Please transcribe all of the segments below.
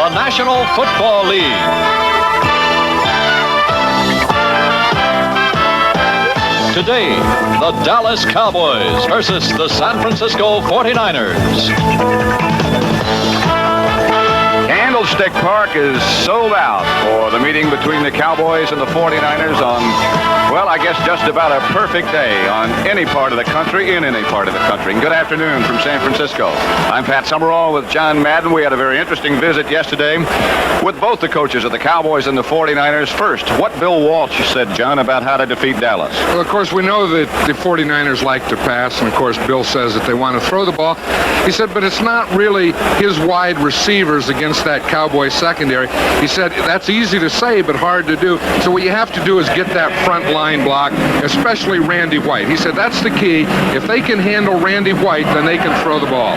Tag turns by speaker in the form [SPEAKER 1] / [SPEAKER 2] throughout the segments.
[SPEAKER 1] the National Football League. Today, the Dallas Cowboys versus the San Francisco 49ers.
[SPEAKER 2] Candlestick Park is sold out for the meeting between the Cowboys and the 49ers on, well, I guess just about a perfect day on any part of the country, in any part of the country. And good afternoon from San Francisco. I'm Pat Summerall with John Madden. We had a very interesting visit yesterday with both the coaches of the Cowboys and the 49ers. First, what Bill Walsh said, John, about how to defeat Dallas.
[SPEAKER 3] Well, of course, we know that the 49ers like to pass, and of course, Bill says that they want to throw the ball. He said, but it's not really his wide receivers against that Cowboy secondary. He said, that's easy to say, but hard to do. So what you have to do is get that front line block, especially Randy White. He said, that's the key. If they can handle Randy White, then they can throw the ball.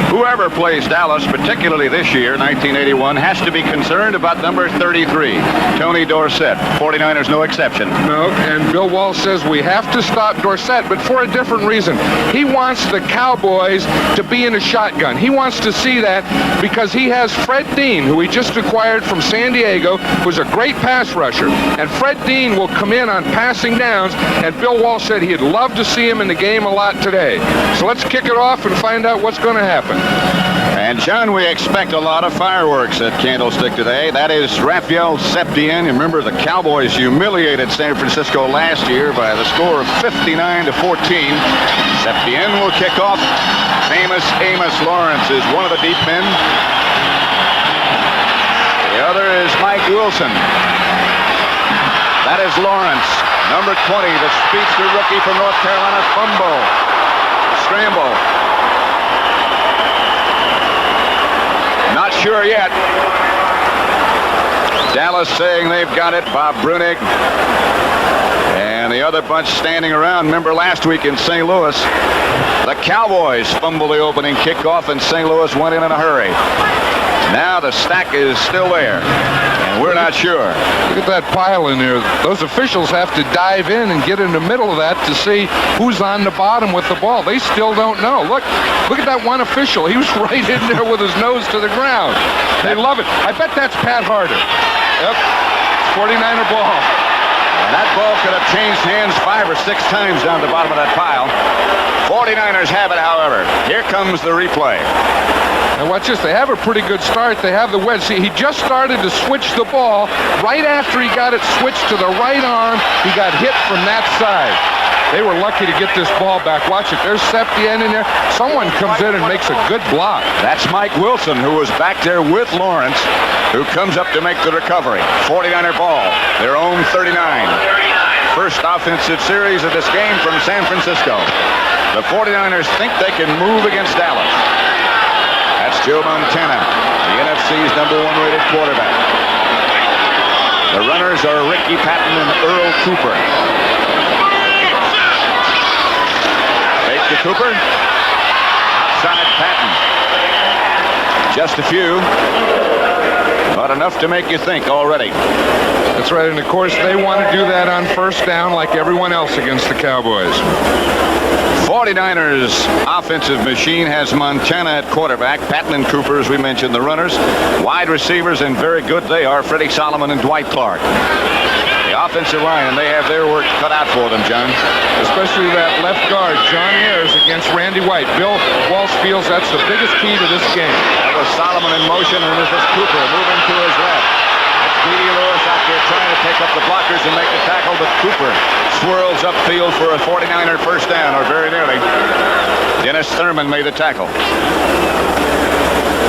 [SPEAKER 2] Whoever plays Dallas, particularly this year, 1981, has to be concerned about number 33, Tony Dorsett. 49ers, no exception.
[SPEAKER 3] No, and Bill Walsh says we have to stop Dorsett, but for a different reason. He wants the Cowboys to be in a shotgun. He wants to see that because he has Fred Dean, who he just acquired from San Diego, who's a great pass rusher. And Fred Dean will come in on passing downs, and Bill Walsh said he'd love to see him in the game a lot today. So let's kick it off and find out what's going to happen.
[SPEAKER 2] And, John, we expect a lot of fireworks at Candlestick today. That is Raphael Septien. Remember, the Cowboys humiliated San Francisco last year by the score of 59-14. Septien will kick off. Famous Amos Lawrence is one of the deep men. The other is Mike Wilson. That is Lawrence. Number 20, the speedster rookie from North Carolina. Fumble. Scramble. Not sure yet. Dallas saying they've got it. Bob Brunig and the other bunch standing around. Remember last week in St. Louis, the Cowboys fumbled the opening kickoff and St. Louis went in a hurry. Now the stack is still there, and we're not sure.
[SPEAKER 3] Look at that pile in there. Those officials have to dive in and get in the middle of that to see who's on the bottom with the ball. They still don't know. Look at that one official. He was right in there with his nose to the ground. They love it. I bet that's Pat Harder. Yep, 49er ball.
[SPEAKER 2] And that ball could have changed hands 5 or 6 times down the bottom of that pile. 49ers have it, however. Here comes the replay.
[SPEAKER 3] And watch this. They have a pretty good start. They have the wedge. See, he just started to switch the ball. Right after he got it switched to the right arm, he got hit from that side. They were lucky to get this ball back. Watch it. There's Septien in there. Someone comes in and makes a good block.
[SPEAKER 2] That's Mike Wilson, who was back there with Lawrence, who comes up to make the recovery. 49er ball, their own 39. First offensive series of this game from San Francisco. The 49ers think they can move against Dallas. That's Joe Montana, the NFC's #1 rated quarterback. The runners are Ricky Patton and Earl Cooper. Fake to Cooper. Outside Patton. Just a few, but enough to make you think already.
[SPEAKER 3] That's right, and of course they want to do that on first down like everyone else against the Cowboys.
[SPEAKER 2] 49ers offensive machine has Montana at quarterback. Patton and Cooper, as we mentioned, the runners. Wide receivers, and very good they are, Freddie Solomon and Dwight Clark. The offensive line, and they have their work cut out for them, John.
[SPEAKER 3] Especially that left guard, John Ayers, against Randy White. Bill Walsh feels that's the biggest key to this game.
[SPEAKER 2] That was Solomon in motion, and this is Cooper moving to his left. That's D.D. Lewis out there trying to pick up the blockers and make the tackle, but Cooper swirls upfield for a 49er first down, or very nearly. Dennis Thurman made the tackle.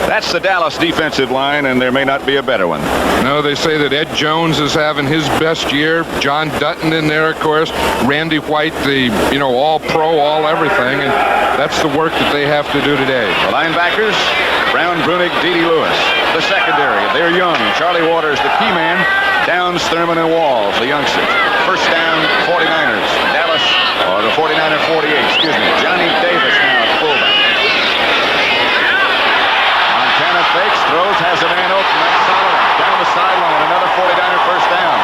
[SPEAKER 2] That's the Dallas defensive line, and there may not be a better one.
[SPEAKER 3] No, they say that Ed Jones is having his best year. John Dutton in there, of course. Randy White, the, all-pro, all-everything, and that's the work that they have to do today.
[SPEAKER 2] The linebackers, Brown, Brunig, D.D. Lewis. The secondary, they're young. Charlie Waters, the key man. Downs, Thurman, and Walls, the youngsters. First down, 49ers. Dallas, or the 49er 48, excuse me. Johnny Davis now at fullback. Montana fakes, throws, has a man open. That's Solomon. Down the sideline, another 49er first down.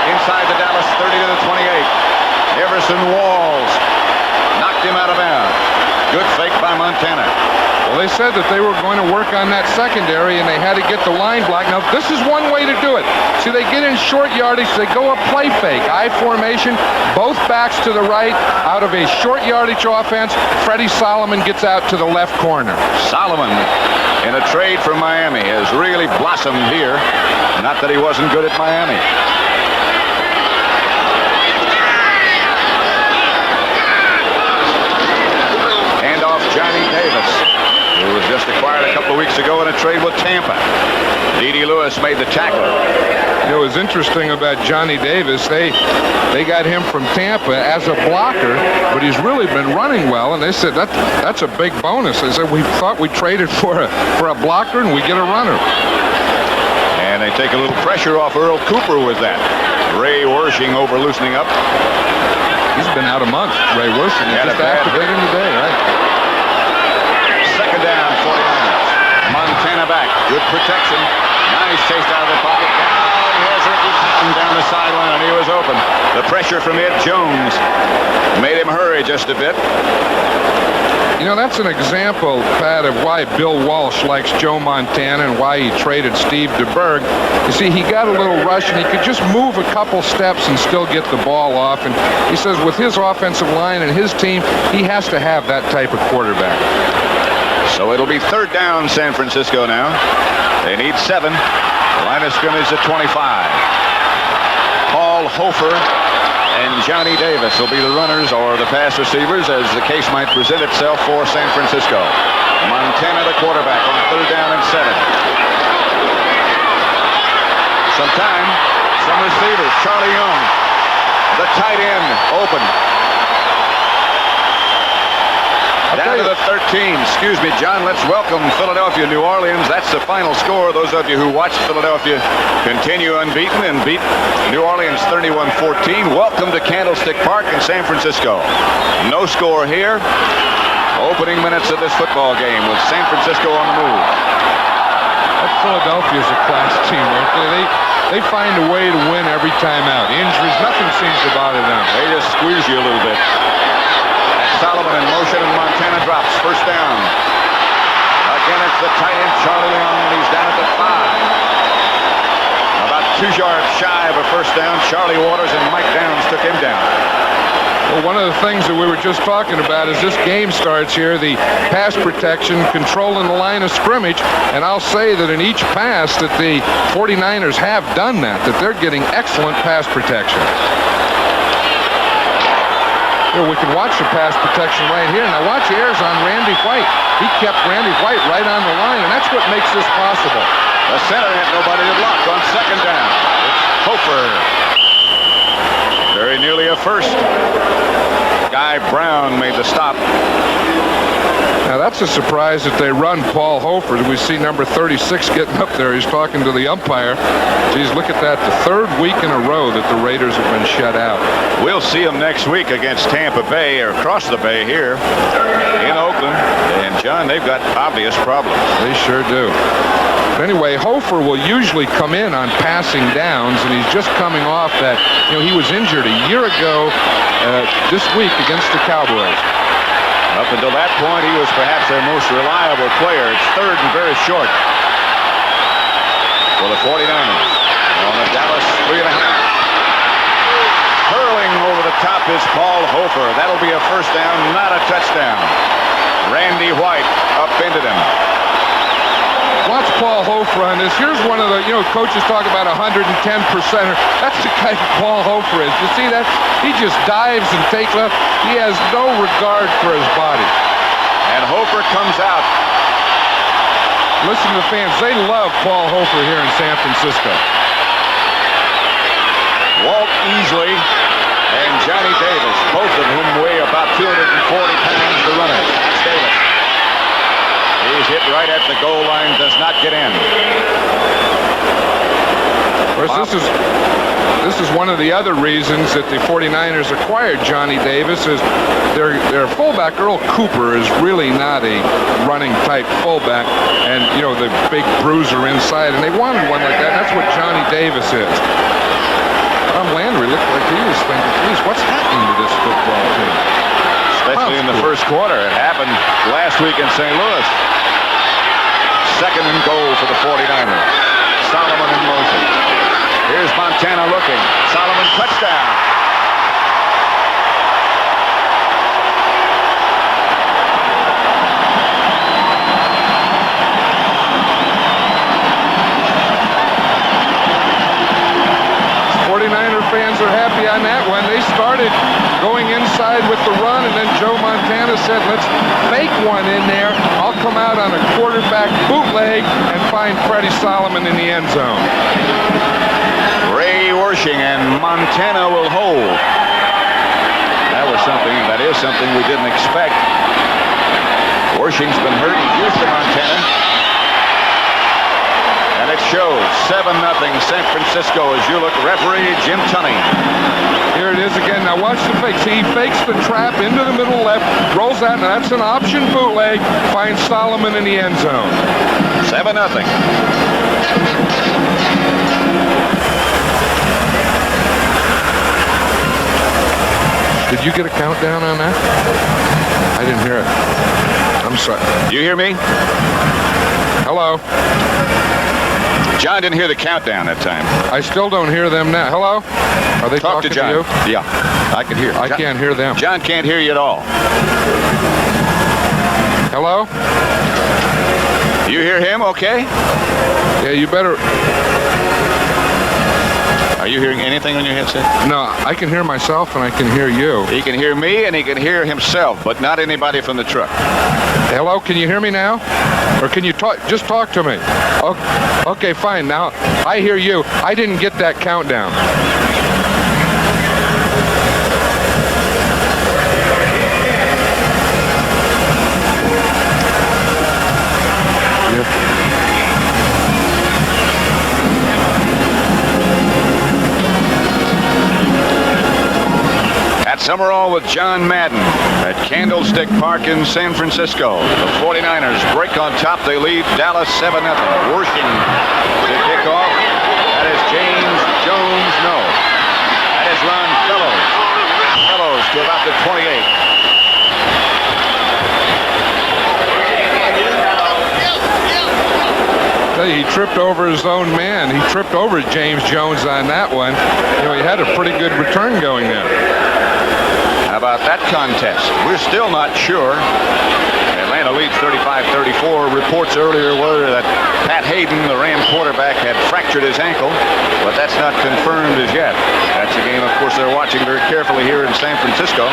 [SPEAKER 2] Inside the Dallas 30 to the 28. Everson Walls knocked him out of bounds. Good fake by Montana.
[SPEAKER 3] Well, they said that they were going to work on that secondary, and they had to get the line block. Now, this is one way to do it. See, they get in short yardage. They go a play fake, I formation, both backs to the right. Out of a short yardage offense, Freddie Solomon gets out to the left corner.
[SPEAKER 2] Solomon, in a trade from Miami, has really blossomed here. Not that he wasn't good at Miami. Johnny Davis, who was just acquired a couple of weeks ago in a trade with Tampa. D.D. Lewis made the tackle.
[SPEAKER 3] It was interesting about Johnny Davis. They got him from Tampa as a blocker, but he's really been running well, and they said that's a big bonus. They said, we thought we traded for a blocker, and we get a runner.
[SPEAKER 2] And they take a little pressure off Earl Cooper with that. Ray Wersching over loosening up.
[SPEAKER 3] He's been out a month, Ray Wersching. He just activated him today, right?
[SPEAKER 2] Second down, 49ers. Montana back. Good protection. Nice chase out of the pocket. Now he has Ricky Cotton down the sideline, and he was open. The pressure from Ed Jones made him hurry just a bit.
[SPEAKER 3] You know, that's an example, Pat, of why Bill Walsh likes Joe Montana and why he traded Steve DeBerg. You see, he got a little rush, and he could just move a couple steps and still get the ball off. And he says with his offensive line and his team, he has to have that type of quarterback.
[SPEAKER 2] So it'll be third down, San Francisco now. They need 7. The line of scrimmage at 25. Paul Hofer and Johnny Davis will be the runners or the pass receivers, as the case might present itself for San Francisco. Montana, the quarterback, on third down and 7. Some receivers. Charlie Young, the tight end, open. Down to the 13. Excuse me, John. Let's welcome Philadelphia, New Orleans. That's the final score. Those of you who watched Philadelphia continue unbeaten and beat New Orleans 31-14. Welcome to Candlestick Park in San Francisco. No score here. Opening minutes of this football game with San Francisco on the move.
[SPEAKER 3] That Philadelphia's a class team, aren't they? They find a way to win every time out. Injuries, nothing seems to bother them.
[SPEAKER 2] They just squeeze you a little bit. Solomon in motion, and Montana drops. First down. Again, it's the tight end, Charlie Young, and he's down at the 5. About 2 yards shy of a first down. Charlie Waters and Mike Downs took him down.
[SPEAKER 3] Well, one of the things that we were just talking about as this game starts here, the pass protection, controlling the line of scrimmage, and I'll say that in each pass that the 49ers have done that they're getting excellent pass protection. You know, we can watch the pass protection right here. Now watch the errors on Randy White. He kept Randy White right on the line, and that's what makes this possible.
[SPEAKER 2] The center had nobody to block on second down. It's Hofer. Very nearly a first. Guy Brown made the stop.
[SPEAKER 3] Now that's a surprise that they run Paul Hofer. We see number 36 getting up there. He's talking to the umpire. Geez, look at that. The third week in a row that the Raiders have been shut out.
[SPEAKER 2] We'll see them next week against Tampa Bay, or across the bay here in Oakland. And, John, they've got obvious problems.
[SPEAKER 3] They sure do. But anyway, Hofer will usually come in on passing downs, and he's just coming off that. You know, he was injured a year ago this week against the Cowboys.
[SPEAKER 2] Up until that point, he was perhaps their most reliable player. It's third and very short for the 49ers. On the Dallas 3.5. Hurling over the top is Paul Hofer. That'll be a first down, not a touchdown. Randy White upended him.
[SPEAKER 3] Watch Paul Hofer on this. Here's one of the, coaches talk about 110%. That's the kind of Paul Hofer is. You see that? He just dives and takes left. He has no regard for his body.
[SPEAKER 2] And Hofer comes out.
[SPEAKER 3] Listen to the fans. They love Paul Hofer here in San Francisco.
[SPEAKER 2] Walt Easley and Johnny Davis, both of whom weigh about 240 pounds the runners. That's Davis. He's hit right at the goal line, does not get in.
[SPEAKER 3] Of course, this is one of the other reasons that the 49ers acquired Johnny Davis is their fullback, Earl Cooper, is really not a running type fullback. And, the big bruiser inside, and they wanted one like that. And that's what Johnny Davis is. Tom Landry looked like he was thinking, geez, what's happening to this football team?
[SPEAKER 2] Especially in the first quarter. It happened last week in St. Louis. Second and goal for the 49ers. Solomon in motion. Here's Montana looking. Solomon, touchdown.
[SPEAKER 3] Fans are happy on that one. They started going inside with the run, and then Joe Montana said, let's fake one in there. I'll come out on a quarterback bootleg and find Freddie Solomon in the end zone.
[SPEAKER 2] Ray Wersching and Montana will hold. That is something we didn't expect. Wersching's been hurt. He's used to Montana. And it shows 7-0 San Francisco as you look. Referee Jim Tunney.
[SPEAKER 3] Here it is again. Now watch the fake. See, he fakes the trap into the middle left, rolls out, and that's an option bootleg. Finds Solomon in the end zone.
[SPEAKER 2] 7-0.
[SPEAKER 3] Did you get a countdown on that? I didn't hear it. I'm sorry.
[SPEAKER 2] You hear me?
[SPEAKER 3] Hello?
[SPEAKER 2] John didn't hear the countdown that time.
[SPEAKER 3] I still don't hear them now. Hello? Are they
[SPEAKER 2] Talk
[SPEAKER 3] talking
[SPEAKER 2] to John.
[SPEAKER 3] you?
[SPEAKER 2] Yeah, I can hear.
[SPEAKER 3] I can't hear them.
[SPEAKER 2] John can't hear you at all.
[SPEAKER 3] Hello?
[SPEAKER 2] You hear him okay?
[SPEAKER 3] Yeah, you better...
[SPEAKER 2] Are you hearing anything on your headset?
[SPEAKER 3] No, I can hear myself and I can hear you.
[SPEAKER 2] He can hear me and he can hear himself, but not anybody from the truck.
[SPEAKER 3] Hello, can you hear me now? Or can you talk? Just talk to me. Okay, fine. Now, I hear you. I didn't get that countdown.
[SPEAKER 2] Summerall with John Madden at Candlestick Park in San Francisco. The 49ers break on top. They lead Dallas 7-0. Wersching to kick off. That is James Jones. No. That is Ron Fellows. Fellows to about the 28.
[SPEAKER 3] He tripped over his own man. He tripped over James Jones on that one. You know, he had a pretty good return going there.
[SPEAKER 2] How about that contest? We're still not sure. Atlanta leads 35-34. Reports earlier were that Pat Hayden, the Ram quarterback, had fractured his ankle, but that's not confirmed as yet. That's a game, of course, they're watching very carefully here in San Francisco.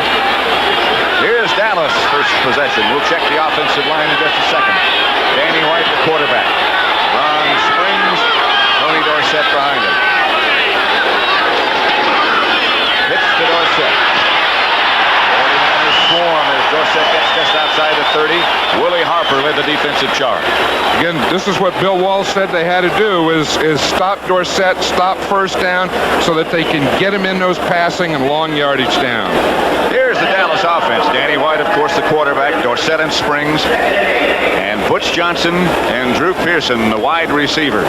[SPEAKER 2] Here's Dallas, first possession. We'll check the offensive line in just a second. Danny White, the quarterback. Ron Springs, Tony Dorsett behind him. Pitch to Dorsett. 49ers swarm as Dorsett gets just outside the 30. Willie Harper led the defensive charge.
[SPEAKER 3] Again, this is what Bill Walsh said they had to do is stop Dorsett, stop first down so that they can get him in those passing and long yardage down.
[SPEAKER 2] Here's the Dallas offense. Danny White, of course, the quarterback. Dorsett and Springs. And Butch Johnson and Drew Pearson, the wide receivers.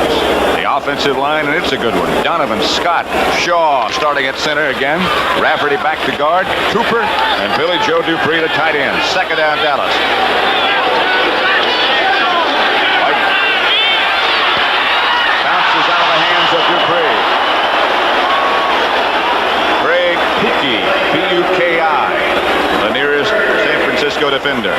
[SPEAKER 2] The offensive line, and it's a good one. Donovan, Scott, Shaw starting at center again. Rafferty back to guard. Cooper and Billy Joe Dupree to tight end. Second down, Dallas. White bounces out of the hands of Dupree. Craig Puki, P-U-K-I, the nearest San Francisco defender.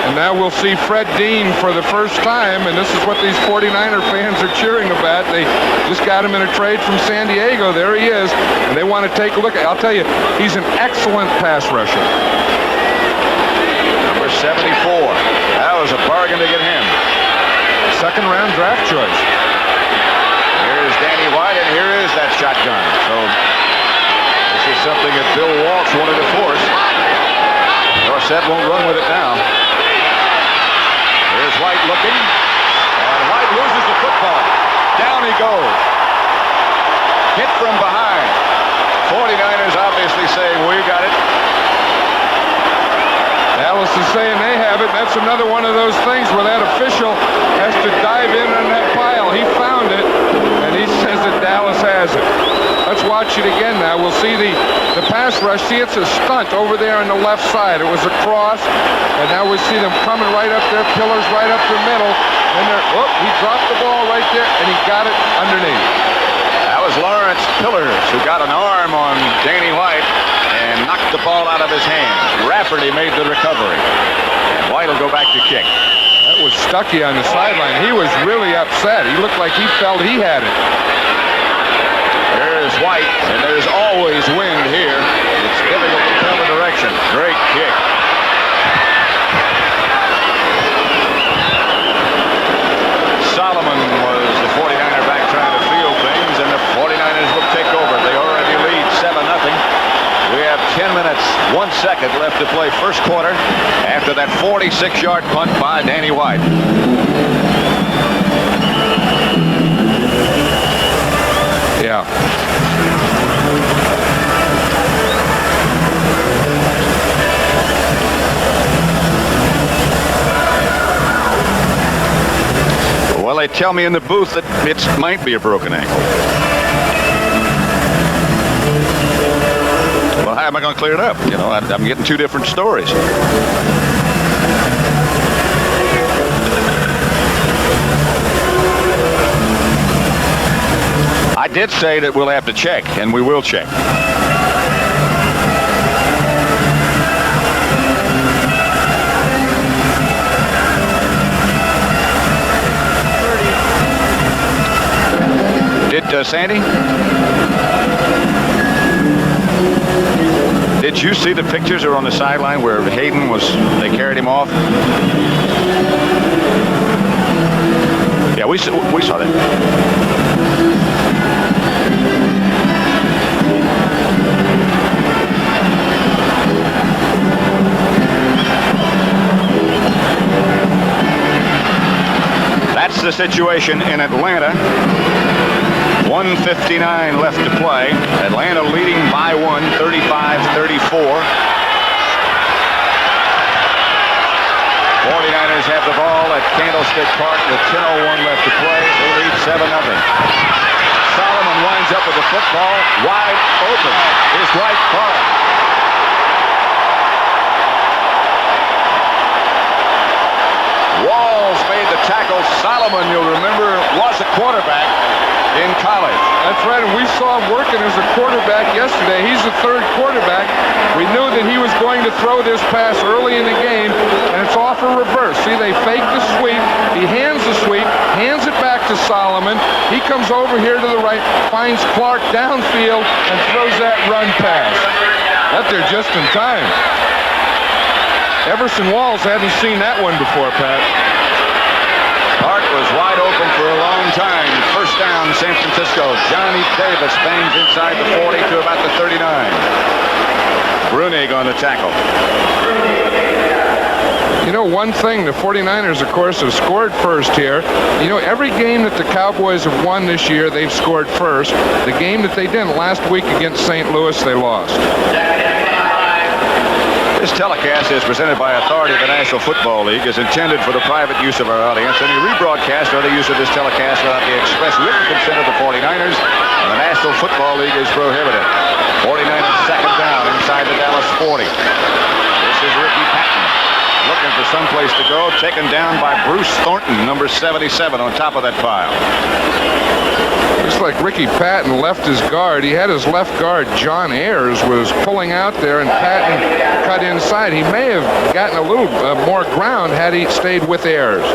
[SPEAKER 3] And now we'll see Fred Dean for the first time, and this is what these 49er fans are cheering about. They just got him in a trade from San Diego. There he is, and they want to take a look at. I'll tell you, he's an excellent pass rusher.
[SPEAKER 2] Number 74. That was a bargain to get him.
[SPEAKER 3] Second-round draft choice.
[SPEAKER 2] Here's Danny White, and here is that shotgun. So this is something that Bill Walsh wanted to force. Dorsett won't run with it now. Here's White looking, and White loses the football. Down he goes. Hit from behind. 49ers obviously saying, we got it.
[SPEAKER 3] Dallas is saying they have it. That's another one of those things where that official has to dive in on that pile. He found it, and he says that Dallas has it. Let's watch it again now. We'll see the pass rush. See, it's a stunt over there on the left side. It was a cross, and now we see them coming right up there, pillars right up the middle. And he dropped the ball right there, and he got it underneath.
[SPEAKER 2] That was Lawrence Pillars, who got an arm on Danny White and knocked the ball out of his hand. Rafferty made the recovery. And White will go back to kick.
[SPEAKER 3] That was Stuckey on the sideline. He was really upset. He looked like he felt he had it.
[SPEAKER 2] There's White, and there's always wind here. It's difficult to tell the direction. Great kick. Solomon was the 49er back trying to field things, and the 49ers will take over. They already lead 7-0. We have 10 minutes, 1 second left to play first quarter after that 46-yard punt by Danny White.
[SPEAKER 3] Yeah.
[SPEAKER 2] Well, they tell me in the booth that it might be a broken ankle. Well, how am I going to clear it up? You know, I'm getting two different stories. I did say that we'll have to check, and we will check. Did Sandy? Did you see the pictures that are on the sideline where Hayden they carried him off? Yeah, we saw that. That's the situation in Atlanta. 1:59 left to play. Atlanta leading by 1, 35-34. 49ers have the ball at Candlestick Park with 10:01 left to play. They lead 7-0. Solomon winds up with the football. Wide open is Dwight Clark. Walls made the tackle. Solomon, you'll remember, was a quarterback in college.
[SPEAKER 3] That's right, and we saw him working as a quarterback yesterday. He's the third quarterback. We knew that he was going to throw this pass early in the game, and it's off a reverse. See, they fake the sweep. He hands the sweep, hands it back to Solomon. He comes over here to the right, finds Clark downfield, and throws that run pass. Got there just in time. Everson Walls hadn't seen that one before, Pat.
[SPEAKER 2] Clark was wide open for a long time. First down, San Francisco. Johnny Davis bangs inside the 40 to about the 39. Brunig on the tackle.
[SPEAKER 3] You know, one thing, the 49ers, of course, have scored first here. You know, every game that the Cowboys have won this year, they've scored first. The game that they didn't last week against St. Louis, they lost.
[SPEAKER 2] This telecast is presented by authority of the National Football League, is intended for the private use of our audience. Any rebroadcast or other use of this telecast without the express written consent of the 49ers and the National Football League is prohibited. 49ers second down inside the Dallas 40. This is Ricky Patton looking for someplace to go, taken down by Bruce Thornton, number 77, on top of that pile.
[SPEAKER 3] Looks like Ricky Patton left his guard. He had his left guard, John Ayers, was pulling out there, and Patton cut inside. He may have gotten a little more ground had he stayed with Ayers.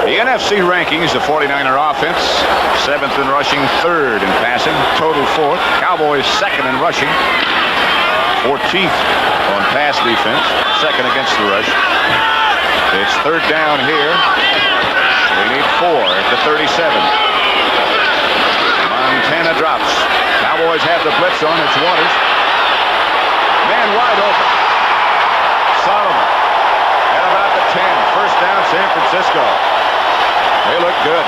[SPEAKER 2] The NFC rankings, the 49er offense, 7th in rushing, 3rd in passing, total 4th. Cowboys 2nd in rushing, 14th on pass defense, 2nd against the rush. It's 3rd down here. They need 4 at the 37. Montana drops. Cowboys have the blitz on. It's Waters. Man wide open. Solomon at about the 10. First down, San Francisco. They look good.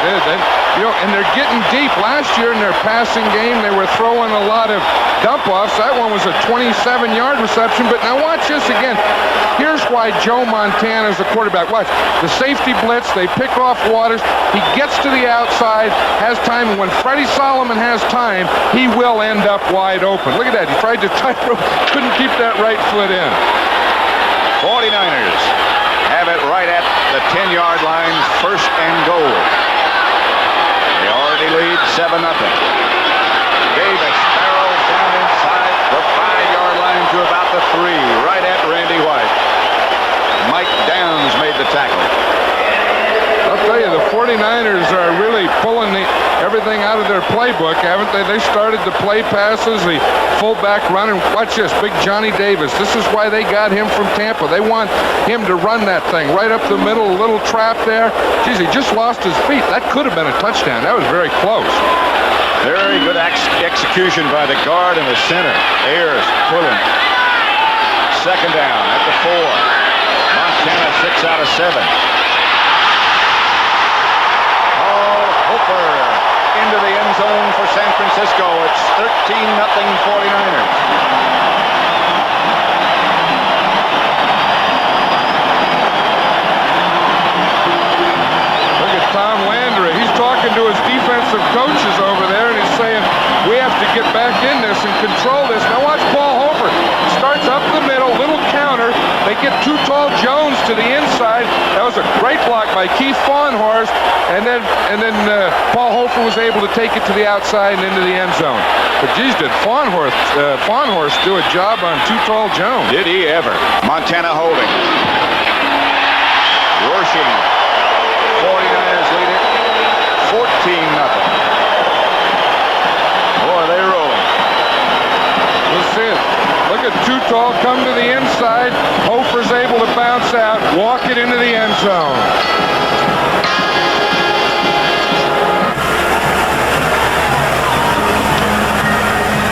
[SPEAKER 3] And they're getting deep. Last year in their passing game, they were throwing a lot of dump-offs. That one was a 27-yard reception. But now watch this again. Here's why Joe Montana is the quarterback. Watch. The safety blitz. They pick off Waters. He gets to the outside, has time. And when Freddie Solomon has time, he will end up wide open. Look at that. He tried to couldn't keep that right foot in.
[SPEAKER 2] 49ers have it right at the 10-yard line, first and goal. They already lead 7-0. Davis barrels down inside the 5-yard line to about the 3, right at Randy White. Mike Downs made the tackle.
[SPEAKER 3] I'll tell you, the 49ers are really pulling everything out of their playbook, haven't they? They started to play passes, the fullback running. Watch this, big Johnny Davis. This is why they got him from Tampa. They want him to run that thing right up the middle, a little trap there. Geez, he just lost his feet. That could have been a touchdown. That was very close.
[SPEAKER 2] Very good execution by the guard and the center. Ayers pulling. Second down at the 4. Montana 6 out of 7. Hooper into the end zone for San Francisco. It's 13-0 49ers.
[SPEAKER 3] Look at Tom Landry. He's talking to his defensive coaches over there, and he's saying, we have to get back in this and control this. Now watch Paul Hofer. Starts up the middle, little counter. They get Too Tall Jones to the inside. That was a great block by Keith Fawnhorst. And then Paul Hofer was able to take it to the outside and into the end zone. But geez, did Fawnhorst do a job on Too Tall Jones?
[SPEAKER 2] Did he ever? Montana holding. Rushing. 49ers lead it 14-0. Boy, they're rolling.
[SPEAKER 3] Let's see it. Look at Too Tall come to the inside. Hofer's able to bounce out, walk it into the end zone.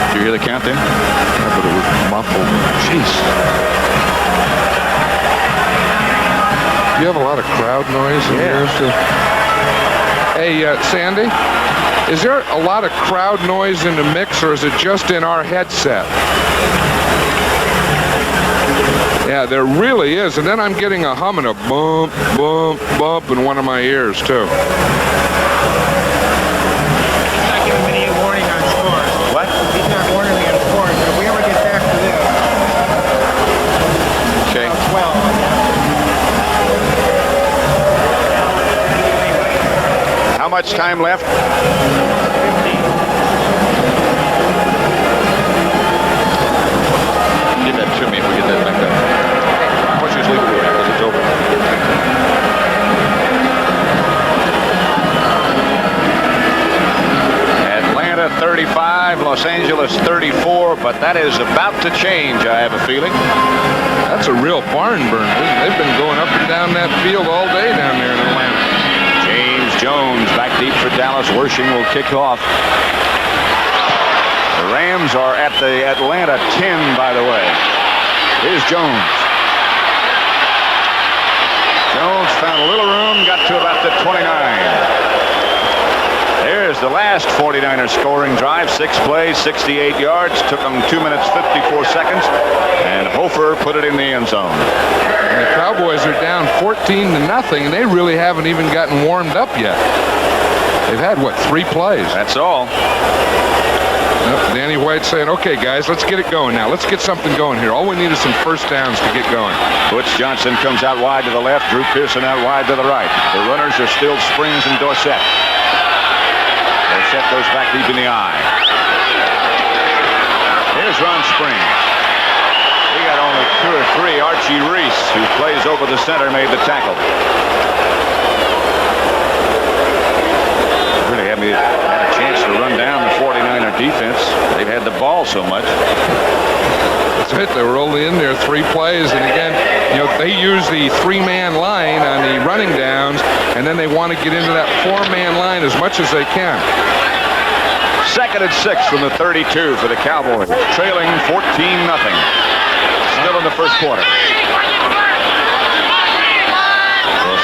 [SPEAKER 2] Did you hear the count then?
[SPEAKER 3] Yeah, but it was muffled. Jeez. Do you have a lot of crowd noise in here? Hey, Sandy, is there a lot of crowd noise in the mix, or is it just in our headset? Yeah, there really is. And then I'm getting a hum and a bump, bump, bump in one of my ears, too.
[SPEAKER 2] How much time left?
[SPEAKER 1] Give that to me if we get that back up. Why don't you just leave it there because it's over.
[SPEAKER 2] Atlanta 35, Los Angeles 34, but that is about to change, I have a feeling.
[SPEAKER 3] That's a real barn burner. They've been going up and down that field all day down there in Atlanta.
[SPEAKER 2] James Jones back deep for Dallas. Wershing will kick off. The Rams are at the Atlanta 10, by the way. Here's Jones. Jones found a little room, got to about the 29. There's the last 49er scoring drive. 6 plays, 68 yards. Took them 2 minutes, 54 seconds. And Hofer put it in the end zone.
[SPEAKER 3] And the Cowboys are down 14-0, and they really haven't even gotten warmed up yet. They've had, what, 3 plays?
[SPEAKER 2] That's all.
[SPEAKER 3] Danny White saying, okay, guys, let's get it going now. Let's get something going here. All we need is some first downs to get going.
[SPEAKER 2] Butch Johnson comes out wide to the left. Drew Pearson out wide to the right. The runners are still Springs and Dorsett. Dorsett goes back deep in the eye. Here's Ron Springs. He got only 2 or 3. Archie Reese, who plays over the center, made the tackle. Really haven't had a chance to run down the 49er defense. They've had the ball so much.
[SPEAKER 3] That's it. They were only in there 3 plays, and again, they use the 3-man line on the running downs, and then they want to get into that 4-man line as much as they can.
[SPEAKER 2] 2nd and 6 from the 32 for the Cowboys, trailing 14-0. Still in the first quarter. Well,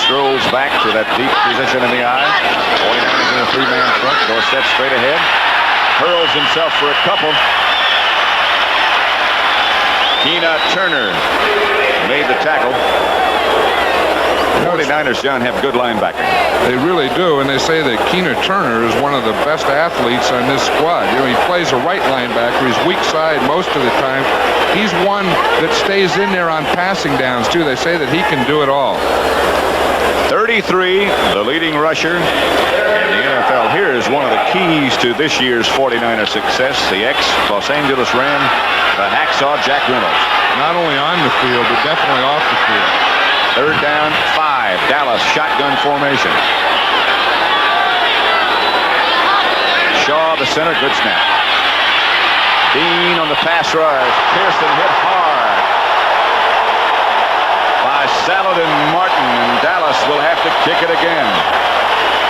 [SPEAKER 2] strolls back to that deep position in the eye. 49ers in a three-man front. Dorsett straight ahead. Hurls himself for a couple. Keena Turner made the tackle. 49ers, John, have good linebackers.
[SPEAKER 3] They really do, and they say that Keena Turner is one of the best athletes on this squad. You know, he plays a right linebacker. He's weak side most of the time. He's one that stays in there on passing downs, too. They say that he can do it all.
[SPEAKER 2] 33, the leading rusher in the NFL. Here is one of the keys to this year's 49er success. The ex-Los Angeles Ram, the hacksaw Jack Reynolds.
[SPEAKER 3] Not only on the field, but definitely off the field.
[SPEAKER 2] Third down, 5. Dallas shotgun formation. Shaw, the center, good snap. Dean on the pass rush. Pearson hit hard by Saladin Martin, and Dallas will have to kick it again.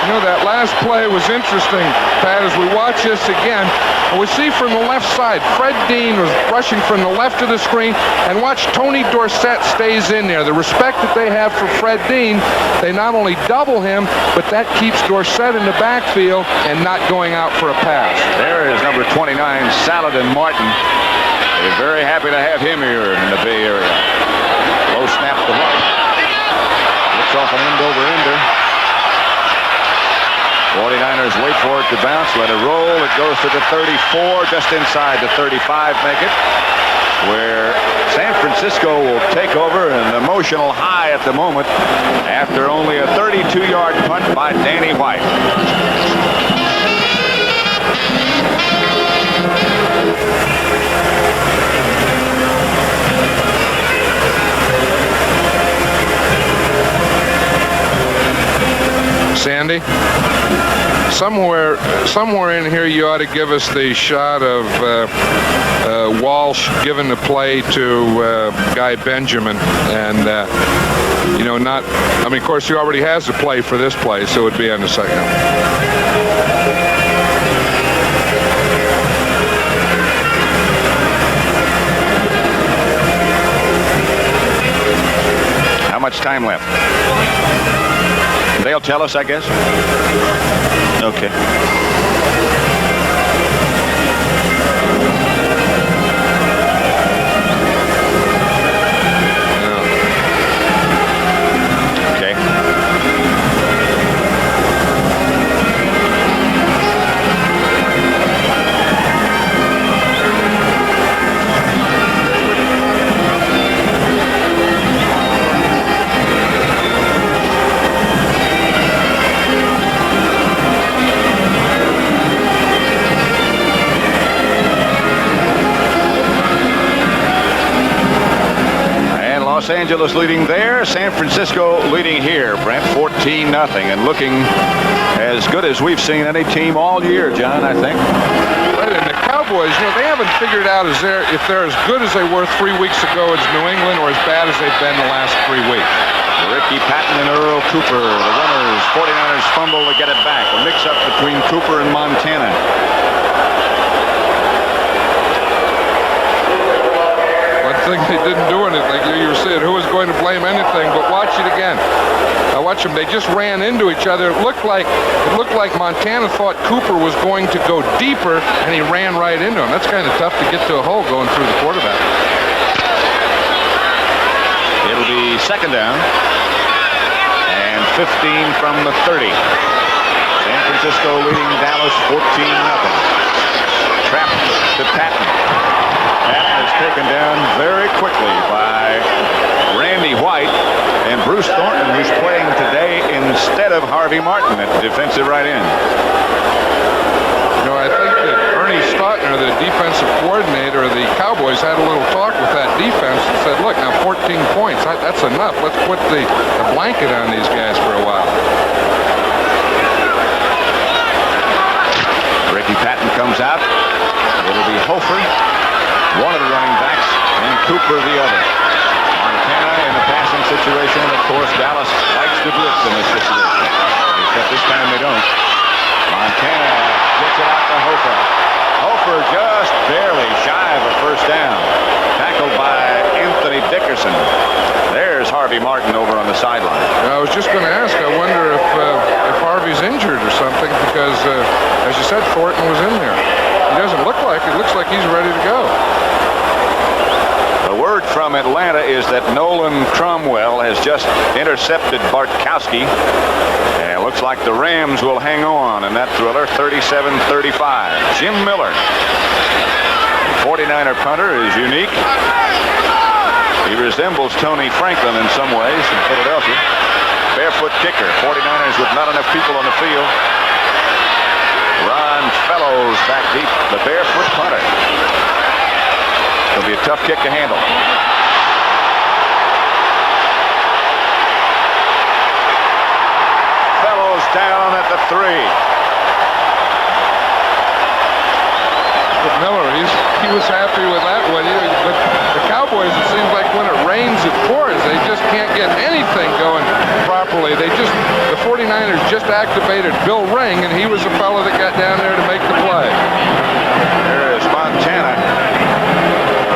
[SPEAKER 3] You know, that last play was interesting, Pat, as we watch this again. We see from the left side, Fred Dean was rushing from the left of the screen, and watch Tony Dorsett stays in there. The respect that they have for Fred Dean, they not only double him, but that keeps Dorsett in the backfield and not going out for a pass.
[SPEAKER 2] There is number 29, Saladin Martin. They're very happy to have him here in the Bay Area. Low snap to White. Looks off an end-over-ender. 49ers wait for it to bounce, let it roll. It goes to the 34, just inside the 35, make it, where San Francisco will take over, an emotional high at the moment after only a 32-yard punt by Danny White.
[SPEAKER 3] Sandy, somewhere in here you ought to give us the shot of Walsh giving the play to Guy Benjamin, and you know, not, I mean, of course he already has the play for this play, so it would be on the second.
[SPEAKER 2] How much time left? They'll tell us, I guess. Okay. Los Angeles leading there, San Francisco leading here, Brent, 14-0, and looking as good as we've seen any team all year, John, I think.
[SPEAKER 3] And the Cowboys, you know, they haven't figured out if they're as good as they were 3 weeks ago as New England or as bad as they've been the last 3 weeks.
[SPEAKER 2] Ricky Patton and Earl Cooper, the winners. 49ers fumble to get it back. A mix-up between Cooper and Montana.
[SPEAKER 3] They didn't do anything. You were saying who was going to blame anything, but watch it again. Now watch them. They just ran into each other. It looked like Montana thought Cooper was going to go deeper, and he ran right into him. That's kind of tough to get to a hole going through the quarterback.
[SPEAKER 2] It'll be second down and 15 from the 30. San Francisco leading Dallas 14-0. Trapped to Patton. Patton is taken down very quickly by Randy White and Bruce Thornton, who's playing today instead of Harvey Martin at defensive right end.
[SPEAKER 3] You know, I think that Ernie Stautner, the defensive coordinator of the Cowboys, had a little talk with that defense and said, look, now 14 points, that's enough. Let's put the blanket on these guys for a while.
[SPEAKER 2] Ricky Patton comes out. It'll be Hofer, one of the running backs, and Cooper the other. Montana in the passing situation. Of course, Dallas likes to blitz in this situation. Except this time they don't. Montana gets it out to Hofer. Hofer just barely shy of a first down. Tackled by Anthony Dickerson. There's Harvey Martin over on the sideline.
[SPEAKER 3] I was just going to ask. I wonder if Harvey's injured or something, because, as you said, Thornton was in there. He doesn't look like it. Looks like he's ready to go.
[SPEAKER 2] The word from Atlanta is that Nolan Cromwell has just intercepted Bartkowski. And it looks like the Rams will hang on in that thriller, 37-35. Jim Miller, 49er punter, is unique. He resembles Tony Franklin in some ways in Philadelphia. Barefoot kicker, 49ers with not enough people on the field. Ron Fellows back deep, the barefoot punter. It'll be a tough kick to handle. Fellows down at the 3.
[SPEAKER 3] But Miller, he was happy with that one. But the Cowboys, it seems like when it rains, it pours. They just can't get anything going properly. The 49ers just activated Bill Ring, and he was the fellow that got down there to make the play.
[SPEAKER 2] There is Montana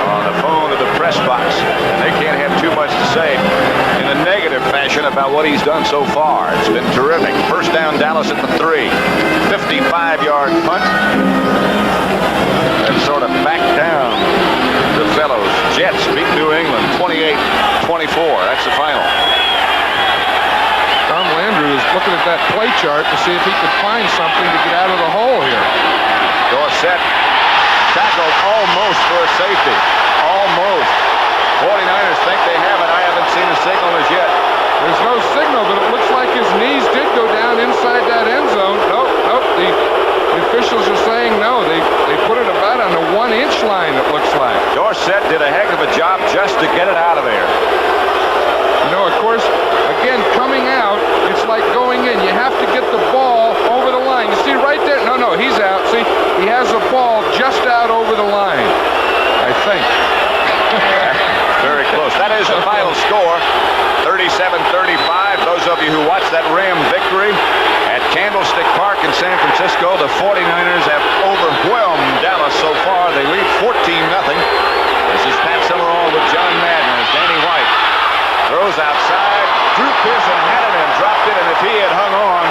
[SPEAKER 2] on the phone to the press box. They can't have too much to say in a negative fashion about what he's done so far. It's been terrific. First down, Dallas at the 3. 55-yard punt. And sort of back down the Fellows. Jets beat New England 28-24. That's the final.
[SPEAKER 3] Tom Landry was looking at that play chart to see if he could find something to get out of the hole here.
[SPEAKER 2] Dorsett tackled almost for a safety. Almost. 49ers think they have it. I haven't seen a signal as yet.
[SPEAKER 3] There's no signal, but it looks like his knees did go down inside that end zone. Nope. The officials are saying no. They put it about on the 1-inch line, it looks like.
[SPEAKER 2] Dorsett did a heck of a job just to get it out of there.
[SPEAKER 3] You know, of course, again, coming out, it's like going in. You have to get the ball over the line. You see right there? No, he's out. See, he has the ball just out over the line, I think.
[SPEAKER 2] Very close. That is the final score, 37-35. Those of you who watched that Ram victory at Candlestick Park in San Francisco, the 49ers have overwhelmed Dallas so far. They lead 14-0. This is Pat Summerall with John Madden as Danny White throws outside. Drew Pearson had it and dropped it, and if he had hung on,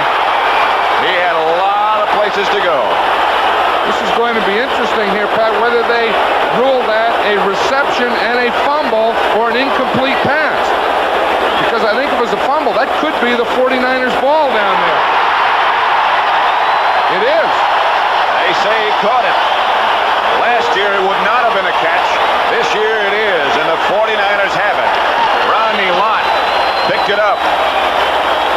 [SPEAKER 2] he had a lot of places to go.
[SPEAKER 3] This is going to be interesting here, Pat, whether they rule that a reception and a fumble or an incomplete pass. Because I think if it was a fumble, that could be the 49ers ball down there. It is.
[SPEAKER 2] They say he caught it. Last year it would not have been a catch. This year it is, and the 49ers have it. Rodney Lott picked it up.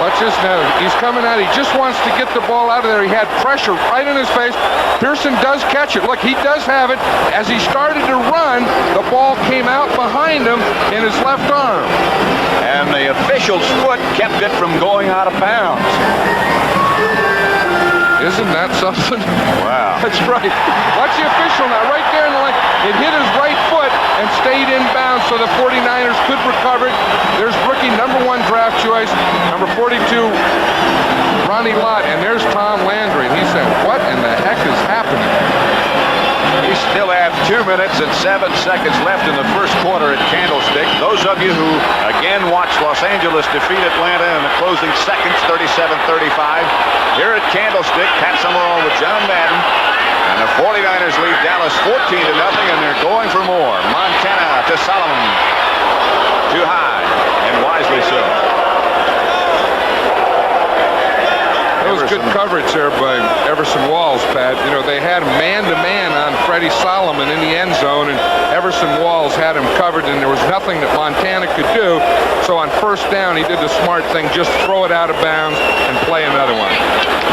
[SPEAKER 3] Watch this now. He's coming out. He just wants to get the ball out of there. He had pressure right in his face. Pearson does catch it. Look, he does have it. As he started to run, the ball came out behind him in his left arm.
[SPEAKER 2] And the official's foot kept it from going out of bounds.
[SPEAKER 3] Isn't that something?
[SPEAKER 2] Wow.
[SPEAKER 3] That's right. Watch the official now, right there in the line. It hit his right foot and stayed in bounds, so the 49ers could recover it. There's rookie #1 draft choice, number 42, Ronnie Lott, and there's Tom Landry. And he said, what in the heck is happening?
[SPEAKER 2] We still have 2 minutes and 7 seconds left in the first quarter at Candlestick. Those of you who, again, watched Los Angeles defeat Atlanta in the closing seconds, 37-35. Here at Candlestick, Pat Summerall with John Madden. And the 49ers lead Dallas 14-0, and they're going for more. Montana to Solomon. Too high, and wisely so.
[SPEAKER 3] That was good coverage there by Everson Walls, Pat. You know, they had him man-to-man on Freddie Solomon in the end zone, and Everson Walls had him covered, and there was nothing that Montana could do. So on first down, he did the smart thing, just throw it out of bounds and play another one.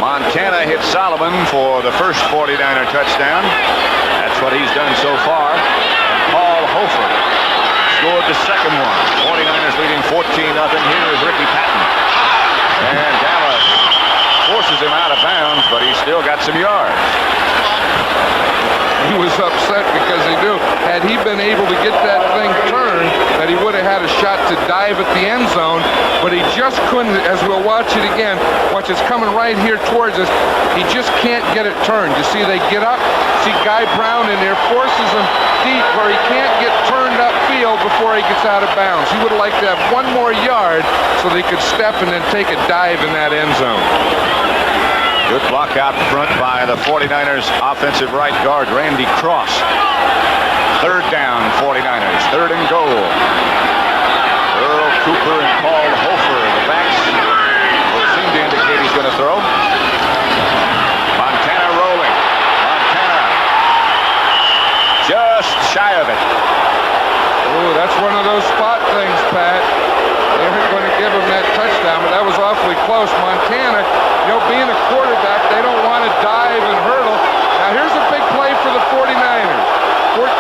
[SPEAKER 2] Montana hit Solomon for the first 49er touchdown. That's what he's done so far. And Paul Hofer scored the second one. 49ers leading 14-0. Here is Ricky Patton. And Dallas forces him out of bounds, but he's still got some yards.
[SPEAKER 3] He was upset because he knew had he been able to get that thing turned, that he would have had a shot to dive at the end zone, but but he just couldn't, as we'll watch it again, watch it's coming right here towards us, he just can't get it turned. You see, they get up, see Guy Brown in there, forces him deep where he can't get turned upfield before he gets out of bounds. He would have liked to have one more yard so they could step and then take a dive in that end zone.
[SPEAKER 2] Good block out front by the 49ers offensive right guard, Randy Cross. Third down, 49ers. Third and goal. Earl Cooper and Paul Hofer, the backs, will seem to indicate he's going to throw. Montana rolling. Montana just shy of it.
[SPEAKER 3] Oh, that's one of those spot things, Pat. They aren't going to give him that touchdown, but that was awfully close. Montana, you know, being a quarterback, they don't want to dive and hurdle. Now, here's a big play for the 49ers. 14-0.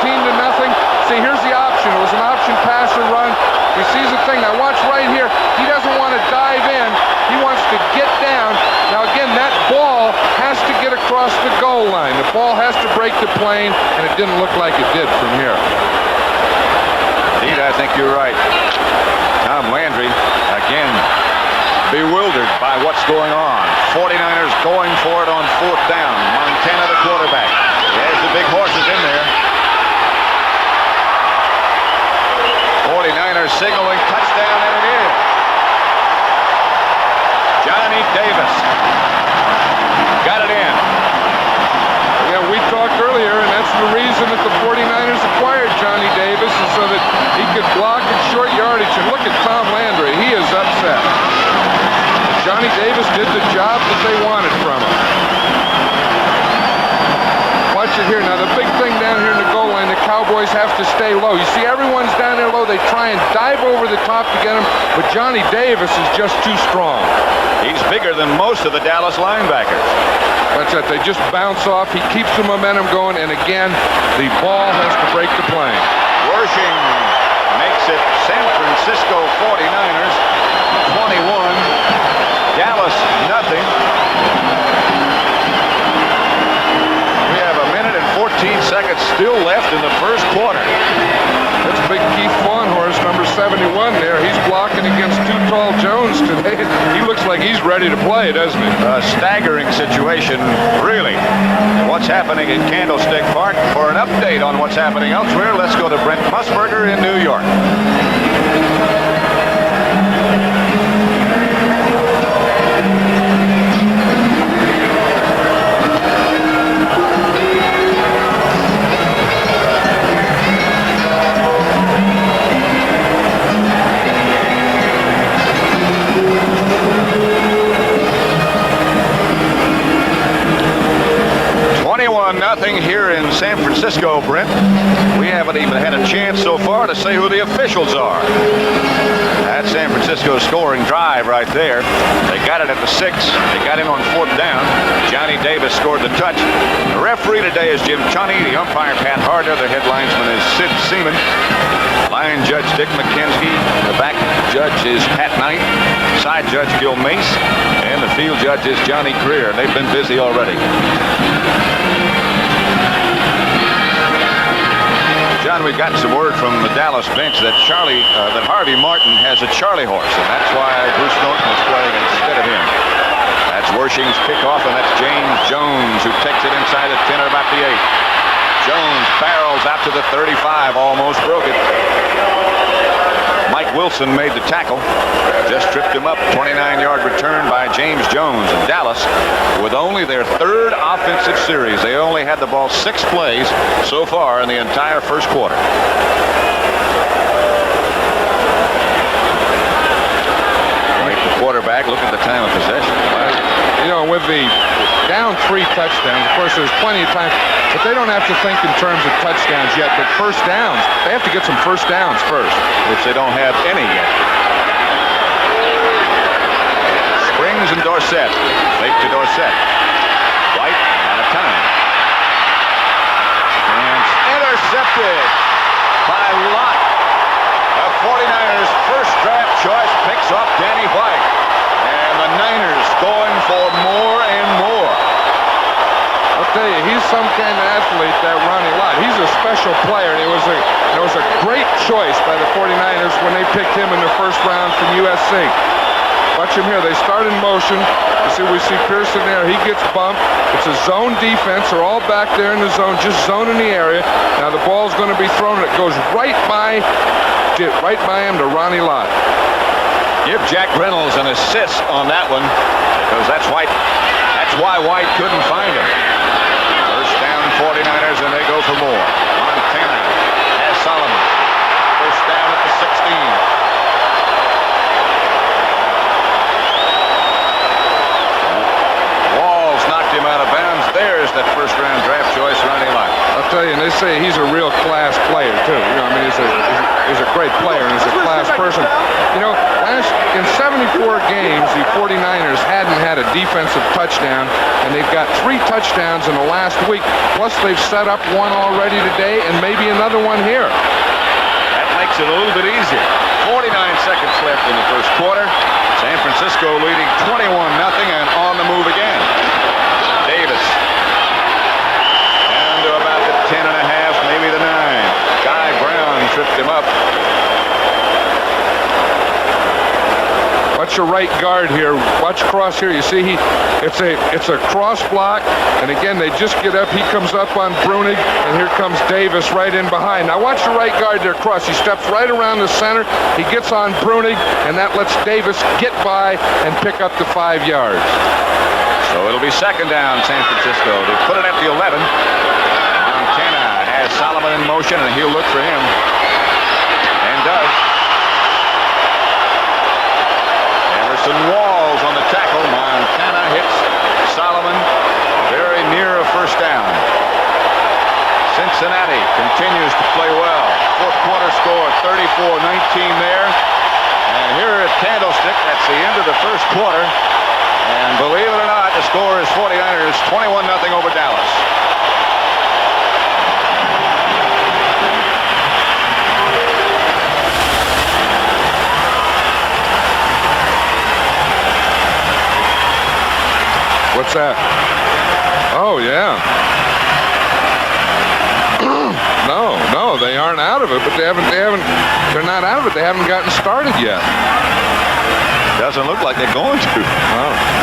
[SPEAKER 3] See, here's the option. It was an option pass or run. He sees the thing. Now, watch right here. He doesn't want to dive in. He wants to get down. Now, again, that ball has to get across the goal line. The ball has to break the plane, and it didn't look like it did from here.
[SPEAKER 2] Indeed, I think you're right. Tom Landry, again, bewildered by what's going on. 49ers going for it on fourth down. Montana, the quarterback. There's the big horses in there. 49ers signaling touchdown, and it is. Johnny Davis got it in.
[SPEAKER 3] Yeah, we talked earlier, and that's the reason that the 49ers acquired Johnny Davis, is so that he could block at short yardage. And look at Tom Landry. He is upset. Johnny Davis did the job that they wanted from him. Watch it here. Now, the big thing down here in the goal line, the Cowboys have to stay low. You see, everyone's down there low. They try and dive over the top to get him, but Johnny Davis is just too strong.
[SPEAKER 2] He's bigger than most of the Dallas linebackers.
[SPEAKER 3] That's it. They just bounce off. He keeps the momentum going, and again, the ball has to break the plane.
[SPEAKER 2] Worshing makes it San Francisco 49ers 21, Dallas nothing. We have a minute and 14 seconds still left in the first quarter.
[SPEAKER 3] That's big Keith Fawnhorse, number 71 there. He's blocking against Too Tall Jones today. He looks like he's ready to play, doesn't he?
[SPEAKER 2] A staggering situation, really. What's happening in Candlestick Park? For an update on what's happening elsewhere, let's go to Brent Musburger in New York. 21-0 here in San Francisco, Brent. We haven't even had a chance so far to say who the officials are. That's San Francisco's scoring drive right there. They got it at the 6. They got in on fourth down. Johnny Davis scored the touch. The referee today is Jim Chunny. The umpire, Pat Harder. The head linesman is Sid Seaman. Line judge Dick McKenzie. The back judge is Pat Knight. Side judge Gil Mace. And the field judge is Johnny Greer. They've been busy already. John, we've gotten some word from the Dallas bench that Harvey Martin has a Charlie horse, and that's why Bruce Norton is playing instead of him. That's Wershing's kickoff, and that's James Jones, who takes it inside the 10 or about the 8. Jones barrels out to the 35, almost broke it. Mike Wilson made the tackle, just tripped him up. 29-yard return by James Jones. And Dallas, with only their third offensive series, they only had the ball 6 plays so far in the entire first quarter. Right, the quarterback, look at the time of possession. Wow.
[SPEAKER 3] You know, with the down 3 touchdowns, of course, there's plenty of time, but they don't have to think in terms of touchdowns yet. But first downs, they have to get some first downs first,
[SPEAKER 2] which they don't have any yet. Springs and Dorsett. Fake to Dorsett. White out of time. And intercepted by Lott. The 49ers' first draft choice picks off Danny White. And the Niners going for more and more.
[SPEAKER 3] I'll tell you, he's some kind of athlete, that Ronnie Lott. He's a special player, and it was a great choice by the 49ers when they picked him in the first round from USC. Watch him here. They start in motion. You see, we see Pearson there. He gets bumped. It's a zone defense. They're all back there in the zone, just zoning the area. Now the ball's going to be thrown. It goes right by him to Ronnie Lott.
[SPEAKER 2] Give Jack Reynolds an assist on that one, because that's why White couldn't find him. First down 49ers, and they go for more. Montana has Solomon. First down at the 16. Him out of bounds. There's that first-round draft choice, Ronnie Lott.
[SPEAKER 3] I'll tell you, and they say he's a real class player too. You know, I mean, he's a great player and he's a class person. You know, in 74 games, the 49ers hadn't had a defensive touchdown, and they've got 3 touchdowns in the last week. Plus, they've set up one already today, and maybe another one here.
[SPEAKER 2] That makes it a little bit easier. 49 seconds left in the first quarter. San Francisco leading 21-0 and on the move again. Davis. Down to about the 10.5, maybe the 9. Guy Brown tripped him up.
[SPEAKER 3] Watch your right guard here. Watch cross here. You see, it's a cross block, and again they just get up. He comes up on Brunig, and here comes Davis right in behind. Now watch the right guard there cross. He steps right around the center. He gets on Brunig, and that lets Davis get by and pick up the 5 yards.
[SPEAKER 2] So it'll be second down, San Francisco. They put it at the 11. Montana has Solomon in motion, and he'll look for him. And does. Emerson Walls on the tackle. Montana hits Solomon very near a first down. Cincinnati continues to play well. Fourth quarter score, 34-19 there. And here at Candlestick, that's the end of the first quarter. And believe it or not, the score is 49ers 21-0 over Dallas.
[SPEAKER 3] What's that? Oh yeah. No, they aren't out of it, but they're not out of it. They haven't gotten started yet.
[SPEAKER 2] Doesn't look like they're going to.
[SPEAKER 3] Oh.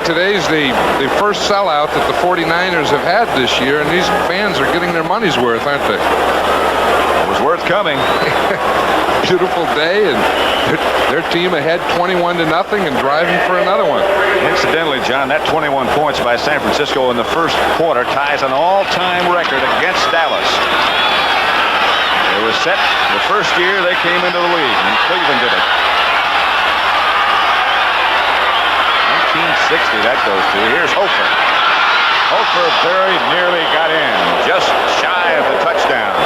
[SPEAKER 3] Today's the first sellout that the 49ers have had this year, and these fans are getting their money's worth, aren't they?
[SPEAKER 2] It was worth coming.
[SPEAKER 3] Beautiful day, and their team ahead 21-0 and driving for another one.
[SPEAKER 2] Incidentally, John, that 21 points by San Francisco in the first quarter ties an all-time record against Dallas. It was set the first year they came into the league, and Cleveland did it. 1960 that goes to. Here's Hofer. Hofer very nearly got in, just shy of the touchdown.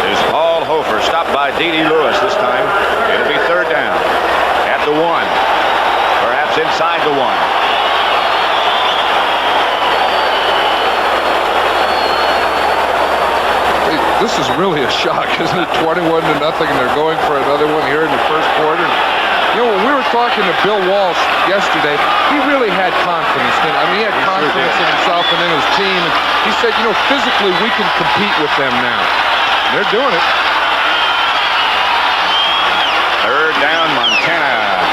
[SPEAKER 2] Is Paul Hofer, stopped by D.D. Lewis this time. It'll be third down at the 1, perhaps inside the 1.
[SPEAKER 3] This is really a shock, isn't it? 21-0, and they're going for another one here in the first quarter. You know, when we were talking to Bill Walsh yesterday, he really had confidence. He had confidence in himself and in his team. And he said, you know, physically we can compete with them now. And they're doing it.
[SPEAKER 2] Third down, Montana.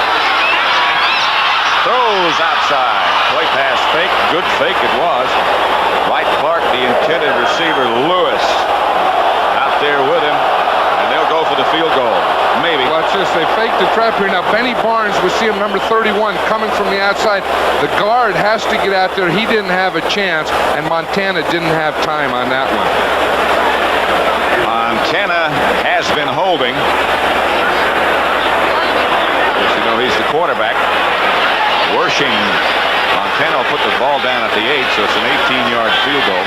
[SPEAKER 2] Throws outside. Play pass fake. Good fake it was. Right Clark, the intended receiver, Lewis, out there with him. And they'll go for the field goal. Maybe.
[SPEAKER 3] Watch this. They faked the trap here. Now, Benny Barnes, we see him, number 31, coming from the outside. The guard has to get out there. He didn't have a chance, and Montana didn't have time on that one.
[SPEAKER 2] Montana has been holding. You know, he's the quarterback. Wershing. Montana will put the ball down at the 8, so it's an 18-yard field goal.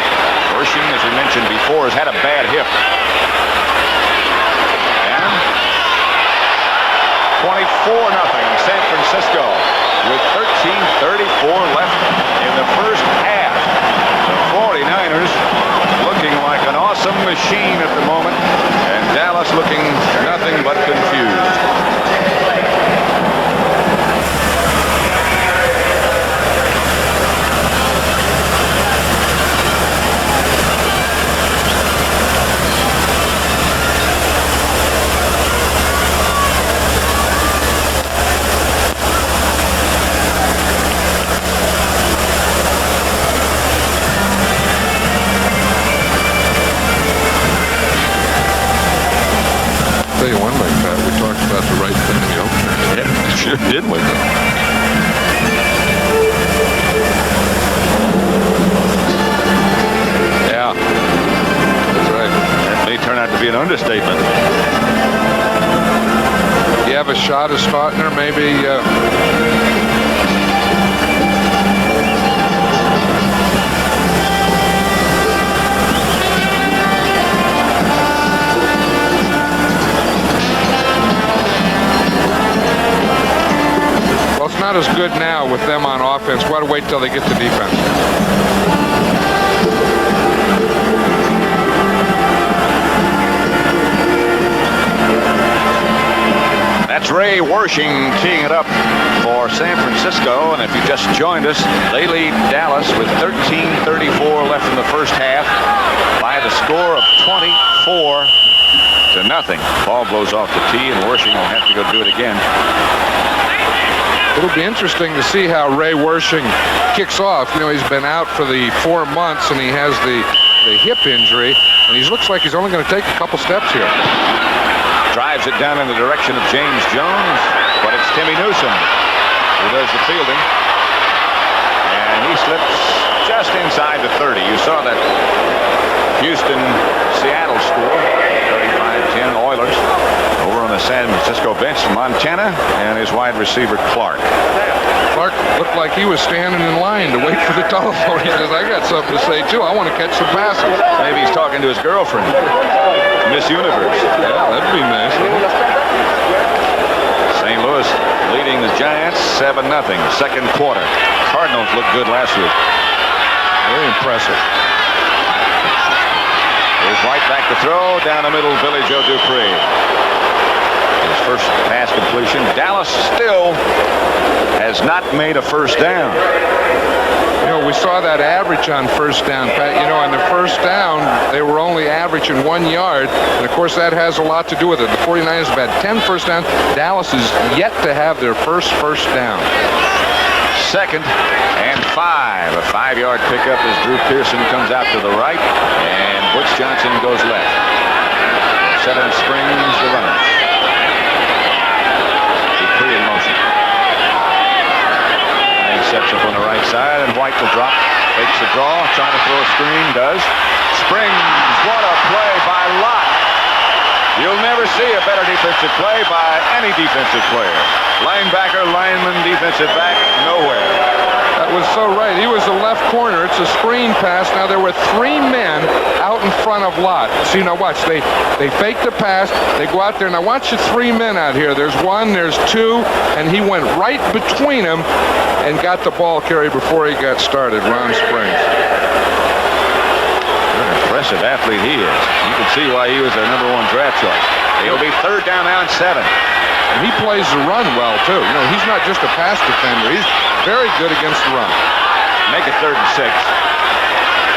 [SPEAKER 2] Wershing, as we mentioned before, has had a bad hip. And 24-0 San Francisco with 13:34 left in the first half. The 49ers looking like an awesome machine at the moment, and Dallas looking nothing but confused.
[SPEAKER 3] Tell you one like that, we talked about the right thing in the opener.
[SPEAKER 2] Yeah, sure did we?
[SPEAKER 3] Yeah, that's right.
[SPEAKER 2] That may turn out to be an understatement.
[SPEAKER 3] You have a shot of starting her, maybe. Well, it's not as good now with them on offense. We'll have to wait till they get to defense.
[SPEAKER 2] That's Ray Wershing teeing it up for San Francisco. And if you just joined us, they lead Dallas with 13:34 left in the first half by the score of 24-0. Ball blows off the tee, and Wershing will have to go do it again.
[SPEAKER 3] It'll be interesting to see how Ray Wershing kicks off. You know, he's been out for the 4 months, and he has the hip injury, and he looks like he's only going to take a couple steps here.
[SPEAKER 2] Drives it down in the direction of James Jones, but it's Timmy Newsom who does the fielding. And he slips just inside the 30. You saw that Houston-Seattle score, 35-10 Oilers. Over on the San Francisco bench, Montana and his wide receiver, Clark.
[SPEAKER 3] Clark looked like he was standing in line to wait for the telephone. He says, I got something to say, too. I want to catch some passes.
[SPEAKER 2] Maybe he's talking to his girlfriend, Miss Universe.
[SPEAKER 3] Yeah, that'd be nice.
[SPEAKER 2] St. Louis leading the Giants 7-0, second quarter. Cardinals looked good last week.
[SPEAKER 3] Very impressive.
[SPEAKER 2] Here's White back to throw. Down the middle, Billy Joe Dupree. His first pass completion. Dallas still has not made a first down.
[SPEAKER 3] You know, we saw that average on first down, Pat. You know, on the first down, they were only averaging 1 yard. And, of course, that has a lot to do with it. The 49ers have had 10 first downs. Dallas is yet to have their first down.
[SPEAKER 2] 2nd and 5. A 5-yard pickup as Drew Pearson comes out to the right. And Butch Johnson goes left. Seven Springs, the runner. Dupree in motion. And he sets up on the right side, and White will drop. Fakes the draw, trying to throw a screen, does. Springs, what a play by Lott. You'll never see a better defensive play by any defensive player. Linebacker, lineman, defensive back, nowhere.
[SPEAKER 3] That was so right. He was the left corner. It's a screen pass. Now, there were 3 men out in front of Lott. So, you know, watch. They fake the pass. They go out there. Now, watch the 3 men out here. There's 1, there's 2, and he went right between them and got the ball carried before he got started. Ron Springs.
[SPEAKER 2] What an impressive athlete he is. You can see why he was their #1 draft choice. It'll be 3rd down now and 7.
[SPEAKER 3] And he plays the run well, too. You know, he's not just a pass defender. He's very good against the run.
[SPEAKER 2] Make it 3rd and 6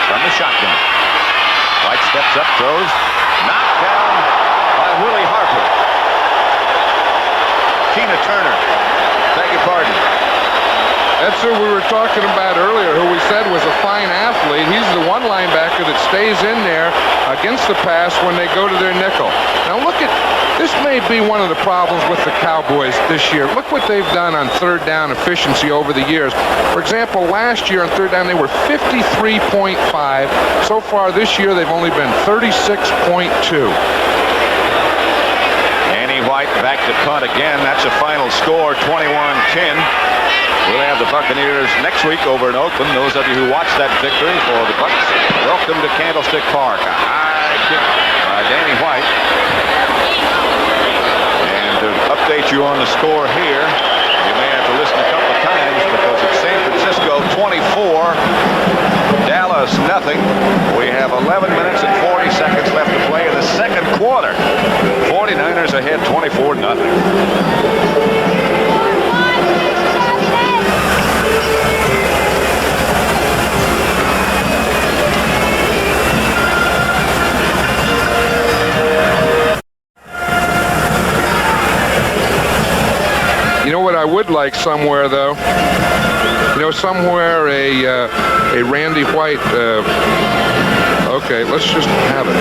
[SPEAKER 2] from the shotgun. White steps up, throws. Knocked down by Willie Harper. Tina Turner. Beg your pardon.
[SPEAKER 3] That's who we were talking about earlier, who we said was a fine athlete. He's the one linebacker that stays in there against the pass when they go to their nickel. Now look at, this may be one of the problems with the Cowboys this year. Look what they've done on 3rd down efficiency over the years. For example, last year on 3rd down they were 53.5. So far this year they've only been 36.2.
[SPEAKER 2] White back to punt again. That's a final score, 21-10. We'll have the Buccaneers next week over in Oakland. Those of you who watched that victory for the Bucs, welcome to Candlestick Park. A high kick by Danny White. And to update you on the score here, you may have to listen a couple of times because it's San Francisco 24, Dallas nothing. We have 11 minutes and 40 seconds left to play in the second quarter. 49ers ahead 24-0.
[SPEAKER 3] You know what I would like somewhere, though? You know, somewhere a Randy White. Okay, let's just have it.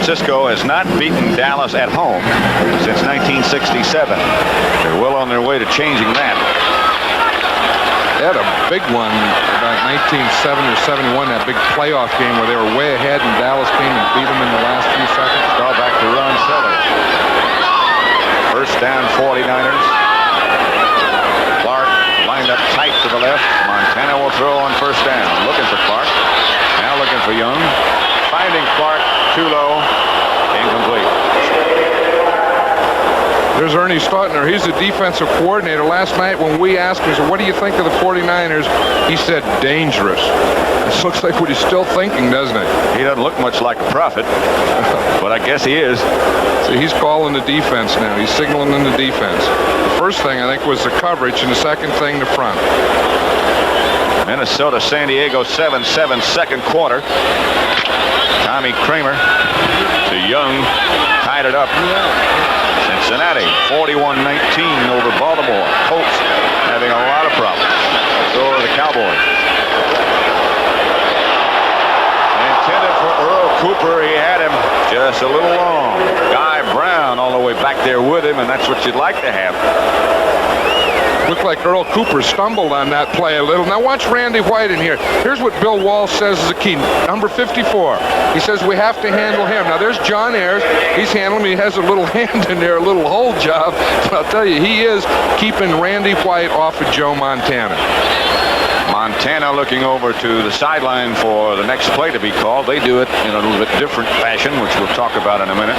[SPEAKER 2] Francisco has not beaten Dallas at home since 1967. They're well on their way to changing that.
[SPEAKER 3] They had a big one about 1970 or 71, that big playoff game where they were way ahead and Dallas came and beat them in the last few seconds.
[SPEAKER 2] Call back to Ron Sellers. First down, 49ers. Clark lined up tight to the left. Montana will throw on first down. Looking for Clark. Now looking for Young. Finding Clark too low. Incomplete.
[SPEAKER 3] There's Ernie Stautner. He's the defensive coordinator. Last night when we asked him, so what do you think of the 49ers? He said, dangerous. This looks like what he's still thinking, doesn't it?
[SPEAKER 2] He doesn't look much like a prophet, but I guess he is.
[SPEAKER 3] So he's calling the defense now. He's signaling in the defense. The first thing, I think, was the coverage, and the second thing, the front.
[SPEAKER 2] Minnesota, San Diego, 7-7, second quarter. Tommy Kramer to Young, tied it up. Cincinnati, 41-19 over Baltimore. Colts having a lot of problems. So are the Cowboys. Intended for Earl Cooper. He had him just a little long. Guy Brown all the way back there with him, and that's what you'd like to have.
[SPEAKER 3] Looked like Earl Cooper stumbled on that play a little. Now watch Randy White in here. Here's what Bill Walsh says is the key. Number 54. He says we have to handle him. Now there's John Ayers. He's handling him. He has a little hand in there, a little hold job. But I'll tell you, he is keeping Randy White off of Joe Montana.
[SPEAKER 2] Montana looking over to the sideline for the next play to be called. They do it in a little bit different fashion, which we'll talk about in a minute.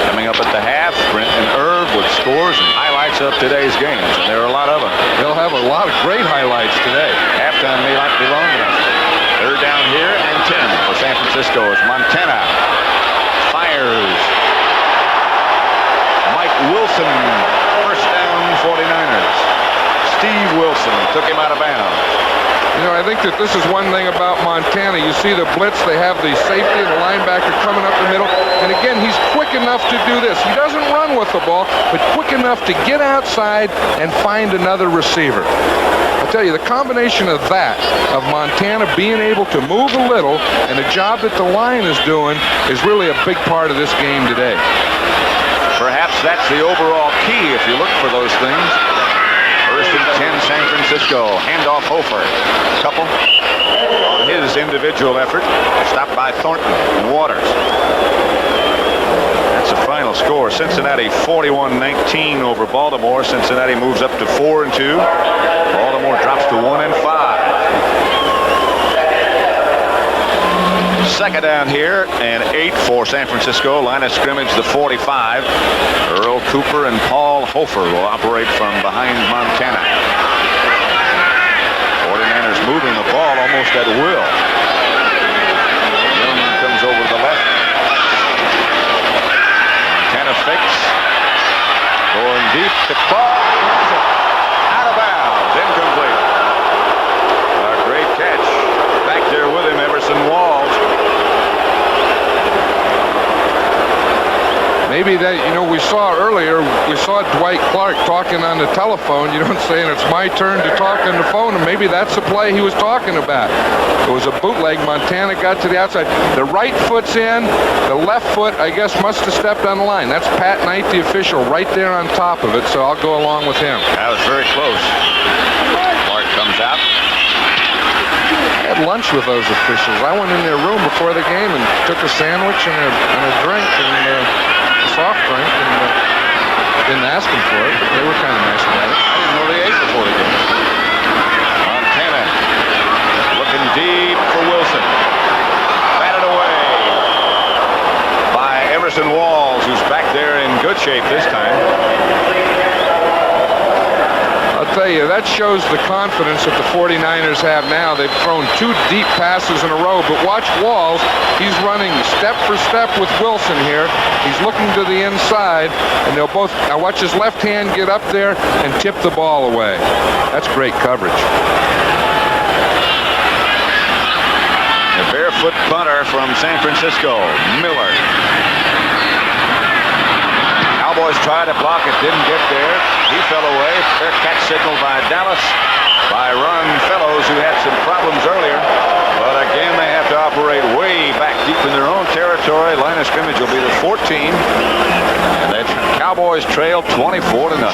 [SPEAKER 2] Coming up at the half, Brent and Irv with scores and highlights of today's games, and there are a lot of them.
[SPEAKER 3] They'll have a lot of great highlights today.
[SPEAKER 2] Halftime may not be long enough. Third down here and 10 for San Francisco as Montana fires. Mike Wilson, first down 49ers. Steve Wilson took him out of bounds.
[SPEAKER 3] You know, I think that this is one thing about Montana. You see the blitz, they have the safety and the linebacker coming up the middle. And again, he's quick enough to do this. He doesn't run with the ball, but quick enough to get outside and find another receiver. I'll tell you, the combination of that, of Montana being able to move a little, and the job that the line is doing is really a big part of this game today.
[SPEAKER 2] Perhaps that's the overall key if you look for those things. First and 10, San Francisco. Handoff Hofer. Couple on his individual effort. Stopped by Thornton and Waters. That's the final score. Cincinnati 41-19 over Baltimore. Cincinnati moves up to 4-2. Baltimore drops to 1-5. Second down here and 8 for San Francisco. Line of scrimmage the 45. Earl Cooper and Paul Hofer will operate from behind Montana. 49ers moving the ball almost at will. Young comes over to the left. Montana fakes. Going deep to Paul. Out of bounds. Incomplete. A great catch. Back there with him, Everson Walls.
[SPEAKER 3] Maybe that, we saw earlier, we saw Dwight Clark talking on the telephone, saying it's my turn to talk on the phone, and maybe that's the play he was talking about. It was a bootleg. Montana got to the outside. The right foot's in. The left foot, I guess, must have stepped on the line. That's Pat Knight, the official, right there on top of it, so I'll go along with him.
[SPEAKER 2] That was very close. Clark comes out.
[SPEAKER 3] I had lunch with those officials. I went in their room before the game and took a sandwich and a drink and soft drink, and didn't ask them for it. They were kind of nice about it.
[SPEAKER 2] I didn't know they ate before the game. Montana looking deep for Wilson. Batted away by Everson Walls, who's back there in good shape this time.
[SPEAKER 3] I'll tell you, that shows the confidence that the 49ers have now. They've thrown 2 deep passes in a row, but watch Walls. He's running step for step with Wilson here. He's looking to the inside, and they'll both, now watch his left hand get up there and tip the ball away. That's great coverage.
[SPEAKER 2] The barefoot punter from San Francisco, Miller. Cowboys tried to block it, didn't get there. He fell away. Fair catch signal by Dallas, by Ron Fellows, who had some problems earlier. But again, they have to operate way back deep in their own territory. Line of scrimmage will be the 14. And the Cowboys trail 24-0.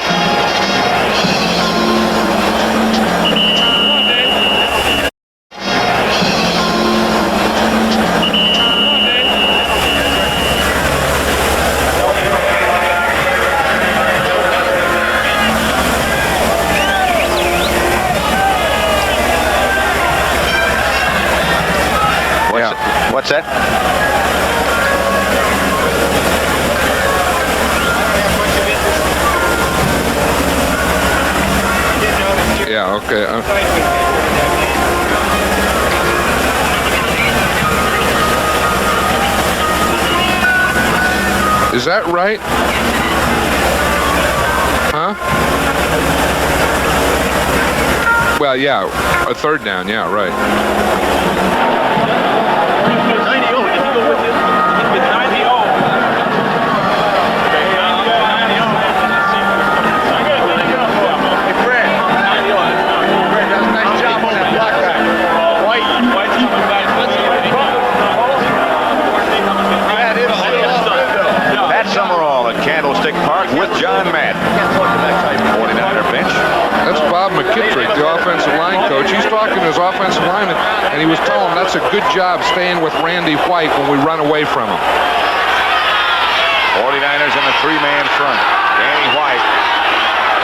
[SPEAKER 2] What's that?
[SPEAKER 3] Yeah, okay. Is that right? Huh? Well, yeah, a third down, yeah, right.
[SPEAKER 2] With John Madden. 49er bench.
[SPEAKER 3] That's Bob McKittrick, the offensive line coach. He's talking to his offensive lineman, and he was telling him that's a good job staying with Randy White when we run away from him.
[SPEAKER 2] 49ers in a 3-man front. Danny White.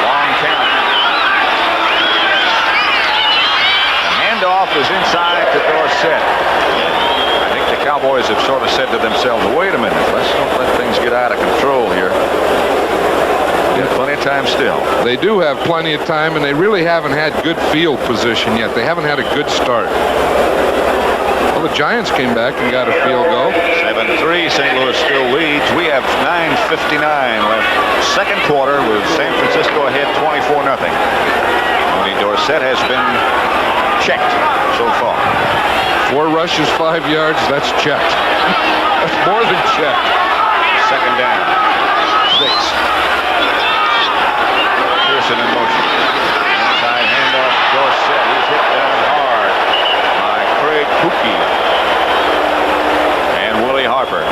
[SPEAKER 2] Long count. The handoff is inside to Dorsett. I think the Cowboys have sort of said to themselves, wait a minute, let's don't let things get out of control here. Plenty of time still.
[SPEAKER 3] They do have plenty of time, and they really haven't had good field position yet. They haven't had a good start. Well, the Giants came back and got a field goal.
[SPEAKER 2] 7-3, St. Louis still leads. We have 9:59 left. Second quarter with San Francisco ahead 24-0. Tony Dorsett has been checked so far.
[SPEAKER 3] 4 rushes, 5 yards. That's checked. That's more than checked.
[SPEAKER 2] Second down. 6. In motion. Inside handoff, Dorsett. He's hit down hard by Craig Pookie and Willie Harper.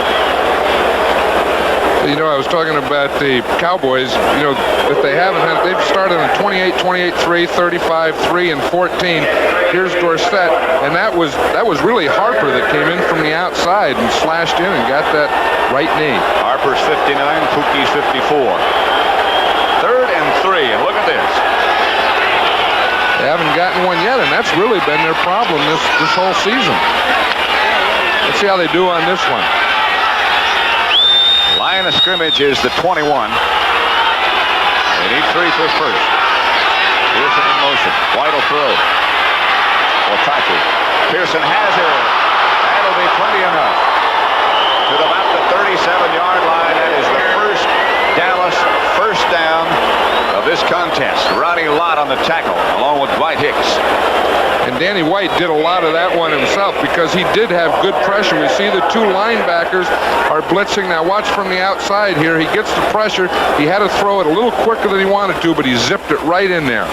[SPEAKER 3] You know, I was talking about the Cowboys, you know, if they haven't had, they've started on 28, 28-3, 35-3, and 14. Here's Dorsett, and that was really Harper that came in from the outside and slashed in and got that right knee.
[SPEAKER 2] Harper's 59, Pookie's 54. 3rd and 3, and look at this.
[SPEAKER 3] They haven't gotten one yet, and that's really been their problem this whole season. Let's see how they do on this one.
[SPEAKER 2] Line of scrimmage is the 21. They need 3 for first. Pearson in motion. White will throw. Otaki. Pearson has it. That'll be plenty enough. To about the 37-yard line. That is the first Dallas first down of this contest. Ronnie Lott on the tackle, along with Dwight Hicks.
[SPEAKER 3] And Danny White did a lot of that one himself because he did have good pressure. We see the 2 linebackers are blitzing. Now watch from the outside here. He gets the pressure. He had to throw it a little quicker than he wanted to, but he zipped it right in there.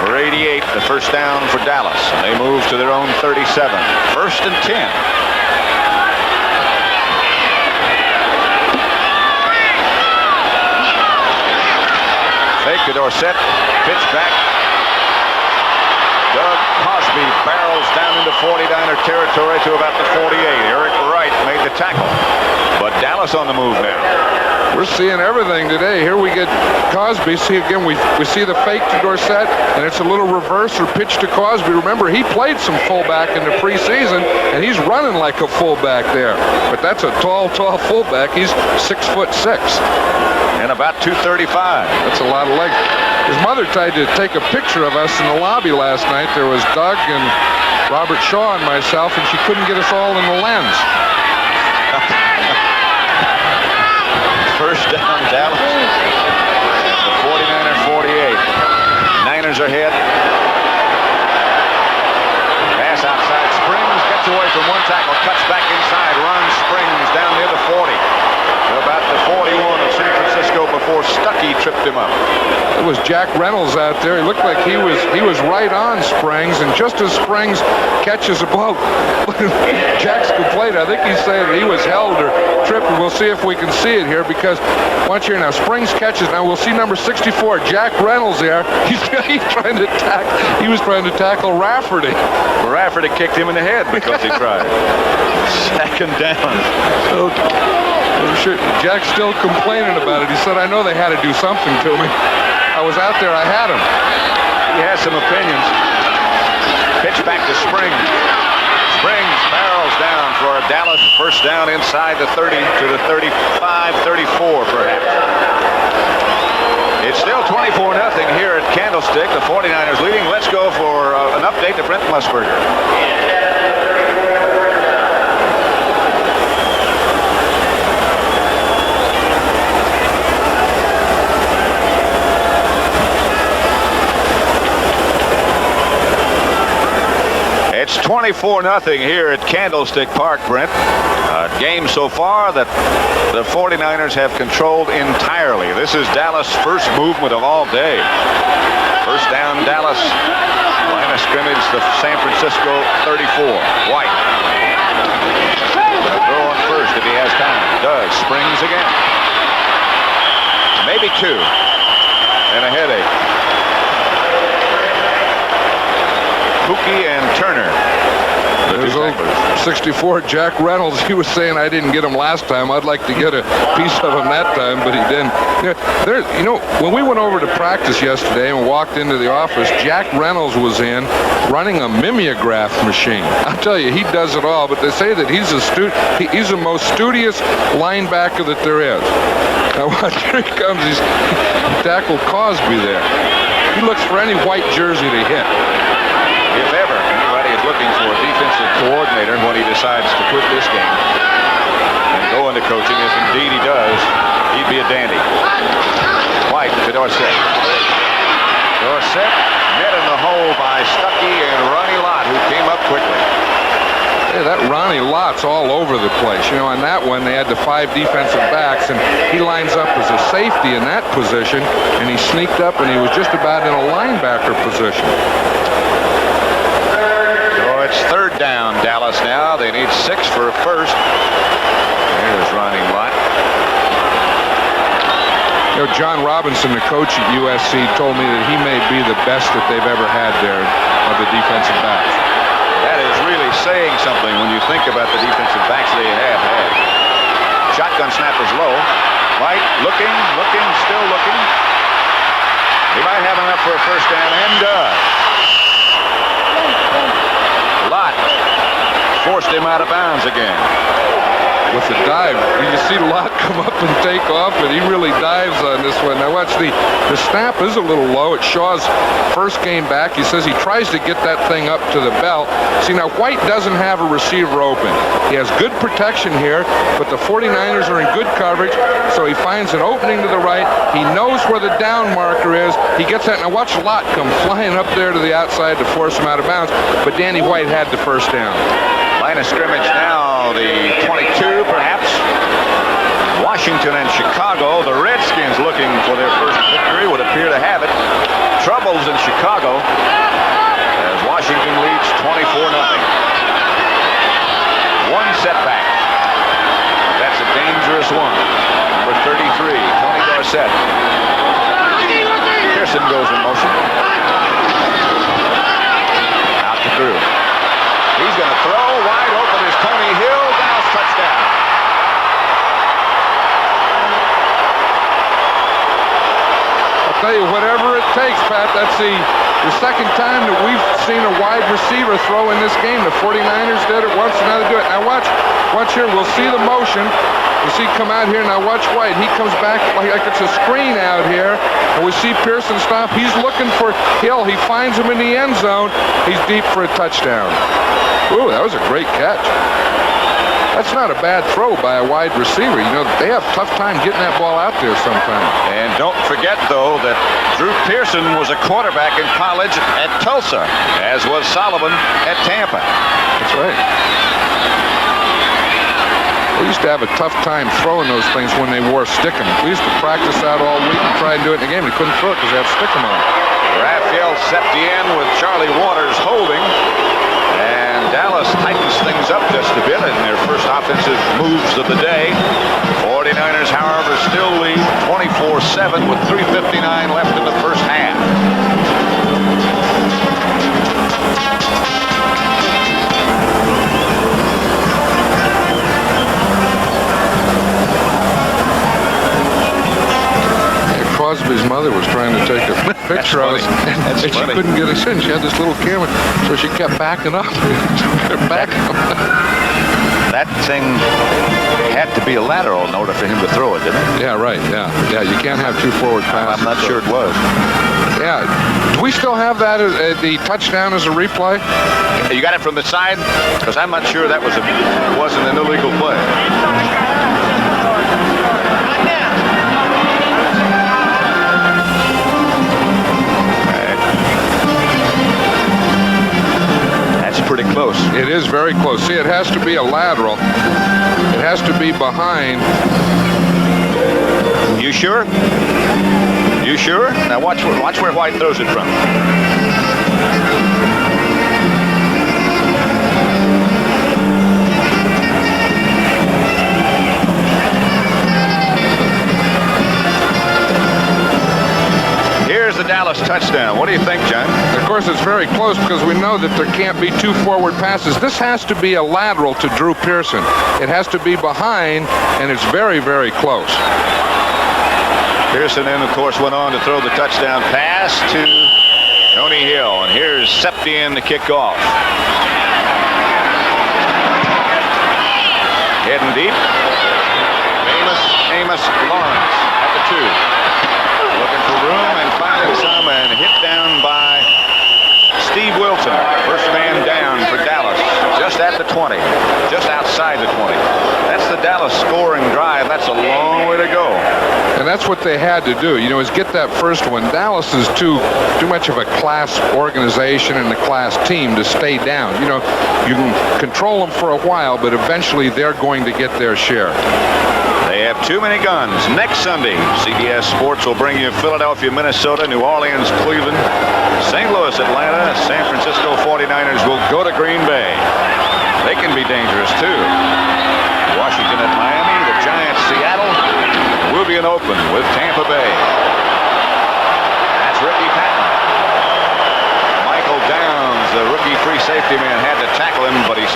[SPEAKER 2] For 88, the first down for Dallas. And they move to their own 37. 1st and 10. Fake to Dorsett. Pitch back. Doug Cosby barrels down into 49er territory to about the 48. Eric Wright made the tackle. But Dallas on the move now.
[SPEAKER 3] We're seeing everything today. Here we get Cosby. See again, we see the fake to Dorsett, and it's a little reverse or pitch to Cosby. Remember, he played some fullback in the preseason, and he's running like a fullback there. But that's a tall fullback. He's 6'6".
[SPEAKER 2] And about 235.
[SPEAKER 3] That's a lot of legs. His mother tried to take a picture of us in the lobby last night. There was Doug and Robert Shaw and myself, and she couldn't get us all in the lens.
[SPEAKER 2] First down, Dallas. The 49er 48. Niners are ahead. Pass outside. Springs gets away from one tackle. Cuts back inside. Runs Springs down near the 40. To about the 41 of San Francisco before Stuckey tripped him up.
[SPEAKER 3] It was Jack Reynolds out there. He looked like he was right on Springs, and just as Springs catches a ball, Jack's complaint, I think he's saying that he was held or tripped. We'll see if we can see it here, because watch here now. Springs catches. Now we'll see number 64, Jack Reynolds there. He was trying to tackle Rafferty.
[SPEAKER 2] Rafferty kicked him in the head because he tried. Second down.
[SPEAKER 3] So, I'm sure Jack's still complaining about it. He said, I know they had to do something to me. I was out there, I had him.
[SPEAKER 2] He has some opinions. Pitch back to Springs. Springs barrels down for a Dallas first down inside the 30 to the 35, 34 perhaps. It's still 24-0 here at Candlestick. The 49ers leading. Let's go for an update to Brent Musburger. It's 24-0 here at Candlestick Park, Brent. A game so far that the 49ers have controlled entirely. This is Dallas' first movement of all day. First down, Dallas. Line of scrimmage, the San Francisco 34. White. Throw on first if he has time. Does. Springs again. Maybe 2. And a headache. Pookie and Turner.
[SPEAKER 3] There's old 64 Jack Reynolds. He was saying I didn't get him last time. I'd like to get a piece of him that time, but he didn't. You know, when we went over to practice yesterday and walked into the office, Jack Reynolds was in running a mimeograph machine. I'll tell you, he does it all, but they say that he's the most studious linebacker that there is. Now watch, here he comes. He tackled Cosby there. He looks for any white jersey to hit.
[SPEAKER 2] If ever anybody is looking for a defensive coordinator when he decides to quit this game and go into coaching, if indeed he does, he'd be a dandy. White to Dorsett. Dorsett met in the hole by Stuckey and Ronnie Lott, who came up quickly.
[SPEAKER 3] Hey, that Ronnie Lott's all over the place. You know, on that one, they had the 5 defensive backs, and he lines up as a safety in that position, and he sneaked up, and he was just about in a linebacker position.
[SPEAKER 2] So it's third down, Dallas now. They need 6 for a first.
[SPEAKER 3] John Robinson, the coach at USC, told me that he may be the best that they've ever had there of the defensive backs.
[SPEAKER 2] That is really saying something when you think about the defensive backs they have had. Shotgun snap is low. White looking, still looking. He might have enough for a first down, and does. Lott forced him out of bounds again.
[SPEAKER 3] With the dive, you see Lott come up and take off, and he really dives on this one. Now watch, the snap is a little low. It's Shaw's first game back. He says he tries to get that thing up to the belt. See, now White doesn't have a receiver open. He has good protection here, but the 49ers are in good coverage, so he finds an opening to the right. He knows where the down marker is. He gets that. Now watch Lott come flying up there to the outside to force him out of bounds, but Danny White had the first down.
[SPEAKER 2] Line of scrimmage now, the 22 perhaps. Washington and Chicago. The Redskins looking for their first victory, would appear to have it. Troubles in Chicago as Washington leads 24-0. One setback. That's a dangerous one. Number 33, Tony Dorsett. Pearson goes in motion. Out to Drew. He's going to throw. Wide open is Tony Hill. Dallas touchdown.
[SPEAKER 3] I'll tell you, whatever it takes, Pat. That's the second time that we've seen a wide receiver throw in this game. The 49ers did it once, and now they do it. Now watch here. We'll see the motion. You see come out here. Now watch White. He comes back like it's a screen out here. And we see Pearson stop. He's looking for Hill. He finds him in the end zone. He's deep for a touchdown. Ooh, that was a great catch. That's not a bad throw by a wide receiver. You know, they have a tough time getting that ball out there sometimes.
[SPEAKER 2] And don't forget, though, that Drew Pearson was a quarterback in college at Tulsa, as was Solomon at Tampa.
[SPEAKER 3] That's right. We used to have a tough time throwing those things when they wore Stickum. We used to practice out all week and try and do it in the game. We couldn't throw it because they had Stickum on.
[SPEAKER 2] Raphael Septien with Charlie Waters holding. And Dallas tightens things up just a bit in their first offensive moves of the day. 49ers, however, still lead 24-7 with 3:59 left in the first half.
[SPEAKER 3] Crosby's mother was trying to take a picture of us, and she couldn't get us in. She had this little camera, so she kept backing up.
[SPEAKER 2] That thing had to be a lateral in order for him to throw it, didn't it?
[SPEAKER 3] Yeah, right. Yeah. You can't have two forward passes.
[SPEAKER 2] I'm not sure it was.
[SPEAKER 3] Yeah. Do we still have that the touchdown as a replay?
[SPEAKER 2] You got it from the side? Because I'm not sure that wasn't an illegal play. Pretty close.
[SPEAKER 3] It is very close. See, it has to be a lateral. It has to be behind.
[SPEAKER 2] You sure? You sure? Now watch where White throws it from. Here's the Dallas touchdown. What do you think, John?
[SPEAKER 3] Of course, it's very close because we know that there can't be two forward passes. This has to be a lateral to Drew Pearson. It has to be behind, and it's very, very close.
[SPEAKER 2] Pearson then, of course, went on to throw the touchdown pass to Tony Hill. And here's Septien to kick off. Heading deep. Amos Lawrence at the 2. Looking for room and finding some, and hit down by Steve Wilson. First man down for Dallas. Just at the 20. Just outside the 20. That's the Dallas scoring drive. That's a long way to go.
[SPEAKER 3] And that's what they had to do, is get that first one. Dallas is too much of a class organization and a class team to stay down. You can control them for a while, but eventually they're going to get their share.
[SPEAKER 2] They have too many guns. Next Sunday, CBS Sports will bring you Philadelphia, Minnesota, New Orleans, Cleveland, St. Louis, Atlanta, San Francisco 49ers will go to Green Bay. They can be dangerous, too. Washington at Miami, the Giants, Seattle. We'll be in Oakland with Tampa Bay.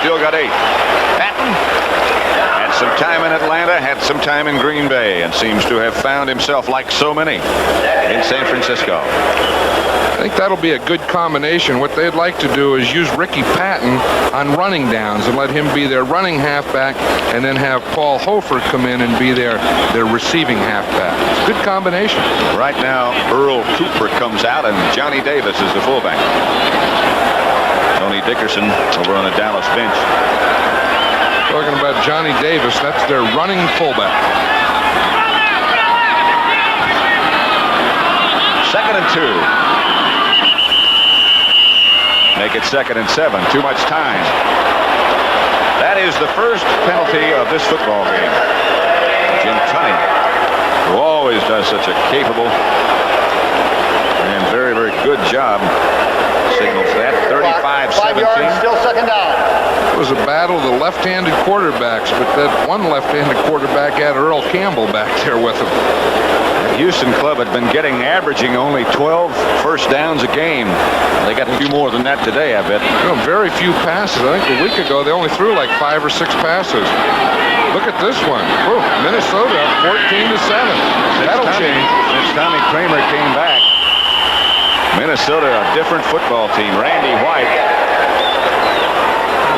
[SPEAKER 2] still got 8. Patton had some time in Atlanta, had some time in Green Bay, and seems to have found himself, like so many, in San Francisco.
[SPEAKER 3] I think that'll be a good combination. What they'd like to do is use Ricky Patton on running downs and let him be their running halfback, and then have Paul Hofer come in and be their receiving halfback. It's a good combination.
[SPEAKER 2] Right now, Earl Cooper comes out, and Johnny Davis is the fullback. Tony Dickerson over on the Dallas bench.
[SPEAKER 3] Talking about Johnny Davis, that's their running fullback.
[SPEAKER 2] 2nd and 2. Make it 2nd and 7. Too much time. That is the first penalty of this football game. Jim Tunney, who always does such a capable and very, very good job, signals that. 35-17.
[SPEAKER 4] 5 yards, still 2nd down.
[SPEAKER 3] It was a battle of the left-handed quarterbacks, but that one left-handed quarterback had Earl Campbell back there with him.
[SPEAKER 2] The Houston club had been averaging only 12 first downs a game. They got a few more than that today, I bet.
[SPEAKER 3] Very few passes. I think a week ago they only threw like 5 or 6 passes. Look at this one. Whew, Minnesota up 14-7. That'll change.
[SPEAKER 2] Since Tommy Kramer came back, Minnesota a different football team. Randy White.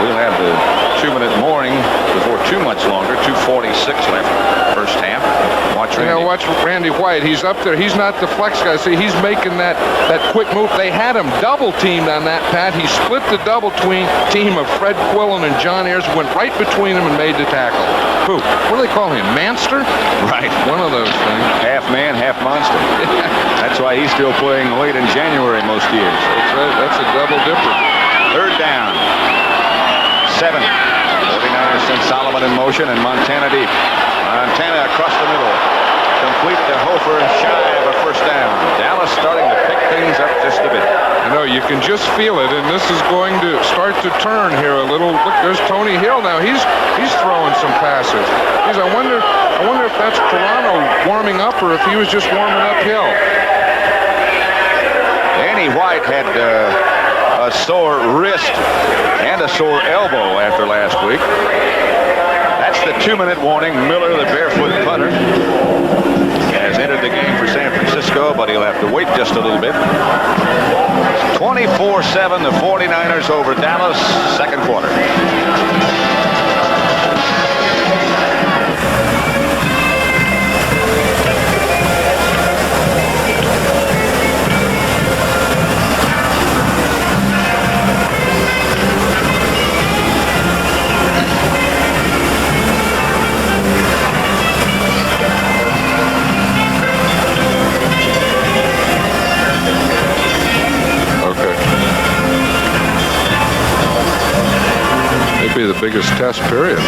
[SPEAKER 2] We'll have the 2-minute warning before too much longer. 2:46 left first half. Watch Randy.
[SPEAKER 3] Watch Randy White. He's up there. He's not the flex guy. See, he's making that quick move. They had him double teamed on that, Pat. He split the double team of Fred Quillen and John Ayers, went right between them and made the tackle. Who? What do they call him? Manster?
[SPEAKER 2] Right.
[SPEAKER 3] One of those things.
[SPEAKER 2] Half man, half monster. That's why he's still playing late in January most years.
[SPEAKER 3] That's a double dipper.
[SPEAKER 2] 3rd down. 7. 49ers send Solomon in motion and Montana deep. Montana across the middle. Complete to Hofer, shy of a first down. Dallas starting to pick things up just a bit.
[SPEAKER 3] I know, you can just feel it, and this is going to start to turn here a little. Look, there's Tony Hill now. He's throwing some passes. I wonder if that's Carano warming up or if he was just warming up Hill.
[SPEAKER 2] Danny White had a sore wrist and a sore elbow after last week. That's the 2-minute warning. Miller, the barefoot punter, has entered the game for San Francisco, but he'll have to wait just a little bit. 24-7, the 49ers over Dallas, 2nd quarter.
[SPEAKER 3] Be the biggest test period.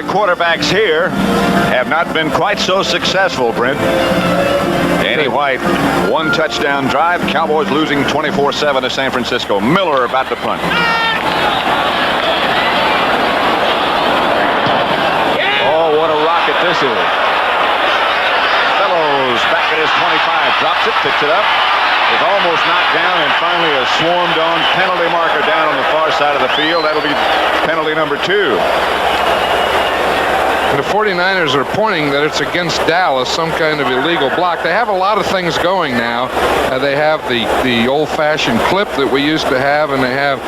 [SPEAKER 3] Quarterbacks here have not been quite so successful, Brent. Danny White, 1 touchdown drive. Cowboys losing 24-7 to San Francisco. Miller about to punt. Oh, what a rocket this is. Fellows back at his 25. Drops it, picks it up. Is almost knocked down, and finally a swarmed on penalty marker down on the far side of the field. That'll be penalty number 2. The 49ers are pointing that it's against Dallas, some kind of illegal block. They have a lot of things going now. They have the old-fashioned clip that we used to have, and they have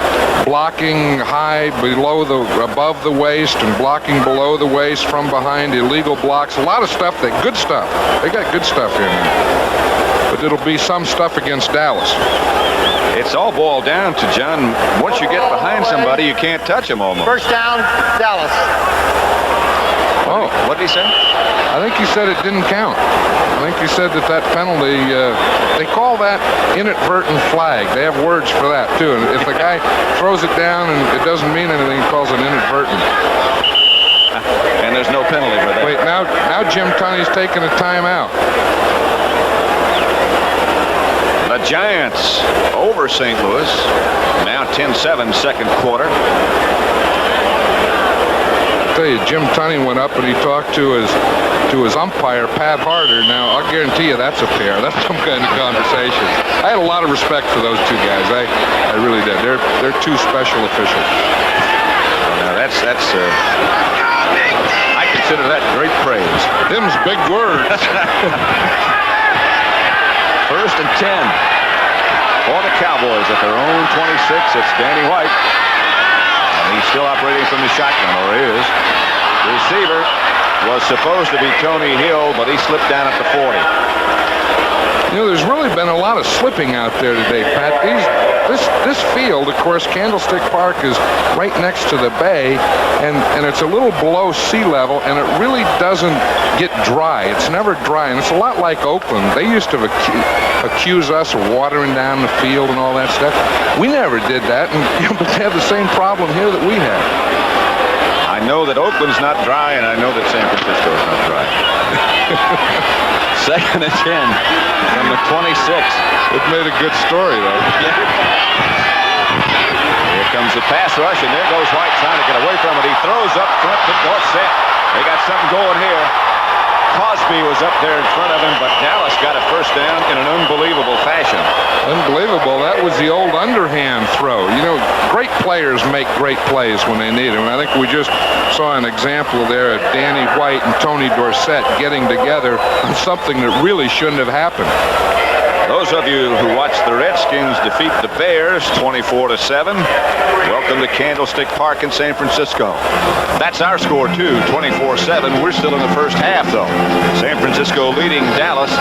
[SPEAKER 3] blocking above the waist and blocking below the waist from behind, illegal blocks. A lot of stuff, good stuff. They got good stuff in there. But it'll be some stuff against Dallas.
[SPEAKER 2] It's all boiled down to, John, once you get behind somebody, you can't touch them almost.
[SPEAKER 4] First down, Dallas.
[SPEAKER 3] Oh,
[SPEAKER 2] What did he say?
[SPEAKER 3] I think he said it didn't count. I think he said that penalty, they call that inadvertent flag. They have words for that, too. And if the guy throws it down and it doesn't mean anything, he calls it inadvertent.
[SPEAKER 2] And there's no penalty for that.
[SPEAKER 3] Wait, now Jim Tunney's taking a timeout.
[SPEAKER 2] The Giants over St. Louis. Now 10-7, second quarter.
[SPEAKER 3] I tell you, Jim Tunney went up and he talked to his umpire, Pat Harder. Now, I'll guarantee you that's a pair. That's some kind of conversation. I had a lot of respect for those two guys. I really did. They're two special officials.
[SPEAKER 2] Now that's I consider that great praise.
[SPEAKER 3] Them's big words.
[SPEAKER 2] First and 10 for the Cowboys at their own 26. It's Danny White. And he's still operating from the shotgun, or is. Receiver was supposed to be Tony Hill, but he slipped down at the 40.
[SPEAKER 3] You know, there's really been a lot of slipping out there today, Pat. This field, of course, Candlestick Park is right next to the bay, and it's a little below sea level, and it really doesn't get dry. It's never dry, and it's a lot like Oakland. They used to accuse us of watering down the field and all that stuff. We never did that, but they have the same problem here that we have.
[SPEAKER 2] I know that Oakland's not dry, and I know that San Francisco's not dry. Second and 10 from the 26.
[SPEAKER 3] It made a good story, though.
[SPEAKER 2] Here comes the pass rush, and there goes White trying to get away from it. He throws up front to Dorsett. They got something going here. Cosby was up there in front of him, but Dallas got a first down in an unbelievable fashion.
[SPEAKER 3] Unbelievable. That was the old underhand throw. You know, great players make great plays when they need them. I think we just saw an example there of Danny White and Tony Dorsett getting together on something that really shouldn't have happened.
[SPEAKER 2] Those of you who watched the Redskins defeat the Bears 24-7, welcome to Candlestick Park in San Francisco. That's our score, too, 24-7. We're still in the first half, though. San Francisco leading Dallas.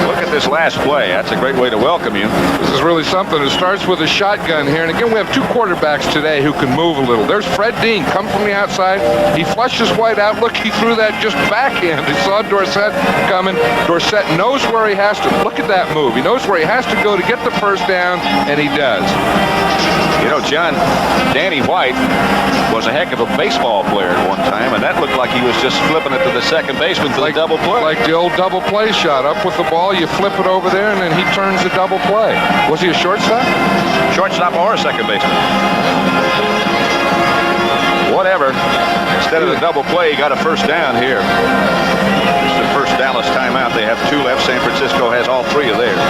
[SPEAKER 2] Look at this last play. That's a great way to welcome you.
[SPEAKER 3] This is really something. It starts with a shotgun here. And again, we have two quarterbacks today who can move a little. There's Fred Dean, come from the outside. He flushes White out. Look, he threw that just backhand. He saw Dorsett coming. Dorsett knows where he has to. Look at that move. He knows where he has to go to get the first down, and he does.
[SPEAKER 2] You know, John, Danny White was a heck of a baseball player at one time, and that looked like he was just flipping it to the second baseman for the double play.
[SPEAKER 3] Like the old double play shot. Up with the ball, you flip it over there, and then he turns the double play. Was he a shortstop?
[SPEAKER 2] Shortstop or a second baseman. Whatever. Instead of the double play, he got a first down here. It's the first Dallas timeout. They have two left. San Francisco has all three of theirs.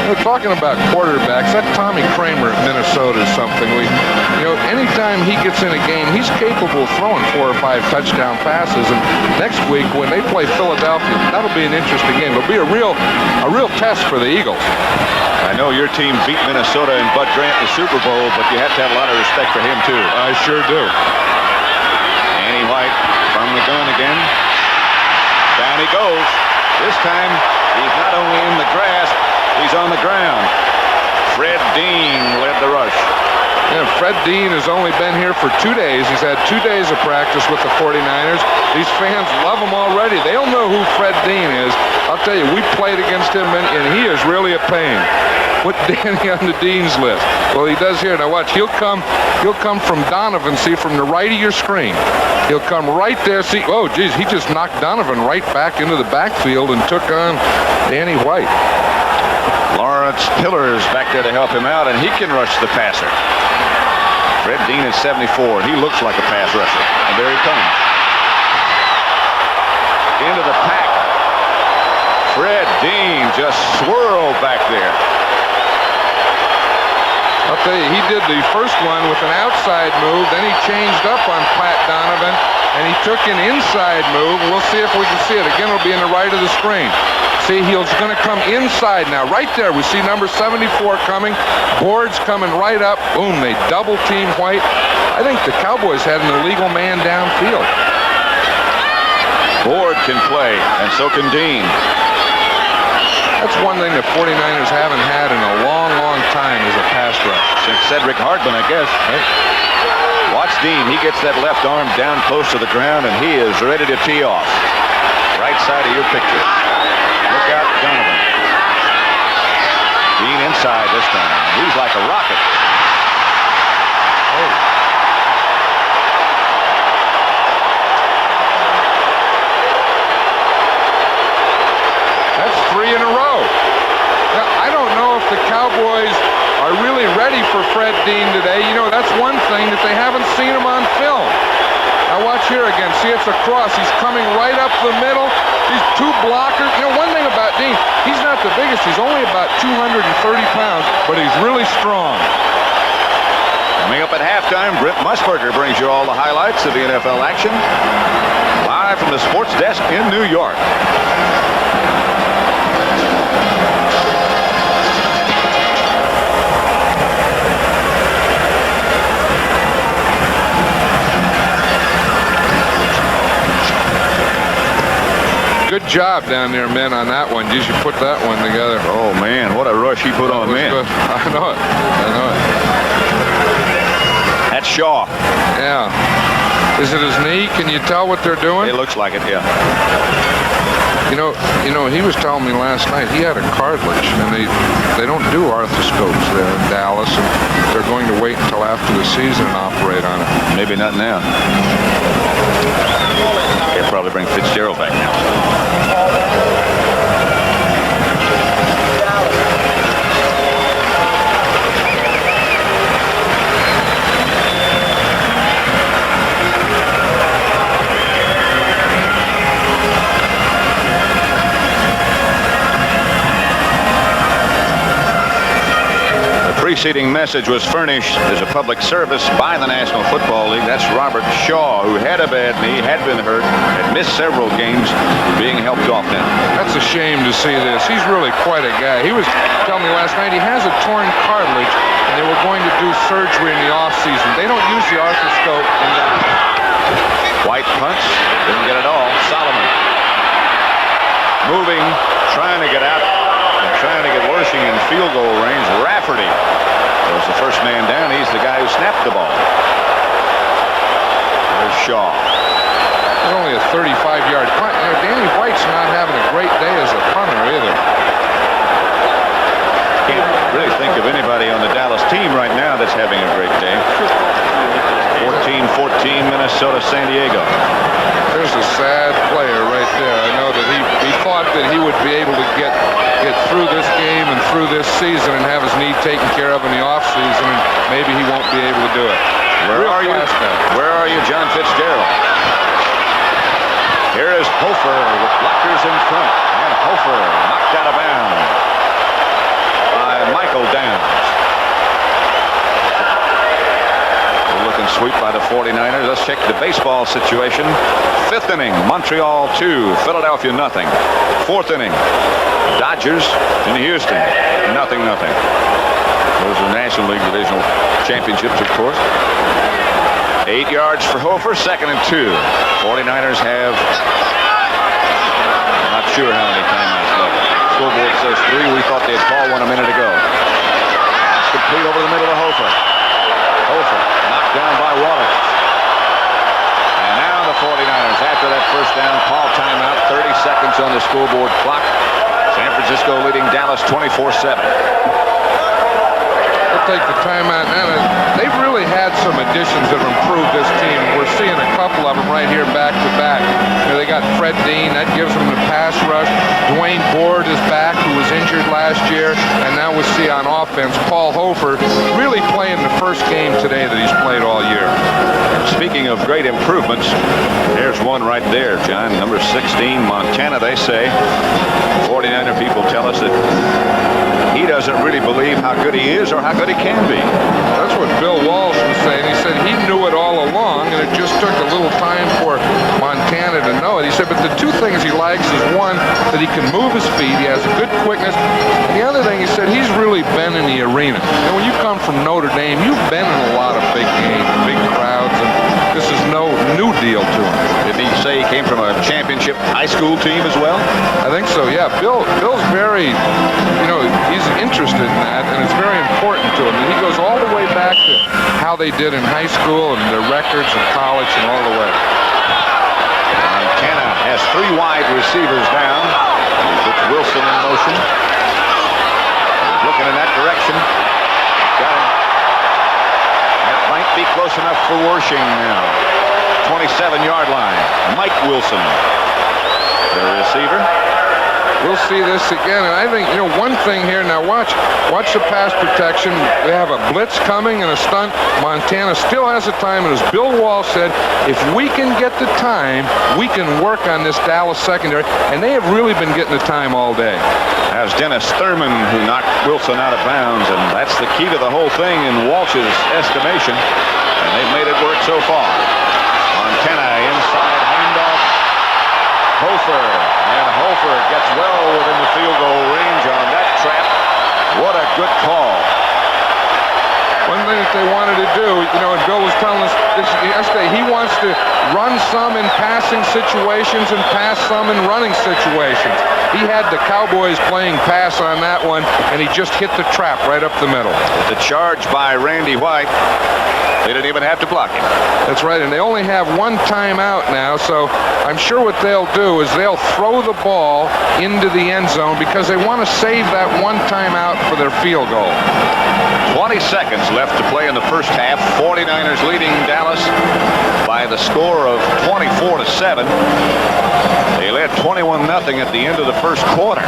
[SPEAKER 3] We're talking about quarterbacks. That Tommy Kramer at Minnesota is something. Anytime he gets in a game, he's capable of throwing 4 or 5 touchdown passes. And next week, when they play Philadelphia, that'll be an interesting game. It'll be a real test for the Eagles.
[SPEAKER 2] I know your team beat Minnesota and Bud Grant in the Super Bowl, but you have to have a lot of respect for him, too.
[SPEAKER 3] I sure do.
[SPEAKER 2] Danny White from the gun again. Down he goes. This time, he's not only in the grass, he's on the ground. Fred Dean led the rush.
[SPEAKER 3] Yeah, Fred Dean has only been here for 2 days. He's had 2 days of practice with the 49ers. These fans love him already. They'll know who Fred Dean is. I'll tell you, we played against him, and he is really a pain. Put Danny on the Dean's list. Well, he does here. Now watch, he'll come from Donovan, see, from the right of your screen. He'll come right there, see, oh, geez, he just knocked Donovan right back into the backfield and took on Danny White.
[SPEAKER 2] Lawrence Pillar's back there to help him out, and he can rush the passer. Fred Dean is 74. He looks like a pass rusher. And there he comes. Into the pack. Fred Dean just swirled back there.
[SPEAKER 3] I'll tell you, he did the first one with an outside move, then he changed up on Pat Donovan, and he took an inside move. We'll see if we can see it. Again, it'll be in the right of the screen. See, he's going to come inside now. Right there, we see number 74 coming. Board's coming right up. Boom, they double team White. I think the Cowboys had an illegal man downfield.
[SPEAKER 2] Board can play, and so can Dean.
[SPEAKER 3] I That's one thing the 49ers haven't had in a long, long time is a pass rush.
[SPEAKER 2] Since Cedric Hardman, I guess.
[SPEAKER 3] Right?
[SPEAKER 2] Watch Dean. He gets that left arm down close to the ground, and he is ready to tee off. Right side of your picture. Look out, Donovan. Dean inside this time. He's like a rocket. Oh.
[SPEAKER 3] That's 3 in a row. Now, I don't know if the Cowboys are really ready for Fred Dean today. You know, that's one thing that they haven't seen him on film. Now watch here again. See, it's a cross. He's coming right up the middle. These 2 blockers. You know, one thing about Dean, he's not the biggest. He's only about 230 pounds, but he's really strong.
[SPEAKER 2] Coming up at halftime, Brent Musburger brings you all the highlights of the NFL action. Live from the sports desk in New York.
[SPEAKER 3] Good job down there, men, on that one. You should put that one together.
[SPEAKER 2] Oh, man, what a rush he put on men.
[SPEAKER 3] I know it. I know it.
[SPEAKER 2] That's Shaw.
[SPEAKER 3] Yeah. Is it his knee? Can you tell what they're doing?
[SPEAKER 2] It looks like it, yeah.
[SPEAKER 3] You know, he was telling me last night he had a cartilage, and they don't do arthroscopes there in Dallas, and they're going to wait until after the season and operate on it.
[SPEAKER 2] Maybe not now. They'll probably bring Fitzgerald back now. Preceding message was furnished as a public service by the National Football League. That's Robert Shaw, who had a bad knee, had been hurt, had missed several games, being helped off now.
[SPEAKER 3] That's a shame to see this. He's really quite a guy. He was telling me last night he has a torn cartilage, and they were going to do surgery in the offseason. They don't use the arthroscope.
[SPEAKER 2] White punts, didn't get it all. Solomon moving, trying to get out. Trying to get Worshing in field goal range. Rafferty was the first man down. He's the guy who snapped the ball. There's Shaw.
[SPEAKER 3] It's only a 35-yard punt. You know, Danny White's not having a great day as a punter either.
[SPEAKER 2] Can't really think of anybody on the Dallas team right now that's having a great day. 14-14 Minnesota San Diego.
[SPEAKER 3] There's a sad player right there. I know that he thought that he would be able to get through this game and through this season and have his knee taken care of in the offseason, and maybe he won't be able to do it.
[SPEAKER 2] Where are you? Where are you, John Fitzgerald? Here is Hofer with blockers in front, and Hofer knocked out of bounds by Michael Downs. Looking sweep by the 49ers. Let's check the baseball situation. 5th inning, Montreal 2, Philadelphia nothing. 4th inning, Dodgers in Houston, nothing. Those are National League Divisional Championships, of course. 8 yards for Hofer, 2nd and 2. 49ers have not sure how many timeouts left. Scoreboard says 3. We thought they'd call one a minute ago. That's complete over the middle of Hofer. Hofer knocked down by Wallace. And now the 49ers, after that first down, call timeout. 30 seconds on the scoreboard clock. San Francisco leading Dallas 24-7.
[SPEAKER 3] They'll take the timeout now. They've really had some additions that have improved this team. We're seeing a couple of them right here back to back. You know, they got Fred Dean. That gives them the pass rush. Dwayne Board is back, who was injured last year. And now we see on offense Paul Hofer really playing the first game today that he's played all year.
[SPEAKER 2] Speaking of great improvements, there's one right there, John. Number 16, Montana, they say. 49er people tell us that he doesn't really believe how good he is or how good he can be.
[SPEAKER 3] That's what Bill Walsh was saying. He said he knew it all along, and it just took a little time for Montana to know it. He said, but the 2 things he likes is, one, that he can move his feet. He has a good quickness. And the other thing, he said, he's really been in the arena. And when you come from Notre Dame, you've been in a lot of big games, big crowds, and to this is no new deal to him.
[SPEAKER 2] Did he say he came from a championship high school team as well?
[SPEAKER 3] I think so, yeah. Bill's very, he's interested in that, and it's very important to him. And he goes all the way back to how they did in high school and their records in college and all the way.
[SPEAKER 2] Montana has 3 wide receivers down. He puts Wilson in motion. He's looking in that direction. Got him. That might be close enough for Wershing now. 27-yard line. Mike Wilson, the receiver.
[SPEAKER 3] We'll see this again, and I think, one thing here, now watch the pass protection. They have a blitz coming and a stunt. Montana still has the time, and as Bill Wall said, if we can get the time, we can work on this Dallas secondary, and they have really been getting the time all day.
[SPEAKER 2] As Dennis Thurman, who knocked Wilson out of bounds, and that's the key to the whole thing in Walsh's estimation, and they've made it work so far. Montana inside, handoff, Hofer, and Hofer gets well within the field goal range on that trap. What a good call.
[SPEAKER 3] One thing that they wanted to do, and Bill was telling us this yesterday, he wants to run some in passing situations and pass some in running situations. He had the Cowboys playing pass on that one, and he just hit the trap right up the middle.
[SPEAKER 2] The charge by Randy White. They didn't even have to block him.
[SPEAKER 3] That's right, and they only have 1 timeout now, so I'm sure what they'll do is they'll throw the ball into the end zone because they want to save that 1 timeout for their field goal.
[SPEAKER 2] 20 seconds left to play in the first half. 49ers leading Dallas by the score of 24-7. They led 21-0 at the end of the first quarter.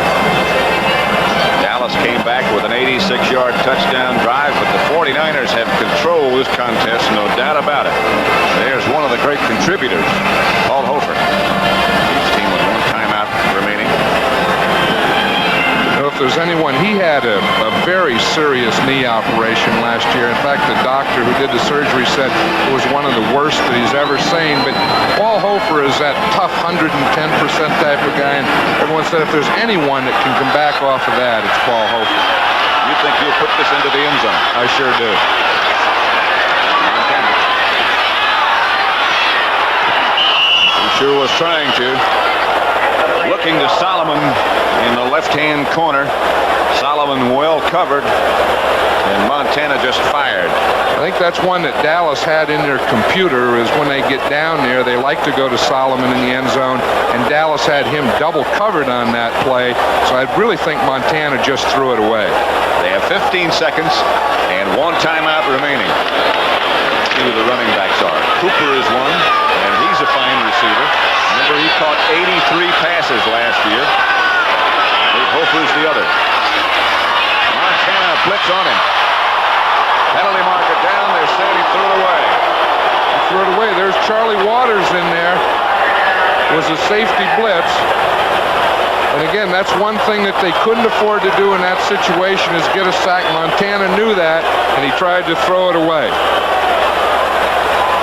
[SPEAKER 2] Dallas came back with an 86-yard touchdown drive, but the 49ers have control of this contest, no doubt about it. There's one of the great contributors, Paul Hofer. His team with 1 timeout remaining.
[SPEAKER 3] If there's anyone, he had a very serious knee operation last year. In fact, the doctor who did the surgery said it was one of the worst that he's ever seen. But Paul Hofer is that tough 110% type of guy, and everyone said if there's anyone that can come back off of that, it's Paul Hofer.
[SPEAKER 2] You think you'll put this into the end zone?
[SPEAKER 3] I sure do.
[SPEAKER 2] He sure was trying to. Looking to Solomon in the left-hand corner. Solomon well covered, and Montana just fired.
[SPEAKER 3] I think that's one that Dallas had in their computer, is when they get down there, they like to go to Solomon in the end zone, and Dallas had him double covered on that play, so I really think Montana just threw it away.
[SPEAKER 2] They have 15 seconds and 1 timeout remaining. See who the running backs are. Cooper is one, and he's a fine receiver. Remember, he caught 83 passes last year. Hofer's the other. Montana blitz on him. Penalty marker down. They're saying he threw it away.
[SPEAKER 3] He threw it away. There's Charlie Waters in there. It was a safety blitz. And again, that's one thing that they couldn't afford to do in that situation, is get a sack. Montana knew that, and he tried to throw it away.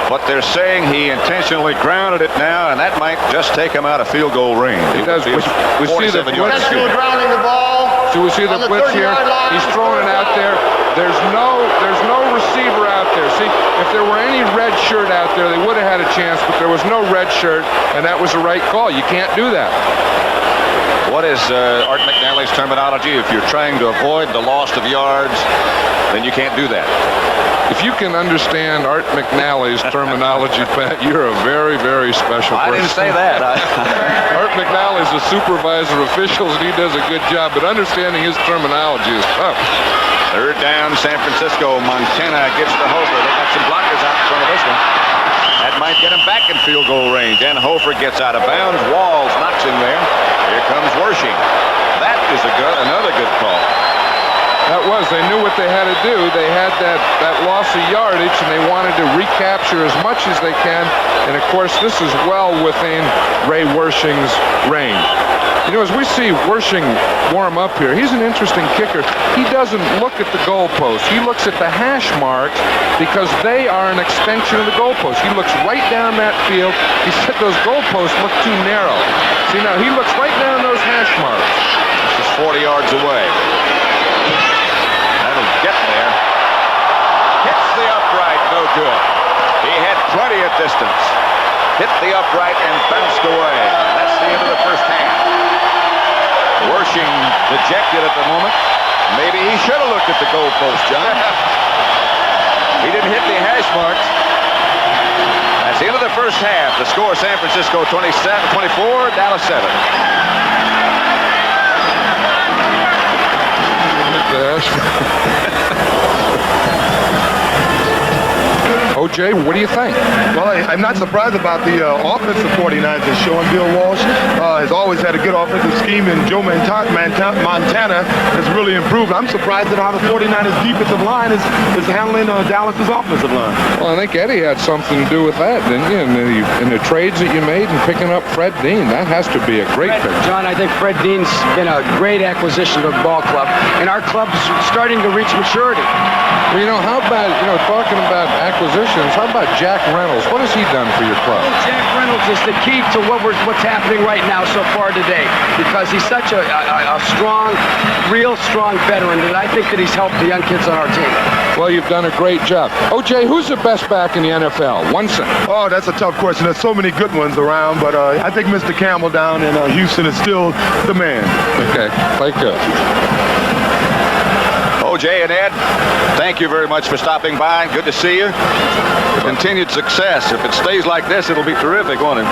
[SPEAKER 2] But they're saying he intentionally grounded it now, and that might just take him out of field goal range.
[SPEAKER 3] It does. We see the blitz.
[SPEAKER 4] Grounding the ball.
[SPEAKER 3] So we see the blitz here. He's throwing it out there. There's no receiver out there. See, if there were any red shirt out there, they would have had a chance, but there was no red shirt, and that was the right call. You can't do that.
[SPEAKER 2] What is Art McNally's terminology? If you're trying to avoid the loss of yards, then you can't do that.
[SPEAKER 3] If you can understand Art McNally's terminology, Pat, you're a very, very special person.
[SPEAKER 2] I didn't say that.
[SPEAKER 3] Art McNally's a supervisor of officials, and he does a good job, but understanding his terminology is tough.
[SPEAKER 2] 3rd down, San Francisco. Montana gets to Hofer. They got some blockers out in front of this one. That might get him back in field goal range, and Hofer gets out of bounds. Walls knocks him there. Here comes Wershing. That is another good call.
[SPEAKER 3] That was. They knew what they had to do. They had that loss of yardage, and they wanted to recapture as much as they can. And, of course, this is well within Ray Wershing's range. As we see Wershing warm up here, he's an interesting kicker. He doesn't look at the goalpost. He looks at the hash marks because they are an extension of the goalpost. He looks right down that field. He said those goalposts look too narrow. See, now he looks right down those hash marks.
[SPEAKER 2] This is 40 yards away. Getting there. Hits the upright, no good. He had plenty of distance. hit the upright and bounced away. That's the end of the first half. Wershing dejected at the moment. Maybe he should have looked at the goalpost, John. He didn't hit the hash marks. That's the end of the first half. The score, San Francisco 24, Dallas 7.
[SPEAKER 3] O.J., what do you think?
[SPEAKER 4] Well, I'm not surprised about the offensive 49ers they're showing. Bill Walsh has always had a good offensive scheme, and Joe Montana has really improved. I'm surprised at how the 49ers defensive line is handling Dallas's offensive line.
[SPEAKER 3] Well, I think Eddie had something to do with that, didn't you? In the trades that you made and picking up Fred Dean, that has to be a great pick.
[SPEAKER 5] John, I think Fred Dean's been a great acquisition to the ball club, and our club's starting to reach maturity.
[SPEAKER 3] Well, how about, talking about acquisitions, how about Jack Reynolds? What has he done for your club?
[SPEAKER 5] Well, Jack Reynolds is the key to what's happening right now so far today, because he's such a strong, real strong veteran that I think that he's helped the young kids on our team.
[SPEAKER 3] Well, you've done a great job. O.J., who's the best back in the NFL? One sentence.
[SPEAKER 4] Oh, that's a tough question. There's so many good ones around, but I think Mr. Campbell down in Houston is still the man.
[SPEAKER 3] Okay, play good.
[SPEAKER 2] O.J. and Ed, thank you very much for stopping by. Good to see you. Continued success. If it stays like this, it'll be terrific, won't it?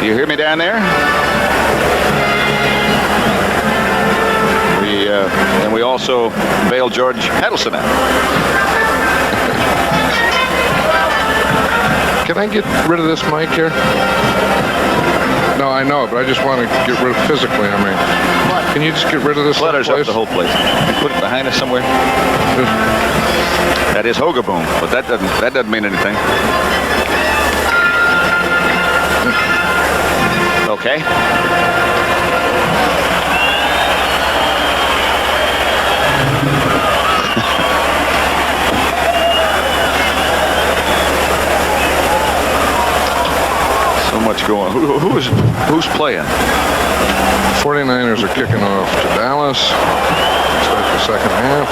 [SPEAKER 2] You hear me down there? And we also bail George Heddleson out.
[SPEAKER 3] Can I get rid of this mic here? No, I know, but I just want to get rid of physically. I mean, can you just get rid of this?
[SPEAKER 2] Clutters up the whole place. Put it behind us somewhere. That is Hogaboom, but that doesn't mean anything. Okay. So much going on. Who's playing?
[SPEAKER 3] 49ers are kicking off to Dallas. Start the second half.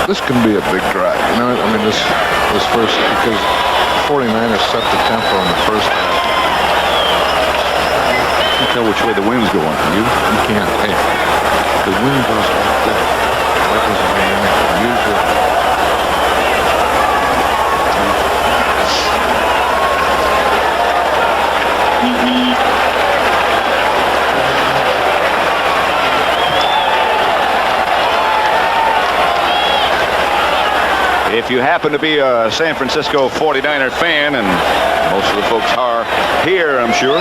[SPEAKER 3] This can be a big drive. I mean, this first, because the 49ers set the tempo in the first half.
[SPEAKER 2] You can tell which way the wind's going.
[SPEAKER 3] You can't. Hey, the wind goes like that. That doesn't mean anything. Usually.
[SPEAKER 2] If you happen to be a San Francisco 49er fan, and most of the folks are here, I'm sure,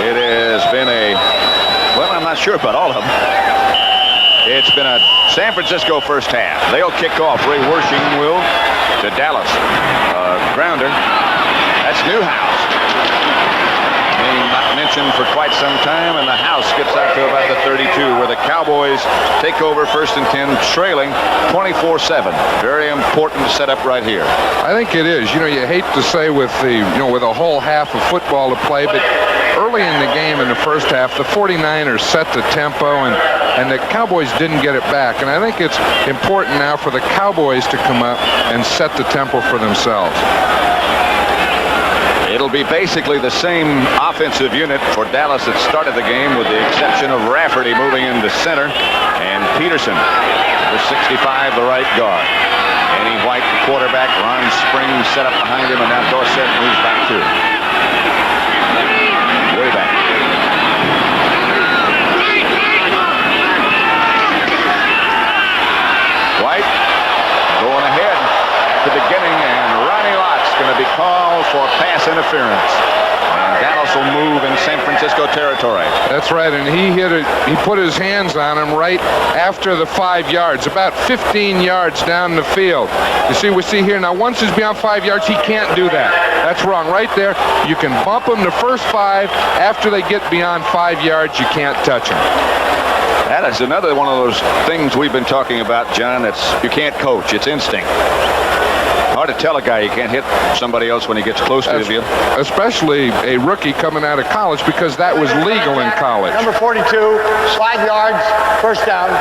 [SPEAKER 2] it has been well, I'm not sure about all of them. It's been a San Francisco first half. They'll kick off. Ray Wershing will to Dallas. Grounder. That's Newhouse. Not mentioned for quite some time, and the house gets out to about the 32, where the Cowboys take over 1st and 10, trailing 24-7. Very important setup right here.
[SPEAKER 3] I think it is. You hate to say with with a whole half of football to play, but early in the game in the first half, the 49ers set the tempo, and the Cowboys didn't get it back. And I think it's important now for the Cowboys to come up and set the tempo for themselves.
[SPEAKER 2] It'll be basically the same offensive unit for Dallas that started the game, with the exception of Rafferty moving into center and Peterson, the 65, the right guard. Andy White, the quarterback. Ron Springs set up behind him, and now Dorsett moves back too. Way back. White going ahead at the beginning, and Ronnie Lott's going to be called for pass interference. And Dallas will move in San Francisco territory.
[SPEAKER 3] That's right, and he put his hands on him right after the 5 yards, about 15 yards down the field. You see, we see here now, once he's beyond 5 yards, he can't do that. That's wrong. Right there, you can bump him the first 5. After they get beyond 5 yards, you can't touch him.
[SPEAKER 2] That is another one of those things we've been talking about, John. You can't coach. It's instinct. Hard to tell a guy you can't hit somebody else when he gets close to the field.
[SPEAKER 3] Especially a rookie coming out of college, because that was legal in college.
[SPEAKER 6] Number 42, 5 yards, first down.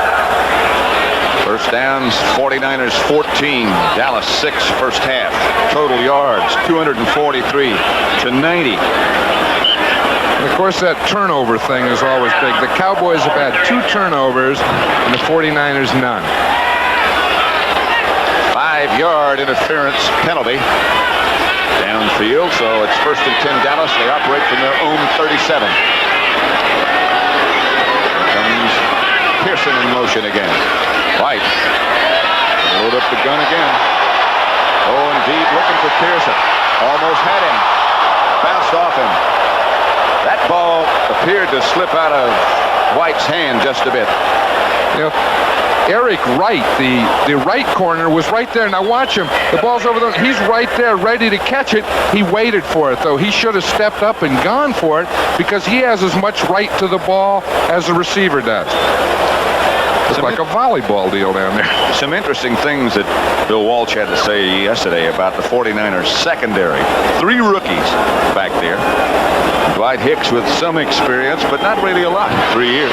[SPEAKER 2] First downs, 49ers 14, Dallas 6 first half. Total yards, 243 to 90.
[SPEAKER 3] And of course, that turnover thing is always big. The Cowboys have had 2 turnovers, and the 49ers none.
[SPEAKER 2] 5-yard interference penalty downfield, so it's 1st and 10 Dallas. They operate from their own 37. Here comes Pearson in motion again. White load up the gun again. Oh, indeed, looking for Pearson. Almost had him. Bounced off him. That ball appeared to slip out of White's hand just a bit.
[SPEAKER 3] You know, Eric Wright, the right corner, was right there. Now watch him. The ball's over there. He's right there ready to catch it. He waited for it, though. He should have stepped up and gone for it, because he has as much right to the ball as the receiver does. It's like a volleyball deal down there.
[SPEAKER 2] Some interesting things that Bill Walsh had to say yesterday about the 49ers secondary. 3 rookies back there. Dwight Hicks with some experience, but not really a lot. 3 years.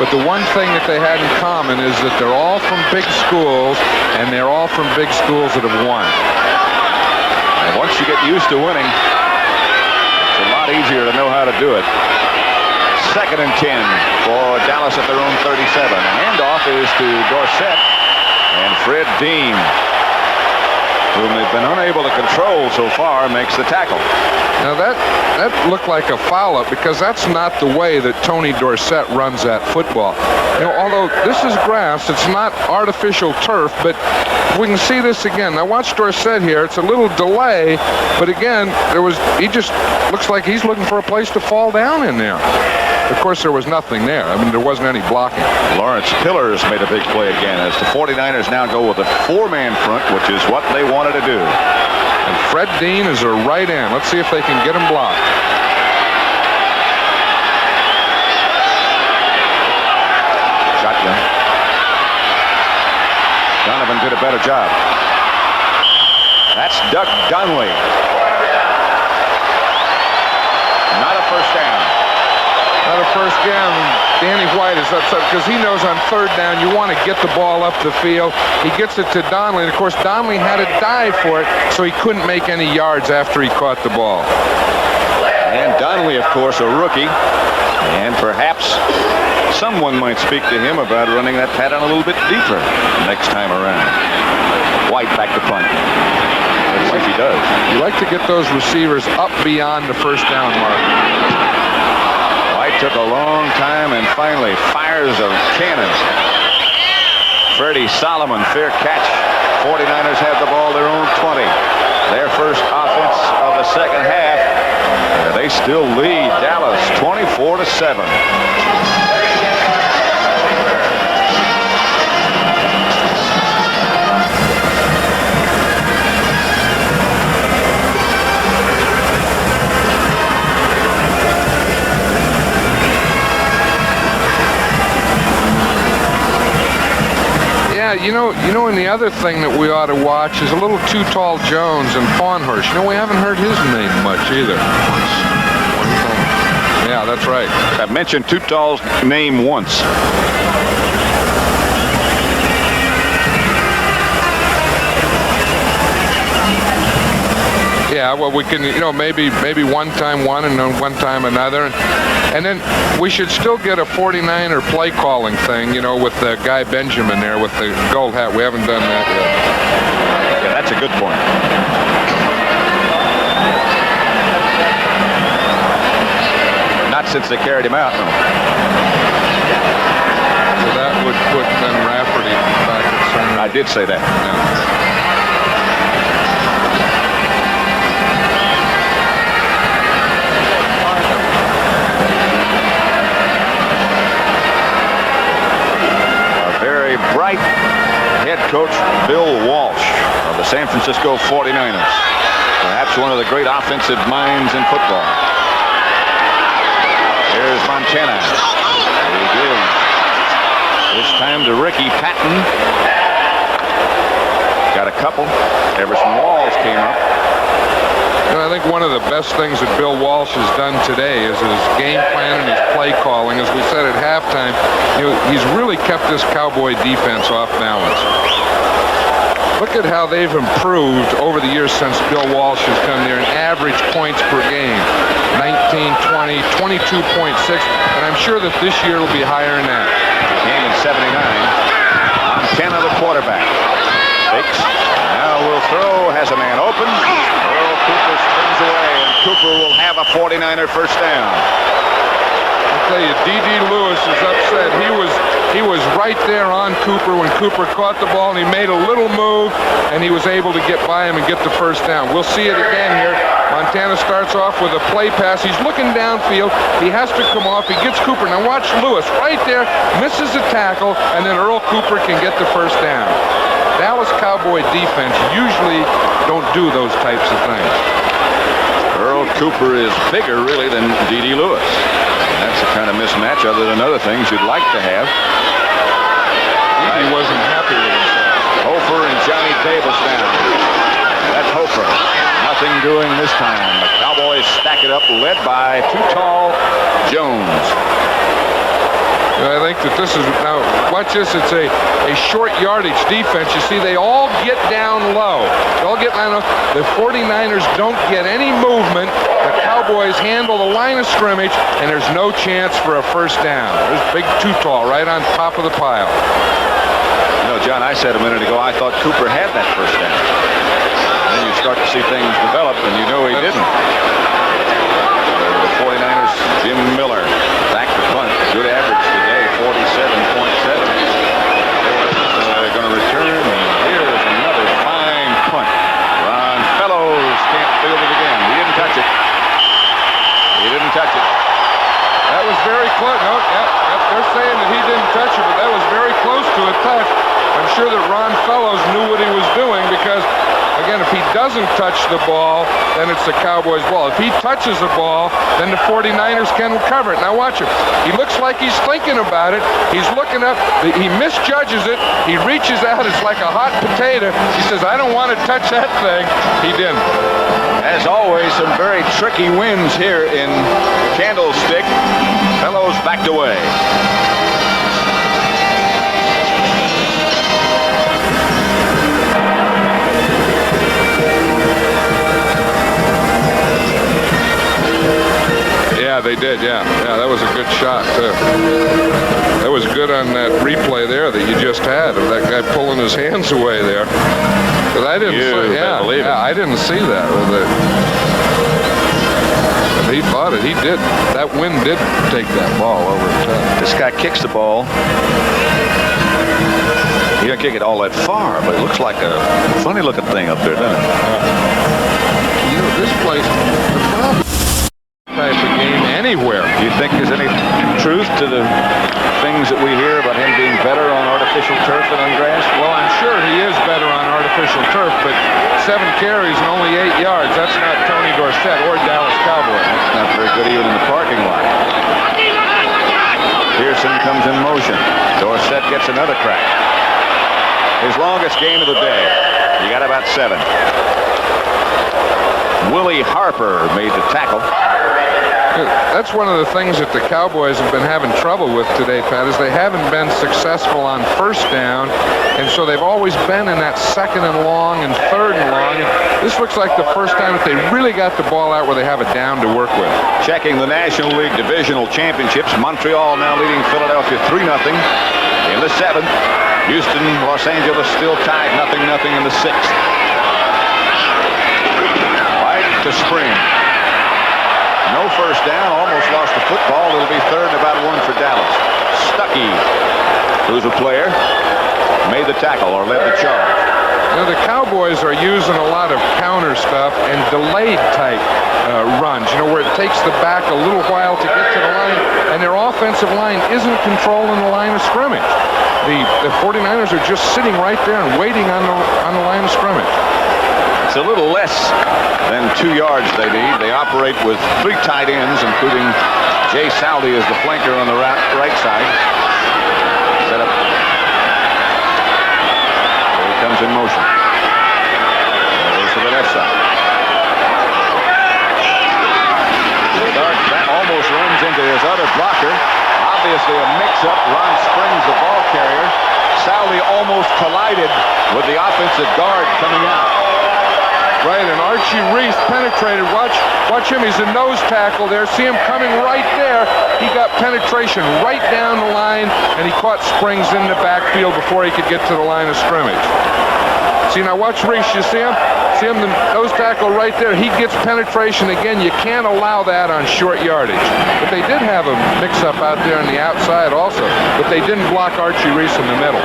[SPEAKER 3] But the one thing that they had in common is that they're all from big schools, and they're all from big schools that have won.
[SPEAKER 2] And once you get used to winning, it's a lot easier to know how to do it. 2nd and 10 for Dallas at their own 37. The handoff is to Dorsett, and Fred Dean, whom they've been unable to control so far, makes the tackle.
[SPEAKER 3] Now that looked like a foul-up, because that's not the way that Tony Dorsett runs that football. You know, although this is grass, it's not artificial turf, but we can see this again. Now watch Dorsett here. It's a little delay, but again, he just looks like he's looking for a place to fall down in there. Of course, there was nothing there. I mean, there wasn't any blocking.
[SPEAKER 2] Lawrence Pillars made a big play again as the 49ers now go with a 4-man front, which is what they wanted to do.
[SPEAKER 3] And Fred Dean is a right end. Let's see if they can get him blocked.
[SPEAKER 2] Shotgun. Donovan did a better job. That's Doug Donnelly. Not a first down.
[SPEAKER 3] Not a first down. Danny White is upset because he knows on 3rd down you want to get the ball up the field. He gets it to Donnelly, and of course Donnelly had to dive for it, so he couldn't make any yards after he caught the ball.
[SPEAKER 2] And Donnelly, of course, a rookie, and perhaps someone might speak to him about running that pattern a little bit deeper next time around. White back to punt. Let's see if he does.
[SPEAKER 3] You like to get those receivers up beyond the first down mark.
[SPEAKER 2] Took a long time and finally fires a cannon. Freddie Solomon, fair catch. 49ers have the ball their own 20. Their first offense of the second half. They still lead Dallas 24-7.
[SPEAKER 3] You know, and the other thing that we ought to watch is a little Too Tall Jones and Fawnhurst. You know, we haven't heard his name much either. Yeah, that's right.
[SPEAKER 2] I mentioned Too Tall's name once.
[SPEAKER 3] Yeah, well, we can, maybe one time one and then one time another. And then we should still get a 49er play calling thing, with the guy Benjamin there with the gold hat. We haven't done that yet.
[SPEAKER 2] Yeah, that's a good point. Not since they carried him out, no.
[SPEAKER 3] So that would put then Rafferty back at center.
[SPEAKER 2] I did say that.
[SPEAKER 3] Yeah.
[SPEAKER 2] Bright head coach Bill Walsh of the San Francisco 49ers. Perhaps one of the great offensive minds in football. Here's Montana. He gives this time to Ricky Patton. Got a couple. Everson Walls came up.
[SPEAKER 3] And I think one of the best things that Bill Walsh has done today is his game plan and his play calling. As we said at halftime, he's really kept this Cowboy defense off balance. Look at how they've improved over the years since Bill Walsh has come there in average points per game. 19, 20, 22.6, and I'm sure that this year will be higher than that.
[SPEAKER 2] Game in 79. Montana, the quarterback. Fakes. Now will throw. Has a man open. Earl Cooper springs away, and Cooper will have a 49er first down.
[SPEAKER 3] I'll tell you, D.D. Lewis is upset. He was right there on Cooper when Cooper caught the ball, and he made a little move, and he was able to get by him and get the first down. We'll see it again here. Montana starts off with a play pass. He's looking downfield. He has to come off. He gets Cooper. Now watch Lewis right there, misses a tackle, and then Earl Cooper can get the first down. Dallas Cowboy defense usually don't do those types of things.
[SPEAKER 2] Earl Cooper is bigger, really, than D.D. Lewis. That's the kind of mismatch, other than other things you'd like to have.
[SPEAKER 3] He wasn't happy with himself.
[SPEAKER 2] Hofer and Johnny Davis down. That's Hofer. Nothing doing this time. The Cowboys stack it up, led by too tall Jones.
[SPEAKER 3] I think that this is, now watch this, it's a short yardage defense. You see, they all get down low. They all get down low. The 49ers don't get any movement. The Cowboys handle the line of scrimmage, and there's no chance for a first down. There's big too tall right on top of the pile.
[SPEAKER 2] John, I said a minute ago I thought Cooper had that first down. And then you start to see things develop, and you know he didn't. The 49ers, Jim Miller, back to punt. Good average today, 47.7. They're going to return, and here's another fine punt. Ron Fellows can't field it again. He didn't touch it. He didn't touch it.
[SPEAKER 3] That was very close. No, they're saying that he didn't touch it, but that was very close to a touch. I'm sure that Ron Fellows knew what he was doing because, again, if he doesn't touch the ball, then it's the Cowboys' ball. If he touches the ball, then the 49ers can recover it. Now watch him. He looks like he's thinking about it. He's looking up. He misjudges it. He reaches out. It's like a hot potato. He says, I don't want to touch that thing. He didn't.
[SPEAKER 2] As always, some very tricky wins here in Candlestick. Fellows backed away.
[SPEAKER 3] Yeah, they did, yeah. Yeah, that was a good shot, too. That was good on that replay there that you just had of that guy pulling his hands away there. But I didn't see, I didn't see that. He thought it. He did. That wind did take that ball over the top.
[SPEAKER 2] This guy kicks the ball. He didn't kick it all that far, but it looks like a funny-looking thing up there, doesn't it?
[SPEAKER 3] You know, this place, the problem type of game anywhere.
[SPEAKER 2] Do you think there's any truth to the things that we hear about him being better on artificial turf than on grass?
[SPEAKER 3] Well, I'm sure he is better on artificial turf, but 7 carries and only 8 yards. That's not Tony Dorsett or Dallas Cowboys.
[SPEAKER 2] That's not very good even in the parking lot. Pearson comes in motion. Dorsett gets another crack. His longest gain of the day. He got about 7. Willie Harper made the tackle.
[SPEAKER 3] That's one of the things that the Cowboys have been having trouble with today, Pat, is they haven't been successful on first down, and so they've always been in that 2nd and long and 3rd and long. And this looks like the first time that they really got the ball out where they have a down to work with.
[SPEAKER 2] Checking the National League Divisional Championships, Montreal now leading Philadelphia 3-0 in the 7th. Houston, Los Angeles still tied 0-0 in the 6th. Right to Spring. No first down, almost lost the football. It'll be 3rd and about 1 for Dallas. Stuckey, who's a player, made the tackle or led the charge.
[SPEAKER 3] You know, the Cowboys are using a lot of counter stuff and delayed type runs, you know, where it takes the back a little while to get to the line, and their offensive line isn't controlling the line of scrimmage. The 49ers are just sitting right there and waiting on the line of scrimmage.
[SPEAKER 2] It's a little less than 2 yards they need. They operate with 3 tight ends, including Jay Saldi as the flanker on the right side. Set up. There he comes in motion. mix-up. Ron Springs, the ball carrier. Sally almost collided with the offensive guard coming out.
[SPEAKER 3] Right, and Archie Reese penetrated. Watch him. He's a nose tackle there. See him coming right there. He got penetration right down the line, and he caught Springs in the backfield before he could get to the line of scrimmage. See, now watch Reese. You see him? See him, the nose tackle right there. He gets penetration again. You can't allow that on short yardage. But they did have a mix-up out there on the outside also, but they didn't block Archie Reese in the middle.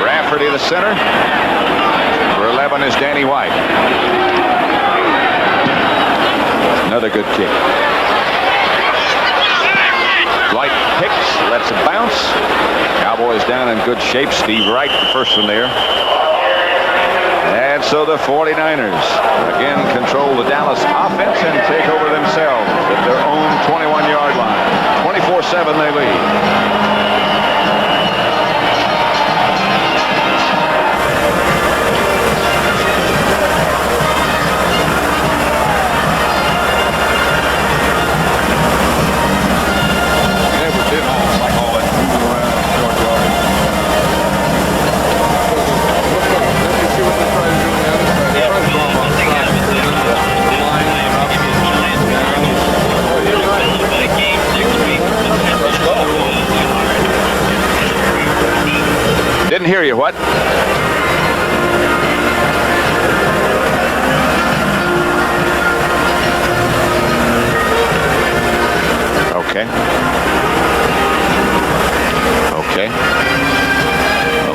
[SPEAKER 2] Rafferty, the center. For 11 is Danny White. Another good kick. Dwight picks, lets it bounce. Cowboys down in good shape. Steve Wright, the first one there. And so the 49ers again control the Dallas offense and take over themselves at their own 21-yard line. 24-7 they lead. Didn't hear you. What? Okay. Okay.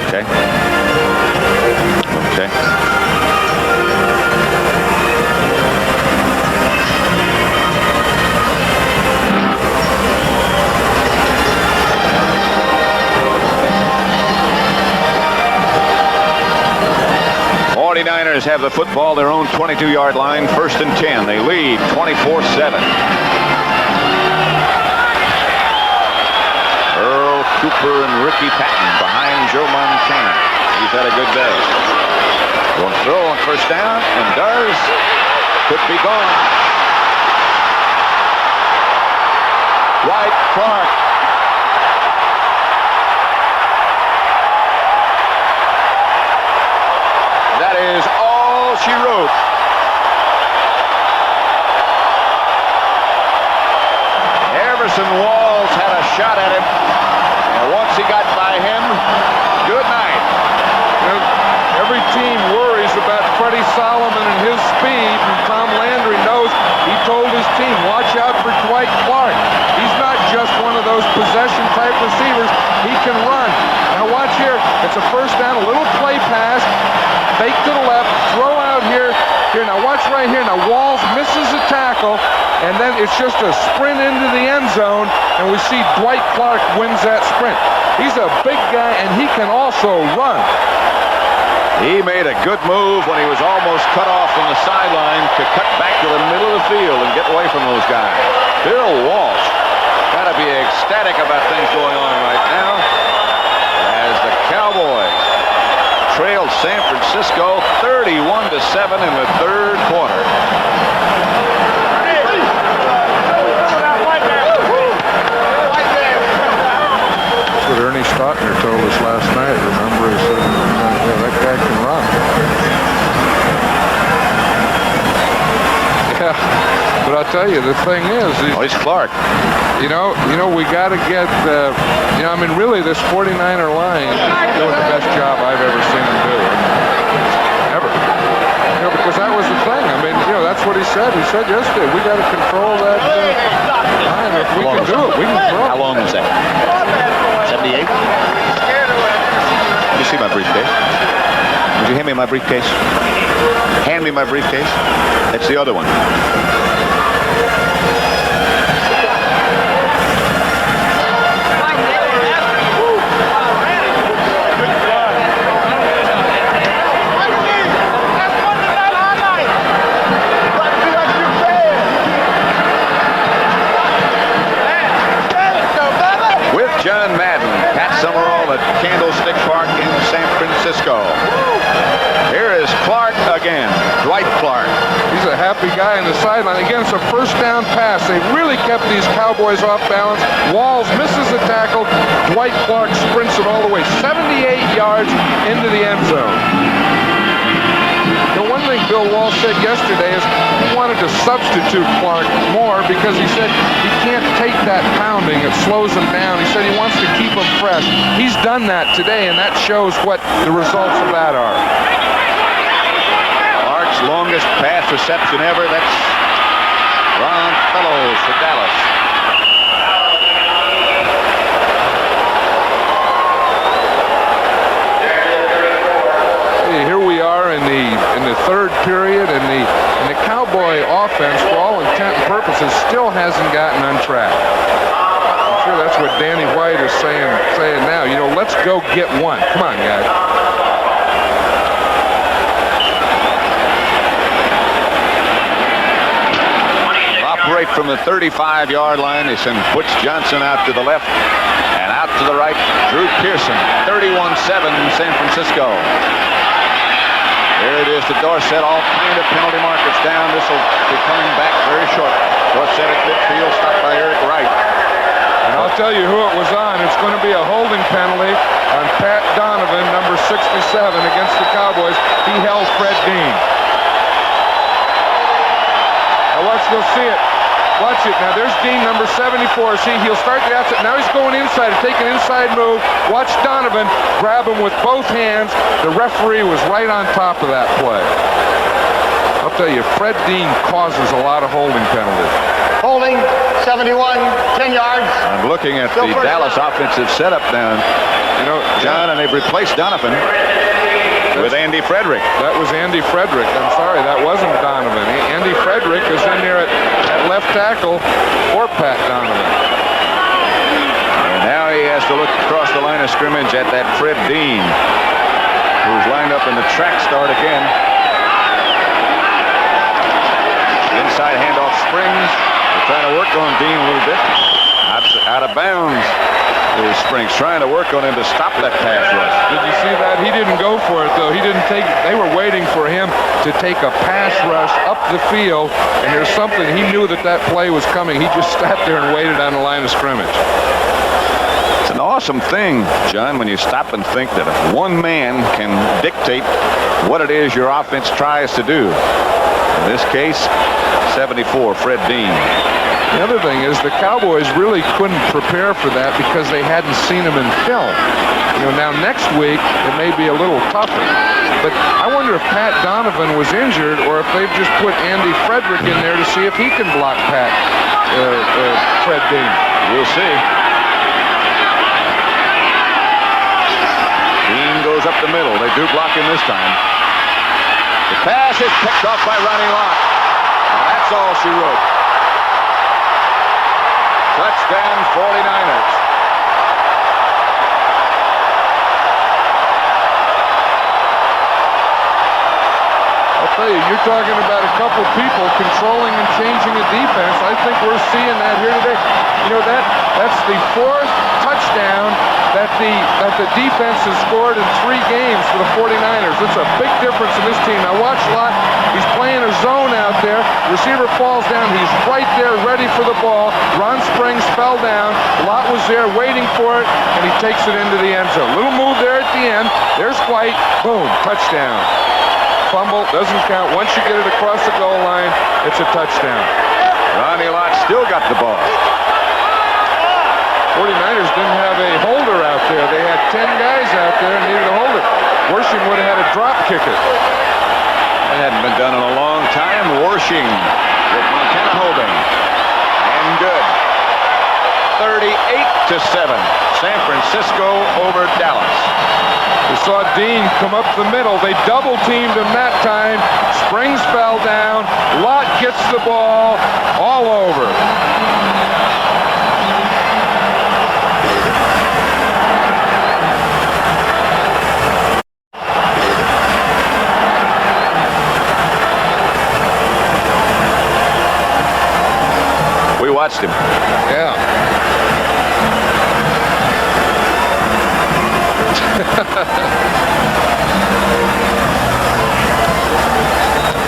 [SPEAKER 2] Okay. Okay. 49ers have the football, their own 22-yard line, 1st and 10. They lead 24-7. Earl Cooper and Ricky Patton behind Joe Montana. He's had a good day. Going to throw on 1st down, and does. Could be gone. Dwight Clark. That is all she wrote. Everson Walls had a shot at him, and once he got by him, good night.
[SPEAKER 3] Every team worries about Freddie Solomon and his speed, and Tom Landry knows. He told his team, watch out for Dwight Clark. He's not just one of those possession-type receivers. He can run. Now watch here. It's a 1st down, a little play pass. Fake to the left, throw out here. Here, now watch right here. Now Walls misses a tackle, and then it's just a sprint into the end zone, and we see Dwight Clark wins that sprint. He's a big guy, and he can also run.
[SPEAKER 2] He made a good move when he was almost cut off from the sideline to cut back to the middle of the field and get away from those guys. Bill Walsh got to be ecstatic about things going on right now as the Cowboys trailed San Francisco 31-7 in the 3rd quarter.
[SPEAKER 3] That's what Ernie Stockner told us last night. Remember, he said, yeah, that guy can run. Yeah, but I'll tell you, the thing is,
[SPEAKER 2] He's Clark.
[SPEAKER 3] You know, we got to get, I mean, really, this 49er line is doing the best job I've ever seen them do. Ever. Because that was the thing. I mean, that's what he said. He said yesterday, we got to control that line. If we can do it, we can control it.
[SPEAKER 2] How long was that? 78? Did you see my briefcase? Would you hand me my briefcase? Hand me my briefcase. That's the other one. John Madden, Pat Summerall at Candlestick Park in San Francisco. Here is Clark again, Dwight Clark.
[SPEAKER 3] He's a happy guy on the sideline. Again, it's a first down pass. They really kept these Cowboys off balance. Walls misses the tackle. Dwight Clark sprints it all the way 78 yards into the end zone. The one thing Bill Walsh said yesterday is he wanted to substitute Clark more because he said he can't take that pounding. It slows him down. He said he wants to keep him fresh. He's done that today, and that shows what the results of that are.
[SPEAKER 2] Clark's longest pass reception ever. That's Ron Fellows for Dallas.
[SPEAKER 3] Here we are in the third period, and the Cowboy offense, for all intent and purposes, still hasn't gotten on track. I'm sure that's what Danny White is saying now. You know, let's go get one. Come on, guys.
[SPEAKER 2] Operate from the 35-yard line. They send Butch Johnson out to the left and out to the right. Drew Pearson, 31-7 San Francisco. There it is to Dorsett, all kind of penalty markers down. This will be coming back very short. Dorsett at midfield, stopped by Eric Wright.
[SPEAKER 3] And I'll tell you who it was on. It's going to be a holding penalty on Pat Donovan, number 67, against the Cowboys. He held Fred Dean. Now watch, you'll see it. Watch it. Now there's Dean, number 74. See, he'll start the outside. Now he's going inside to take an inside move. Watch Donovan grab him with both hands. The referee was right on top of that play. I'll tell you, Fred Dean causes a lot of holding penalties.
[SPEAKER 6] Holding, 71, 10 yards.
[SPEAKER 2] I'm looking at the Dallas offensive setup now.
[SPEAKER 3] You know,
[SPEAKER 2] John, and they've replaced Donovan with Andy Frederick.
[SPEAKER 3] That was Andy Frederick. I'm sorry, that wasn't Donovan. Andy Frederick is in there at left tackle for Pat Donovan.
[SPEAKER 2] And now he has to look across the line of scrimmage at that Fred Dean, who's lined up in the track start again. Inside handoff Springs. They're trying to work on Dean a little bit. Out of bounds. Is Springs trying to work on him to stop that pass rush.
[SPEAKER 3] Did you see that? He didn't go for it, though. He didn't take it. They were waiting for him to take a pass rush up the field, and there's something. He knew that play was coming. He just sat there and waited on the line of scrimmage.
[SPEAKER 2] It's an awesome thing, John, when you stop and think that one man can dictate what it is your offense tries to do. In this case, 74, Fred Dean.
[SPEAKER 3] The other thing is the Cowboys really couldn't prepare for that because they hadn't seen him in film. You know, now next week it may be a little tougher. But I wonder if Pat Donovan was injured or if they've just put Andy Frederick in there to see if he can block Fred Dean.
[SPEAKER 2] We'll see. Dean goes up the middle. They do block him this time. The pass is picked off by Ronnie Lott. Now that's all she wrote. Touchdown 49ers.
[SPEAKER 3] I'll tell you, you're talking about a couple people controlling and changing a defense. I think we're seeing that here today. You know, that's the fourth touchdown that the defense has scored in 3 games for the 49ers. It's a big difference in this team. Now watch Lott. He's playing a zone out there. Receiver falls down. He's right there ready for the ball. Ron Springs fell down. Lott was there waiting for it, and he takes it into the end zone. Little move there at the end. There's White. Boom. Touchdown. Fumble. Doesn't count. Once you get it across the goal line, it's a touchdown.
[SPEAKER 2] Ronnie Lott still got the ball.
[SPEAKER 3] 49ers didn't have a holder out there. They had 10 guys out there and needed a holder. Worshing would have had a drop kick it.
[SPEAKER 2] That hadn't been done in a long time. Worshing with Montana holding. And good. 38-7. San Francisco over Dallas.
[SPEAKER 3] We saw Dean come up the middle. They double-teamed him that time. Springs fell down. Lott gets the ball all over.
[SPEAKER 2] We watched him.
[SPEAKER 3] Yeah.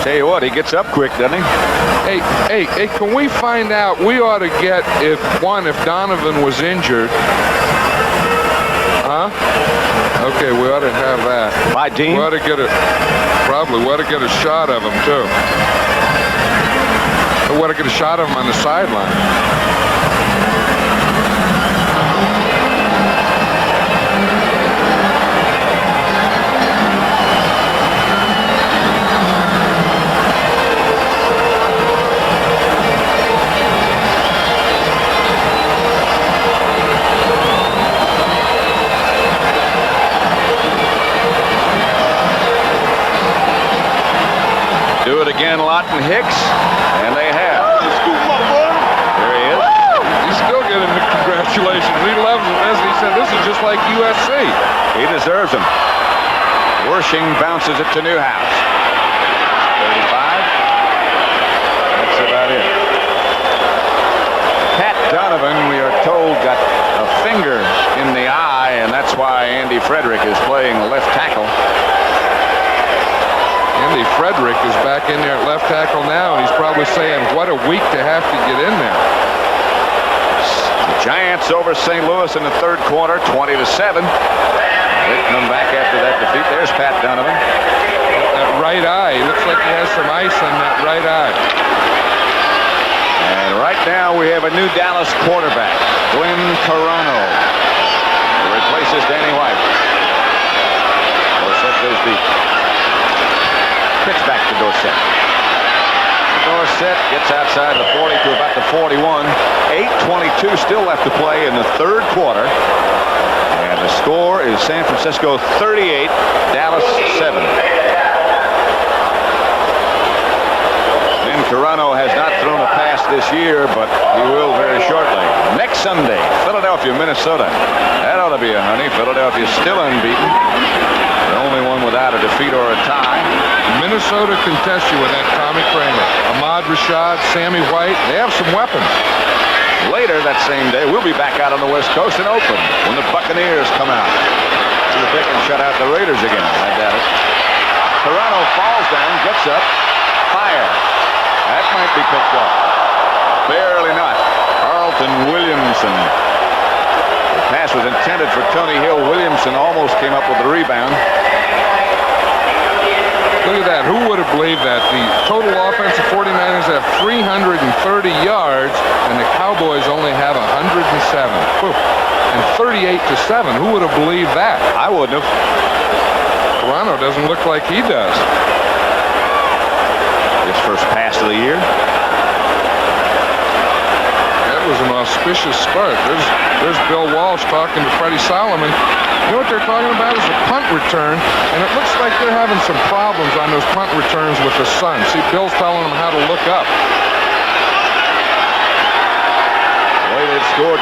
[SPEAKER 2] Tell you you what, he gets up quick, doesn't he?
[SPEAKER 3] Hey, can we find out? We ought to get if Donovan was injured. Huh? Okay, we ought to have that.
[SPEAKER 2] By Dean?
[SPEAKER 3] We ought to get a shot of him too. We ought to get a shot of him on the sideline.
[SPEAKER 2] Do it again, Lawton Hicks, and they have. There he is.
[SPEAKER 3] He's still getting the congratulations. He loves it. As he said, this is just like USC.
[SPEAKER 2] He deserves them. Wershing bounces it to Newhouse. 35. That's about it. Pat Donovan, we are told, got a finger in the eye, and that's why Andy Frederick is playing left tackle.
[SPEAKER 3] Andy Frederick is back in there at left tackle now, and he's probably saying, what a week to have to get in there.
[SPEAKER 2] The Giants over St. Louis in the third quarter, 20-7. They come back after that defeat. There's Pat Donovan.
[SPEAKER 3] That right eye. Looks like he has some ice on that right eye.
[SPEAKER 2] And right now we have a new Dallas quarterback, Glenn Carano, who replaces Danny White. Dorsett goes deep. Pitch back to Dorsett. Dorsett gets outside the 40 to about the 41. 8:22 still left to play in the third quarter. And the score is San Francisco 38, Dallas 7. And Carano has not thrown a pass this year, but he will very shortly. Next Sunday, Philadelphia, Minnesota. That ought to be a honey. Philadelphia still unbeaten. The only one without a defeat or a tie.
[SPEAKER 3] Minnesota can test you with that Tommy Kramer. Ahmad Rashad, Sammy White, they have some weapons.
[SPEAKER 2] Later that same day, we'll be back out on the West Coast in Oakland when the Buccaneers come out. See if they can shut out the Raiders again. I doubt it. Toronto falls down, gets up, fire. That might be picked up. Barely not. Carlton Williamson. The pass was intended for Tony Hill. Williamson almost came up with the rebound.
[SPEAKER 3] Look at that. Who would have believed that? The total offense of 49ers have 330 yards, and the Cowboys only have 107. Whew. And 38-7. Who would have believed that?
[SPEAKER 2] I wouldn't have.
[SPEAKER 3] Toronto doesn't look like he does.
[SPEAKER 2] His first pass of the year.
[SPEAKER 3] That was an auspicious start. There's Bill Walsh talking to Freddie Solomon. You know what they're talking about is a punt return, and it looks like they're having some problems on those punt returns with the sun. See, Bill's telling them how to look up.
[SPEAKER 2] The way they've scored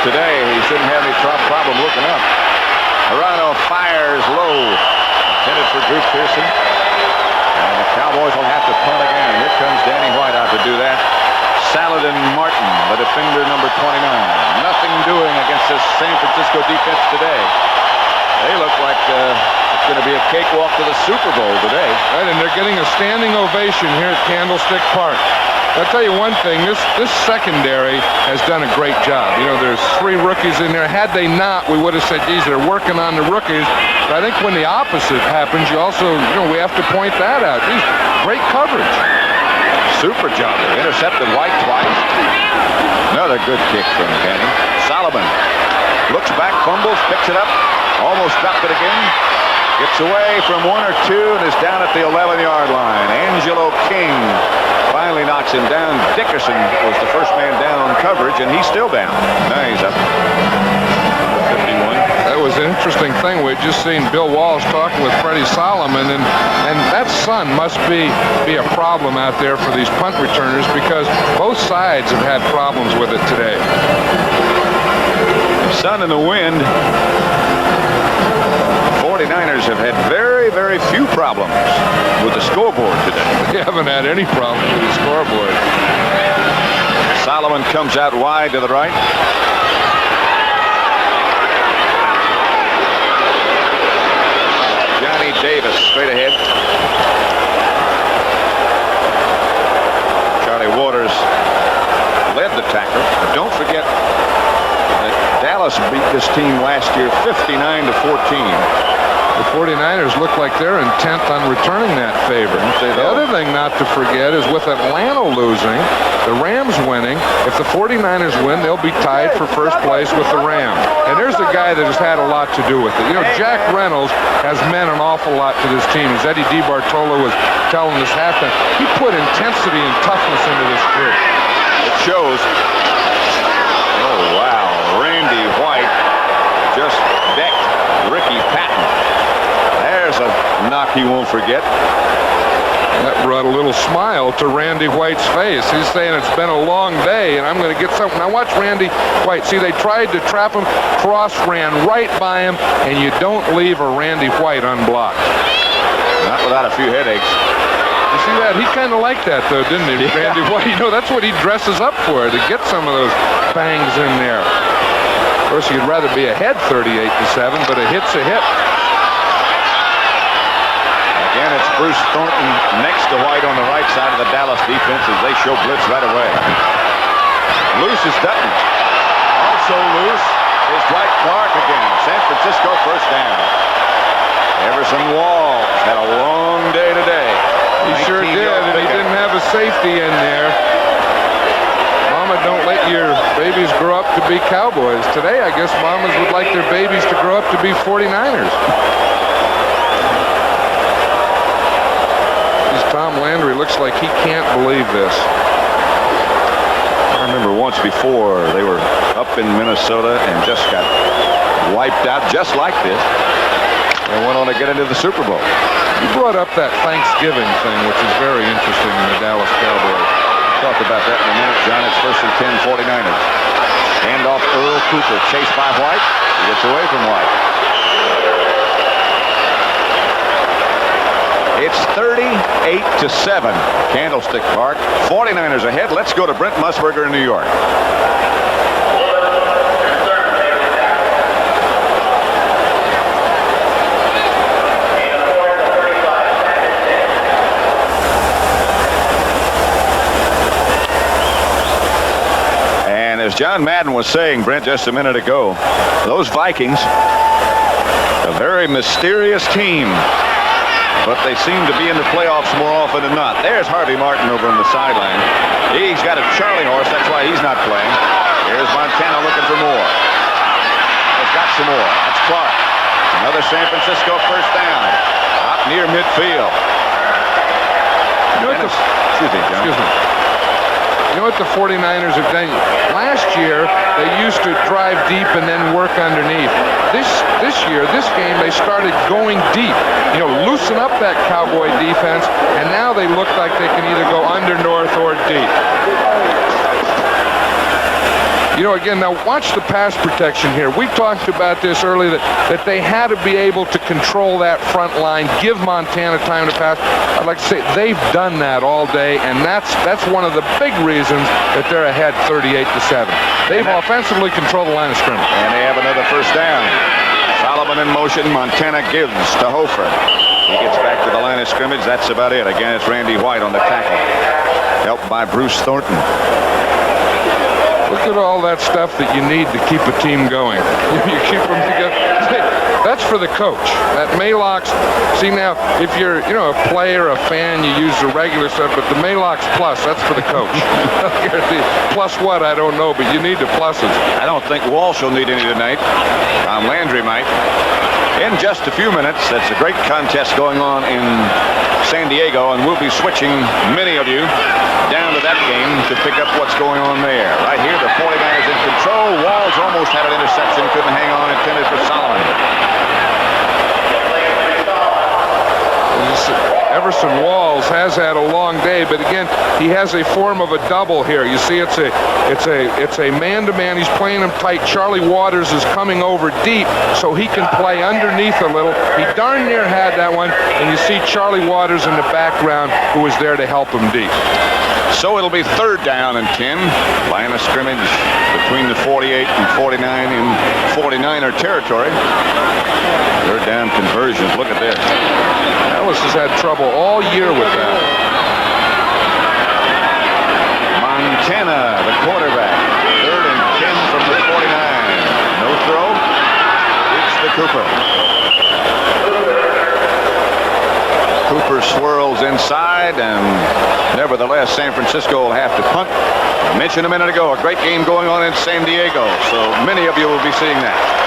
[SPEAKER 2] today, he shouldn't have any problem looking up. Toronto fires low. Intended for Drew Pearson. And the Cowboys will have to punt again. Here comes Danny White out to do that. Saladin Martin, the defender, number 29. Nothing doing against this San Francisco defense today. They look like it's going to be a cakewalk to the Super Bowl today.
[SPEAKER 3] Right, and they're getting a standing ovation here at Candlestick Park. I'll tell you one thing, this secondary has done a great job. You know, there's 3 rookies in there. Had they not, we would have said, geez, they're working on the rookies. But I think when the opposite happens, you also, we have to point that out. Geez, great coverage.
[SPEAKER 2] Super job. They intercepted White twice. Another good kick from Kenny. Solomon looks back, fumbles, picks it up. Almost dropped it again. Gets away from 1 or 2 and is down at the 11-yard line. Angelo King finally knocks him down. Dickerson was the first man down on coverage, and he's still down. Now he's up. 51.
[SPEAKER 3] That was an interesting thing. We'd just seen Bill Walsh talking with Freddie Solomon, and that sun must be a problem out there for these punt returners because both sides have had problems with it today.
[SPEAKER 2] Sun and the wind. 49ers have had very, very few problems with the scoreboard today.
[SPEAKER 3] They haven't had any problem with the scoreboard.
[SPEAKER 2] Solomon comes out wide to the right. Johnny Davis straight ahead. this team last year 59-14.
[SPEAKER 3] The 49ers look like they're intent on returning that favor. The other thing not to forget is with Atlanta losing, the Rams winning, if the 49ers win, they'll be tied for first place with the Rams. And there's a guy that has had a lot to do with it. You know, Jack Reynolds has meant an awful lot to this team. As Eddie DiBartolo was telling us halftime, he put intensity and toughness into this group.
[SPEAKER 2] It shows. Oh, wow. Randy White just decked Ricky Patton. There's a knock he won't forget.
[SPEAKER 3] That brought a little smile to Randy White's face. He's saying it's been a long day and I'm going to get something. Now watch Randy White. See, they tried to trap him. Cross ran right by him, and you don't leave a Randy White unblocked.
[SPEAKER 2] Not without a few headaches.
[SPEAKER 3] You see that? He kind of liked that, though, didn't he,
[SPEAKER 2] Yeah.
[SPEAKER 3] Randy White? You know, that's what he dresses up for, to get some of those bangs in there. Of course, you'd rather be ahead 38-7, but a hit's a hit.
[SPEAKER 2] Again, it's Bruce Thornton next to White on the right side of the Dallas defense as they show blitz right away. Loose is Dutton. Also loose is Dwight Clark again. San Francisco first down. Everson Walls had a long day today.
[SPEAKER 3] He sure did, and he didn't have a safety in there. Mama, don't let your babies grow up to be Cowboys. Today, I guess mamas would like their babies to grow up to be 49ers. Tom Landry looks like he can't believe this.
[SPEAKER 2] I remember once before they were up in Minnesota and just got wiped out just like this. They went on to get into the Super Bowl.
[SPEAKER 3] You brought up that Thanksgiving thing, which is very interesting in the Dallas Cowboys.
[SPEAKER 2] We'll talk about that in a minute, John. It's first and 10, 49ers. Hand off Earl Cooper, chased by White. He gets away from White. It's 38-7, Candlestick Park. 49ers ahead. Let's go to Brent Musburger in New York. And as John Madden was saying, Brent, just a minute ago, those Vikings, a very mysterious team. But they seem to be in the playoffs more often than not. There's Harvey Martin over on the sideline. He's got a Charlie horse. That's why he's not playing. Here's Montana looking for more. He's got some more. That's Clark. Another San Francisco first down. Out near midfield.
[SPEAKER 3] You know what
[SPEAKER 2] Excuse me, John.
[SPEAKER 3] Excuse me. You know what the 49ers have done? Last year, they used to drive deep and then work underneath. This year, this game, they started going deep. You know, loosen up that Cowboy defense, and now they look like they can either go under, north, or deep. You know, again, now watch the pass protection here. We talked about this earlier, that they had to be able to control that front line, give Montana time to pass. I'd like to say they've done that all day, and that's one of the big reasons that they're ahead 38-7. They've offensively controlled the line of scrimmage.
[SPEAKER 2] And they have another first down. Solomon in motion. Montana gives to Hofer. He gets back to the line of scrimmage. That's about it. Again, it's Randy White on the tackle. Helped by Bruce Thornton.
[SPEAKER 3] Look at all that stuff that you need to keep a team going. You keep them together. That's for the coach. That Maalox. See now, if you're a player, a fan, you use the regular stuff, but the Maalox Plus, that's for the coach. Plus what? I don't know, but you need the pluses.
[SPEAKER 2] I don't think Walsh will need any tonight. Tom Landry might. In just a few minutes, that's a great contest going on in San Diego, and we'll be switching many of you down to that game to pick up what's going on there. Right here, the 49ers in control. Walls almost had an interception, couldn't hang on, intended for Solomon.
[SPEAKER 3] Everson Walls has had a long day, but again, he has a form of a double here. You see, it's a man-to-man. He's playing him tight. Charlie Waters is coming over deep, so he can play underneath a little. He darn near had that one, and you see Charlie Waters in the background, who was there to help him deep.
[SPEAKER 2] So it'll be third down and 10. Line of scrimmage between the 48 and 49 in 49er territory. Third down conversions. Look at this.
[SPEAKER 3] Dallas has had trouble all year with that.
[SPEAKER 2] Montana, the quarterback. Third and 10 from the 49. No throw. Cooper. Cooper swirls inside, and nevertheless, San Francisco will have to punt. I mentioned a minute ago, a great game going on in San Diego, so many of you will be seeing that.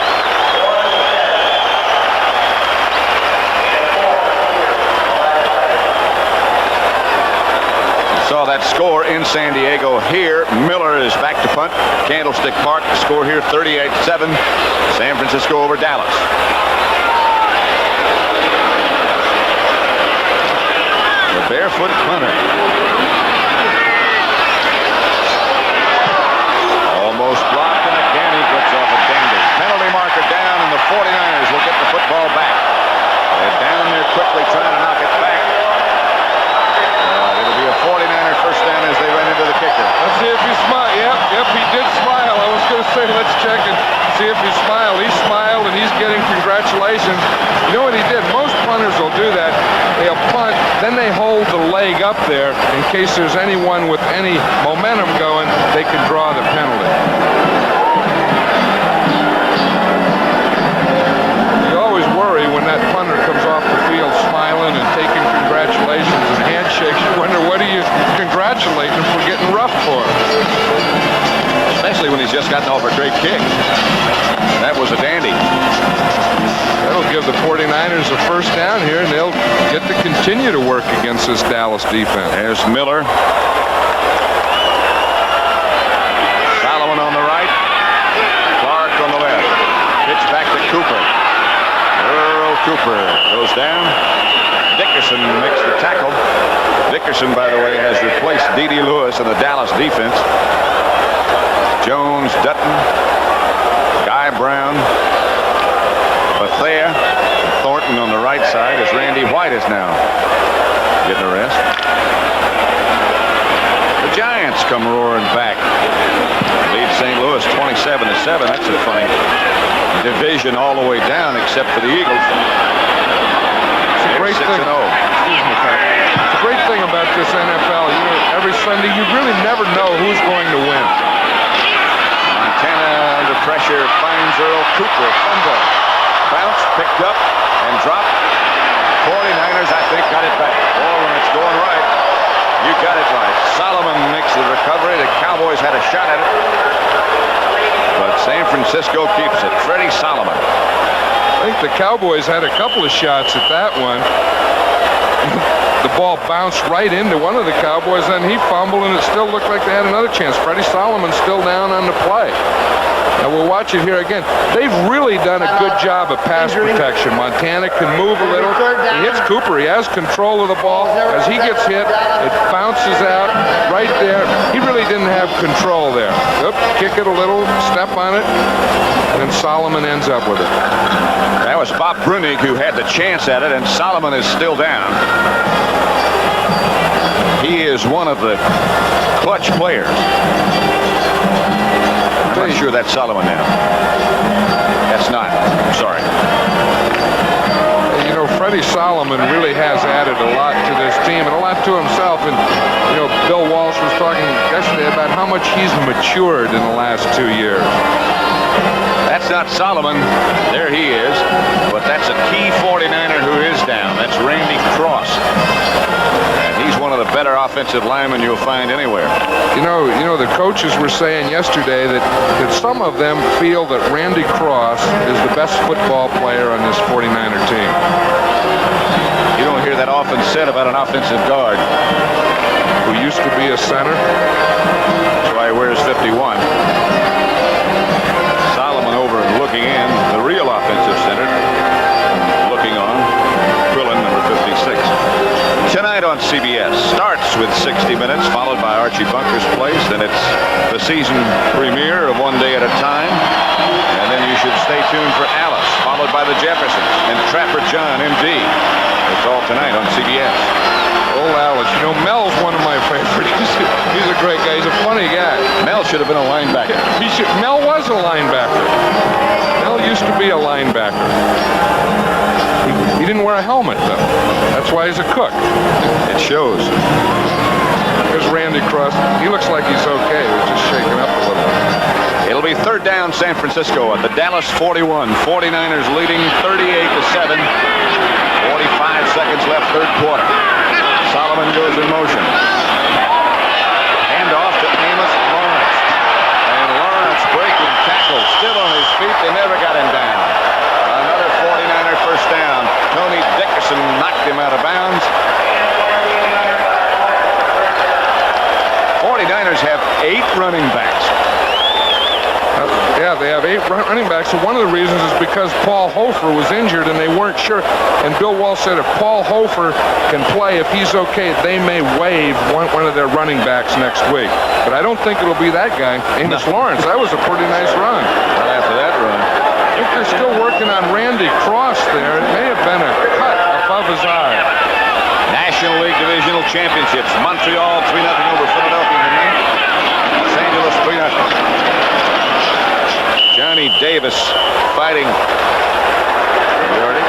[SPEAKER 2] Saw that score in San Diego here. Miller is back to punt. Candlestick Park, score here 38-7. San Francisco over Dallas. The barefoot punter. Almost blocked, and again he gets off a dandy. Penalty marker down, and the 49ers will get the football back. They're down there quickly trying to knock it back. It'll be a 49er first down as they run into the kicker.
[SPEAKER 3] Let's see if he smiled. Yep, he did smile. I was going to say, let's check and see if he smiled. He smiled, and he's getting congratulations. You know what he did? Most punters will do that. They'll punt, then they hold the leg up there in case there's anyone with any momentum going, they can draw the penalty. You always worry when that punter comes off the field smiling and taking congratulations and handshakes. You wonder, what are you congratulating him for getting rough for?
[SPEAKER 2] Especially when he's just gotten off a great kick. That was a dandy.
[SPEAKER 3] That'll give the 49ers a first down here, and they'll get to continue to work against this Dallas defense.
[SPEAKER 2] There's Miller. Solomon on the right. Clark on the left. Pitch back to Cooper. Earl Cooper goes down. Dickerson makes the tackle. Dickerson, by the way, has replaced D.D. Lewis in the Dallas defense. Jones, Dutton, Guy Brown, Bethea, Thornton on the right side as Randy White is now getting a rest. The Giants come roaring back. Lead St. Louis 27-7. That's a funny division all the way down except for the Eagles.
[SPEAKER 3] It's a great thing. It's a great thing about this NFL. You know, every Sunday you really never know who's going to win.
[SPEAKER 2] Montana under pressure finds Earl Cooper. Fumble. Bounce, picked up, and dropped. 49ers, I think, got it back. Oh, when it's going right, you got it right. Solomon makes the recovery. The Cowboys had a shot at it. But San Francisco keeps it. Freddie Solomon.
[SPEAKER 3] I think the Cowboys had a couple of shots at that one. The ball bounced right into one of the Cowboys, and he fumbled, and it still looked like they had another chance. Freddie Solomon's still down on the play. Now we'll watch it here again. They've really done a good job of pass protection. Montana can move a little. He hits Cooper. He has control of the ball. As he gets hit, it bounces out right there. He really didn't have control there. Oop, kick it a little, step on it, and then Solomon ends up with it.
[SPEAKER 2] That was Bob Brunig who had the chance at it, and Solomon is still down. He is one of the clutch players. I'm not sure that's Solomon now. That's not. I'm sorry.
[SPEAKER 3] You know, Freddie Solomon really has added a lot to this team and a lot to himself. And, you know, Bill Walsh was talking yesterday about how much he's matured in the last 2 years.
[SPEAKER 2] That's not Solomon. There he is. But that's a key 49er who is down. That's Randy Cross. And he's one of the better offensive linemen you'll find anywhere.
[SPEAKER 3] You know, the coaches were saying yesterday that some of them feel that Randy Cross is the best football player on this 49er team.
[SPEAKER 2] You don't hear that often said about an offensive guard
[SPEAKER 3] who used to be a center.
[SPEAKER 2] That's why he wears 51. Solomon over and looking in, the real offensive center, looking on, Quillen, number 56. Tonight on CBS starts with 60 Minutes, followed by Archie Bunker's Place, and it's the season premiere of One Day at a Time. And then you should stay tuned for Alice, followed by the Jeffersons and Trapper John, MD. It's all tonight on CBS.
[SPEAKER 3] Old Alice, you know, Mel's one of my favorites. He's a great guy. He's a funny guy.
[SPEAKER 2] Mel should have been a linebacker.
[SPEAKER 3] Mel was a linebacker. Mel used to be a linebacker. He didn't wear a helmet, though. That's why he's a cook.
[SPEAKER 2] It shows.
[SPEAKER 3] There's Randy Cross. He looks like he's okay. He's just shaking up a little.
[SPEAKER 2] It'll be third down, San Francisco at the Dallas 41. 49ers leading 38-7. 45 seconds left, third quarter. Solomon goes in motion. Hand off to Amos Lawrence. And Lawrence breaking tackle, still on his feet. They never got him down. Another 49er first down. Tony Dickerson knocked him out of bounds. 49ers have 8 running backs.
[SPEAKER 3] Yeah, they have 8 running backs. So one of the reasons is because Paul Hofer was injured and they weren't sure. And Bill Walsh said if Paul Hofer can play, if he's okay, they may waive one of their running backs next week. But I don't think it'll be that guy, Amos Lawrence. That was a pretty nice run.
[SPEAKER 2] Well, after that run.
[SPEAKER 3] I think they're still working on Randy Cross there. It may have been a cut above his eye.
[SPEAKER 2] National League Divisional Championships. Montreal 3-0 over Philadelphia tonight. Los Angeles 3-0. Johnny Davis fighting yardage.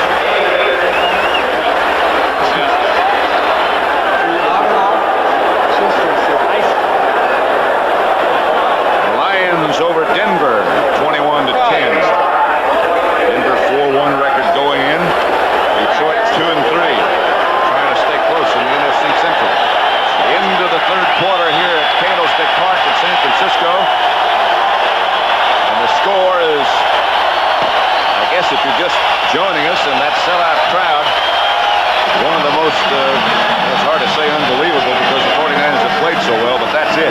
[SPEAKER 2] Lions over Denver 21-10. Denver 4-1 record going in. Detroit 2-3. Trying to stay close in the NFC Central. Into the third quarter here at Candlestick Park in San Francisco. The score is, I guess if you're just joining us in that sellout crowd, one of the most, it's hard to say unbelievable because the 49ers have played so well, but that's it.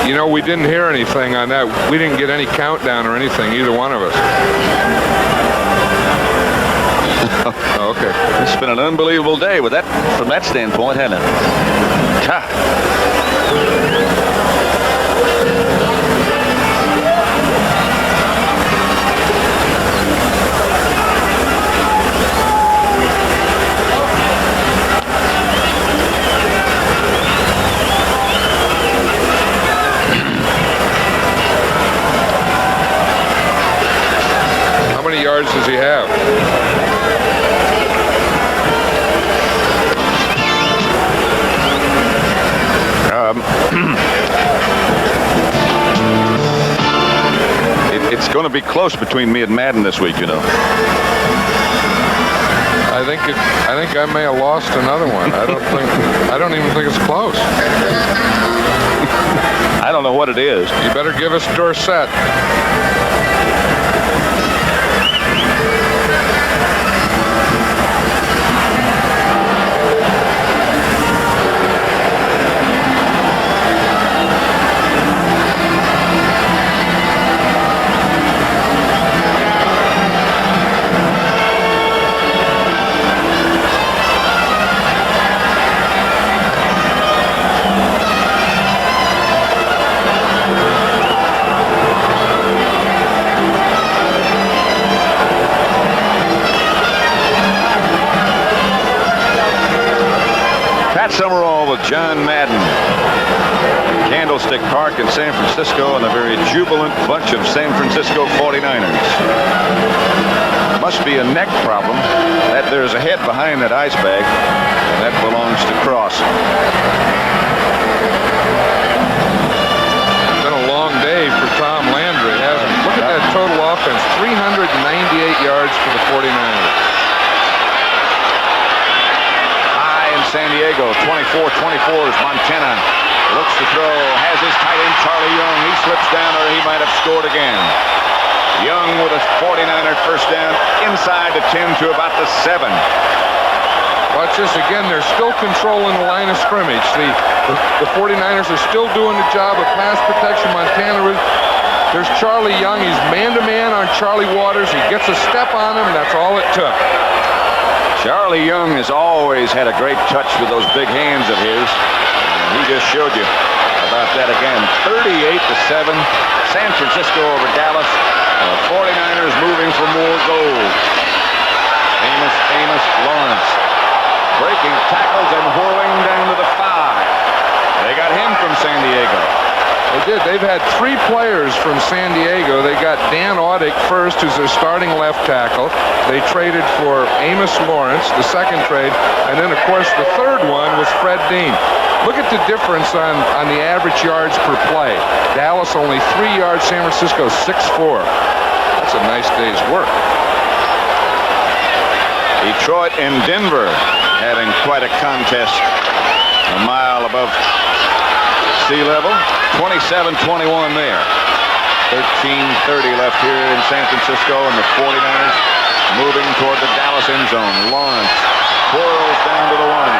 [SPEAKER 3] You know, we didn't hear anything on that. We didn't get any countdown or anything, either one of us. Oh, okay.
[SPEAKER 2] It's been an unbelievable day with that, from that standpoint, hasn't it?
[SPEAKER 3] How many yards does he have?
[SPEAKER 2] It's going to be close between me and Madden this week, you know.
[SPEAKER 3] I think I may have lost another one. I don't even think it's close.
[SPEAKER 2] I don't know what it is.
[SPEAKER 3] You better give us Dorsett.
[SPEAKER 2] Summerall with John Madden. Candlestick Park in San Francisco and a very jubilant bunch of San Francisco 49ers. Must be a neck problem. That there's a head behind that ice bag. That belongs to Cross.
[SPEAKER 3] It's been a long day for Tom Landry, hasn't it? Look at that total offense. 398 yards for the 49ers.
[SPEAKER 2] San Diego, 24-24 is Montana. Looks to throw, has his tight end Charlie Young. He slips down or he might have scored again. Young with a 49er first down inside the 10 to about the 7.
[SPEAKER 3] Watch this again. They're still controlling the line of scrimmage. The 49ers are still doing the job of pass protection. Montana, there's Charlie Young. He's man-to-man on Charlie Waters. He gets a step on him. That's all it took.
[SPEAKER 2] Charlie Young has always had a great touch with those big hands of his. He just showed you about that again. 38-7, San Francisco over Dallas. 49ers moving for more gold. Amos Lawrence breaking tackles and whirling down to the 5. They got him from San Diego.
[SPEAKER 3] They did. they've had 3 players from San Diego. They got Dan Audick first, who's their starting left tackle. They traded for Amos Lawrence, the second trade, and then, of course, the third one was Fred Dean. Look at the difference on the average yards per play. Dallas only 3 yards, San Francisco 6-4. That's a nice day's work.
[SPEAKER 2] Detroit and Denver having quite a contest. A mile above sea level. 27-21 there. 13:30 left here in San Francisco, and the 49ers moving toward the Dallas end zone. Lawrence twirls down to the 1.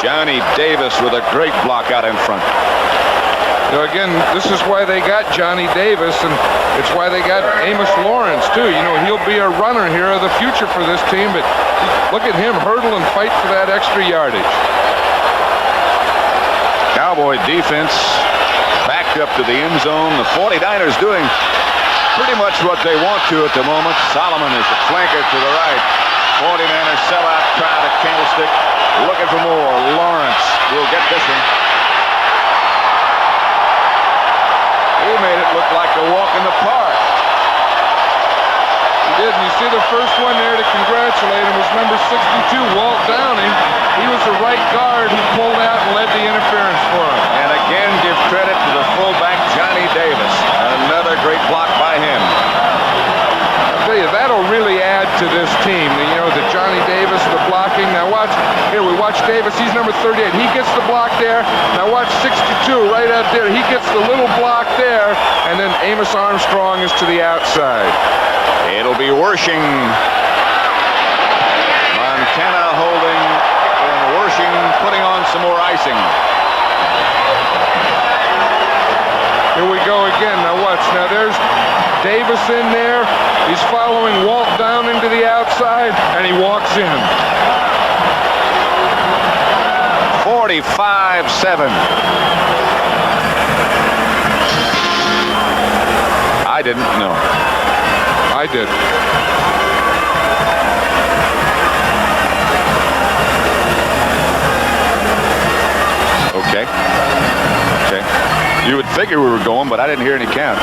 [SPEAKER 2] Johnny Davis with a great block out in front.
[SPEAKER 3] You know, again, this is why they got Johnny Davis, and it's why they got Amos Lawrence, too. You know, he'll be a runner here of the future for this team, but look at him hurdle and fight for that extra yardage.
[SPEAKER 2] Cowboy defense backed up to the end zone. The 49ers doing pretty much what they want to at the moment. Solomon is the flanker to the right. 49ers sellout crowd at Candlestick. Looking for more. Lawrence will get this one. He made it look like a walk in the park.
[SPEAKER 3] He did, and you see the first one there to congratulate him was number 62, Walt Downing. He was the right guard who pulled out and led the interference for him.
[SPEAKER 2] And again, give credit to the fullback, Johnny Davis. Another great block by him.
[SPEAKER 3] I'll tell you, that'll really add to this team. You know, the Johnny Davis, the blocking. Now watch, here we watch Davis. He's number 38. He gets the block there. Now watch 62 right out there. He gets the little block there. And then Amos Armstrong is to the outside.
[SPEAKER 2] It'll be Wershing. Montana holding, and Wershing putting on some more icing.
[SPEAKER 3] Here we go again. Now watch. Now there's Davis in there. He's following Walt down into the outside, and he walks in.
[SPEAKER 2] 45-7. I didn't know.
[SPEAKER 3] I did.
[SPEAKER 2] Okay. Okay. You would figure we were going, but I didn't hear any count.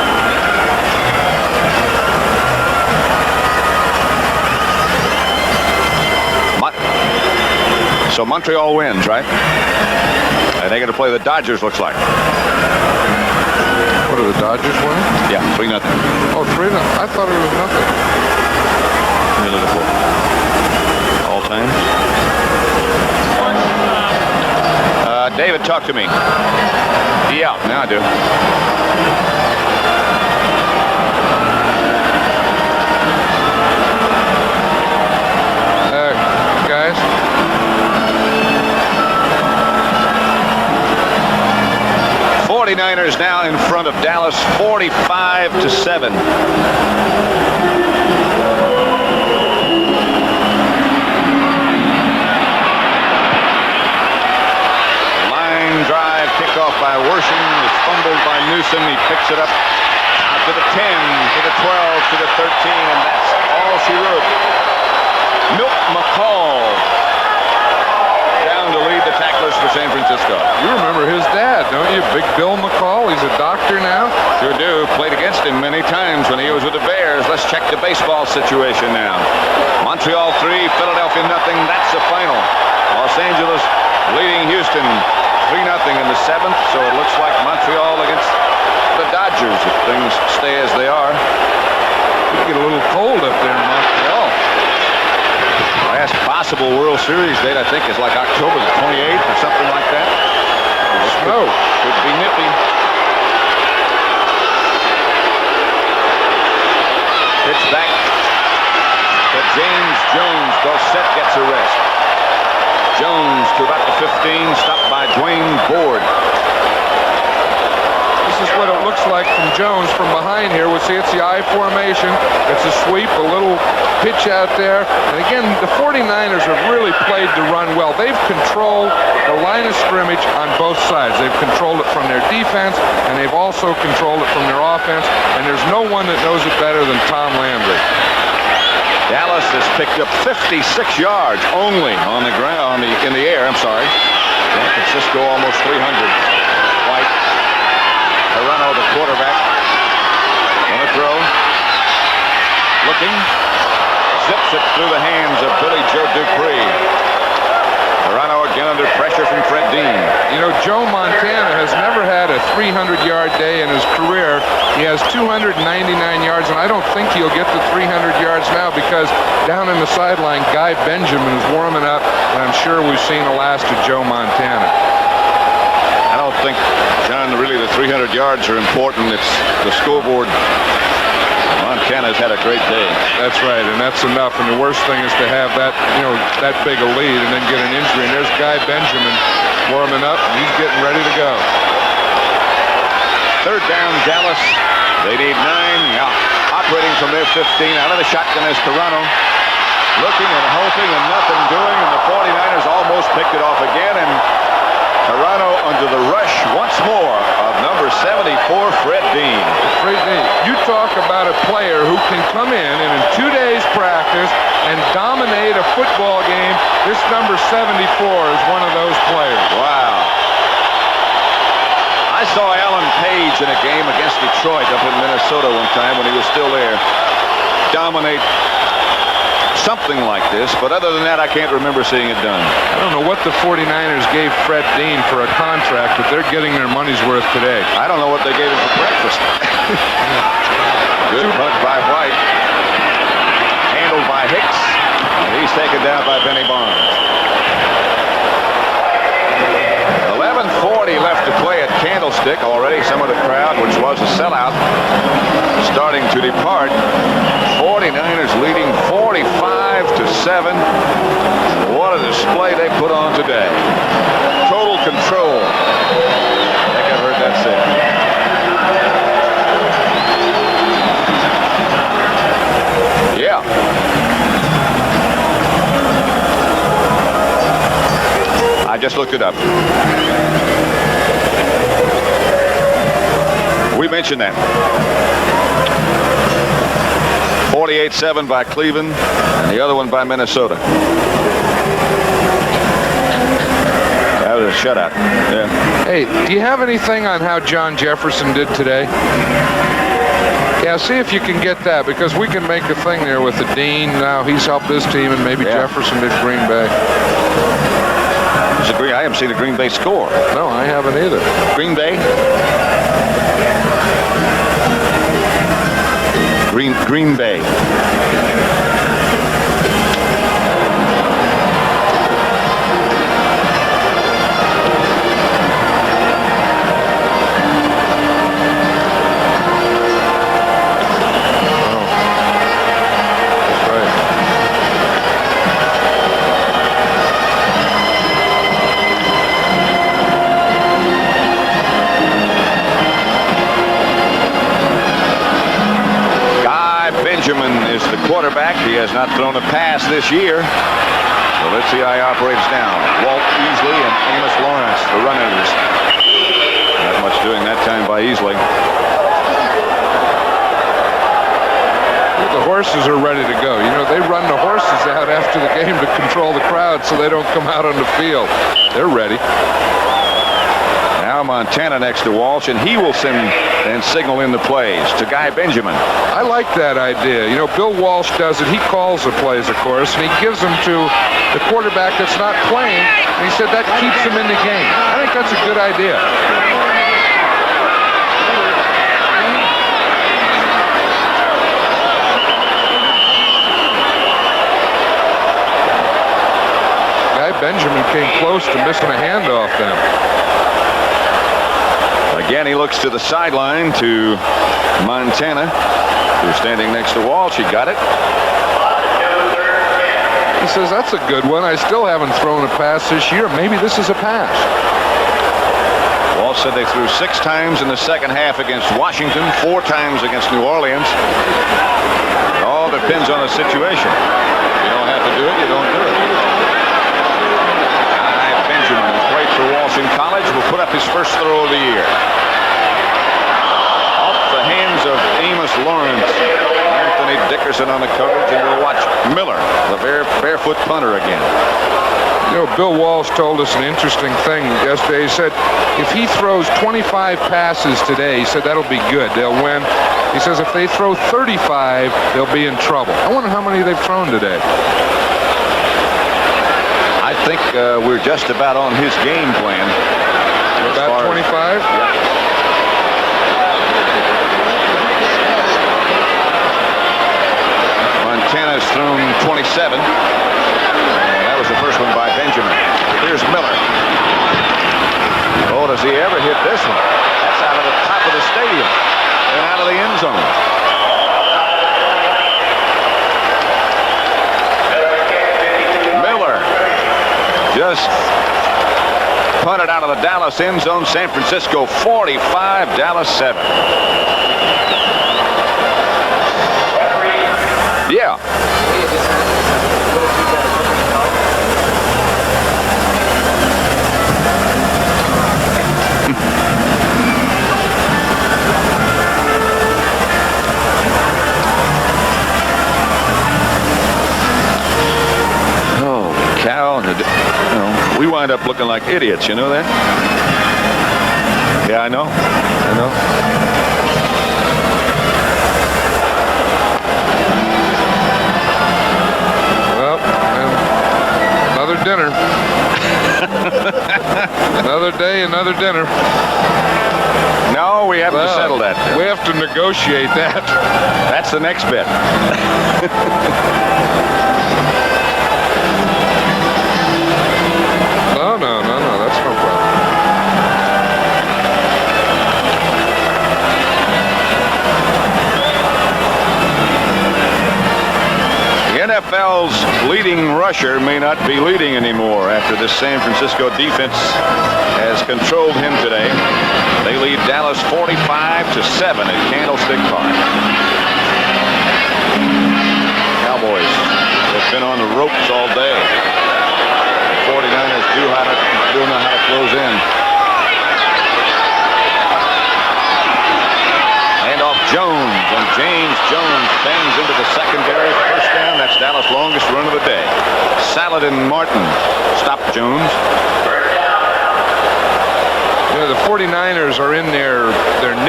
[SPEAKER 2] So Montreal wins, right? And they're going to play the Dodgers, looks like.
[SPEAKER 3] What are the Dodgers winning?
[SPEAKER 2] Yeah, 3-0.
[SPEAKER 3] Oh, 3-0. I thought it was nothing.
[SPEAKER 2] All time. David, talk to me. Yeah, now I do.
[SPEAKER 3] Guys.
[SPEAKER 2] '49ers now in front of Dallas, 45-7. Drive kickoff by Wershing. It's fumbled by Newsom. He picks it up out to the 10, to the 12, to the 13, and that's all she wrote. Milt McCall down to lead the tacklers for San Francisco.
[SPEAKER 3] You remember his dad, don't you? Big Bill McCall. He's a doctor now.
[SPEAKER 2] Sure do. Played against him many times when he was with the Bears. Let's check the baseball situation now. Montreal 3, Philadelphia nothing. That's the final. Los Angeles leading Houston 3-0 in the 7th, so it looks like Montreal against the Dodgers if things stay as they are.
[SPEAKER 3] You get a little cold up there in Montreal.
[SPEAKER 2] Last possible World Series date, I think, is like October the 28th or something like that.
[SPEAKER 3] Snow.
[SPEAKER 2] Could be nippy. Pitch back to James Jones. Dorsett gets a rest. Jones to about the 15, stopped by Dwayne Board.
[SPEAKER 3] This is what it looks like from Jones from behind here. We'll see it's the I formation. It's a sweep, a little pitch out there. And again, the 49ers have really played the run well. They've controlled the line of scrimmage on both sides. They've controlled it from their defense, and they've also controlled it from their offense. And there's no one that knows it better than Tom Landry.
[SPEAKER 2] Dallas has picked up 56 yards only on the ground, in the air, I'm sorry. San Francisco almost 300. White. Toronto, the quarterback. On the throw. Looking. Zips it through the hands of Billy Joe Dupree. Toronto again under pressure from Fred Dean.
[SPEAKER 3] You know, Joe Montana has never had a 300-yard day in his career. He has 299 yards, and I don't think he'll get to 300 yards now because down in the sideline, Guy Benjamin is warming up, and I'm sure we've seen the last of Joe Montana.
[SPEAKER 2] I don't think, John, really the 300 yards are important. It's the scoreboard. Montana's had a great day.
[SPEAKER 3] That's right, and that's enough. And the worst thing is to have that, you know, that big a lead and then get an injury. And there's Guy Benjamin warming up, and he's getting ready to go.
[SPEAKER 2] Third down, Dallas. They need 9. Now, operating from their 15. Out of the shotgun is Toronto. Looking and hoping and nothing doing, and the 49ers almost picked it off again. And Toronto under the rush once more of number 74, Fred Dean.
[SPEAKER 3] Fred Dean, you talk about a player who can come in and in 2 days practice and dominate a football game. This number 74 is one of those players.
[SPEAKER 2] Wow. I saw Alan Page in a game against Detroit up in Minnesota one time when he was still there. Dominate something like this, but other than that, I can't remember seeing it done.
[SPEAKER 3] I don't know what the 49ers gave Fred Dean for a contract, but they're getting their money's worth today.
[SPEAKER 2] I don't know what they gave him for breakfast. Good punt by White. Handled by Hicks. And he's taken down by Benny Barnes. 11:40 left to play at Candlestick. Already some of the crowd, which was a sellout, starting to depart. 49ers leading 45-7. What a display they put on today. Total control. I think I've heard that said. Yeah. I just looked it up. We mentioned that. 48-7 by Cleveland, and the other one by Minnesota. That was a shutout. Yeah.
[SPEAKER 3] Hey, do you have anything on how John Jefferson did today? Yeah, see if you can get that, because we can make a thing there with the Dean. Now he's helped this team, and maybe Jefferson did Green Bay.
[SPEAKER 2] I haven't seen a Green Bay score.
[SPEAKER 3] No, I haven't either.
[SPEAKER 2] Green Bay? Green Bay. Benjamin is the quarterback. He has not thrown a pass this year. So let's see how he operates now. Walt Easley and Amos Lawrence, the runners. Not much doing that time by Easley.
[SPEAKER 3] The horses are ready to go. You know, they run the horses out after the game to control the crowd so they don't come out on the field. They're ready. Now Montana next to Walsh, and he will send and signal in the plays to Guy Benjamin. I like that idea. You know, Bill Walsh does it. He calls the plays, of course, and he gives them to the quarterback that's not playing, and he said that keeps him in the game. I think that's a good idea. Guy Benjamin came close to missing a handoff then.
[SPEAKER 2] Again, he looks to the sideline to Montana, who's standing next to Walsh. He got it.
[SPEAKER 3] He says, that's a good one. I still haven't thrown a pass this year. Maybe this is a pass.
[SPEAKER 2] Walsh said they threw 6 times in the second half against Washington, 4 times against New Orleans. It all depends on the situation. You don't have to do it, you don't do it. Guy Benjamin, who played for Walsh in college, will put up his first throw of the year. Hands of Amos Lawrence. Anthony Dickerson on the coverage, and we'll watch Miller, the barefoot punter again.
[SPEAKER 3] You know, Bill Walsh told us an interesting thing yesterday. He said if he throws 25 passes today, he said that'll be good. They'll win. He says if they throw 35, they'll be in trouble. I wonder how many they've thrown today.
[SPEAKER 2] I think we're just about on his game plan.
[SPEAKER 3] About 25?
[SPEAKER 2] Yeah. Montana's thrown 27. That was the first one by Benjamin. Here's Miller. Oh, does he ever hit this one? That's out of the top of the stadium and out of the end zone. Miller just punted out of the Dallas end zone. San Francisco 45, Dallas 7. Yeah. Cow, we wind up looking like idiots, you know that? Yeah, I know.
[SPEAKER 3] Well, another dinner. Another day, another dinner.
[SPEAKER 2] No, we haven't settled that.
[SPEAKER 3] We have to negotiate that.
[SPEAKER 2] That's the next bit.
[SPEAKER 3] No, that's no problem.
[SPEAKER 2] The NFL's leading rusher may not be leading anymore after this San Francisco defense has controlled him today. They lead Dallas 45-7 at Candlestick Park. Cowboys have been on the ropes all day. 49ers do know how to close in. Hand off Jones, and James Jones bangs into the secondary. First down. That's Dallas' longest run of the day. Saladin Martin stopped Jones.
[SPEAKER 3] You know, the 49ers are in their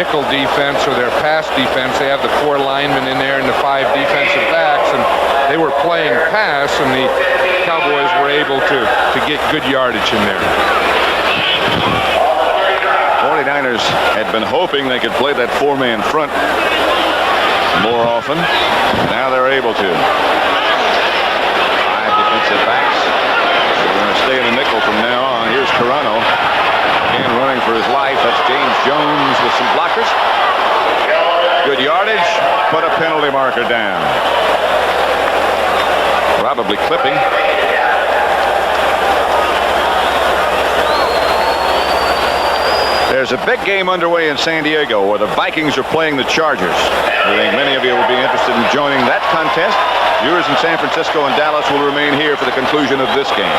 [SPEAKER 3] nickel defense or their pass defense. They have the 4 linemen in there and the 5 defensive backs, and they were playing pass, and the Cowboys were able to get good yardage in there.
[SPEAKER 2] 49ers had been hoping they could play that 4-man front more often. Now they're able to. 5 defensive backs. They're going to stay in the nickel from now on. Here's Carano. Again running for his life. That's James Jones with some blockers. Good yardage. Put a penalty marker down. Probably clipping. There's a big game underway in San Diego where the Vikings are playing the Chargers. I think many of you will be interested in joining that contest. Viewers in San Francisco and Dallas will remain here for the conclusion of this game.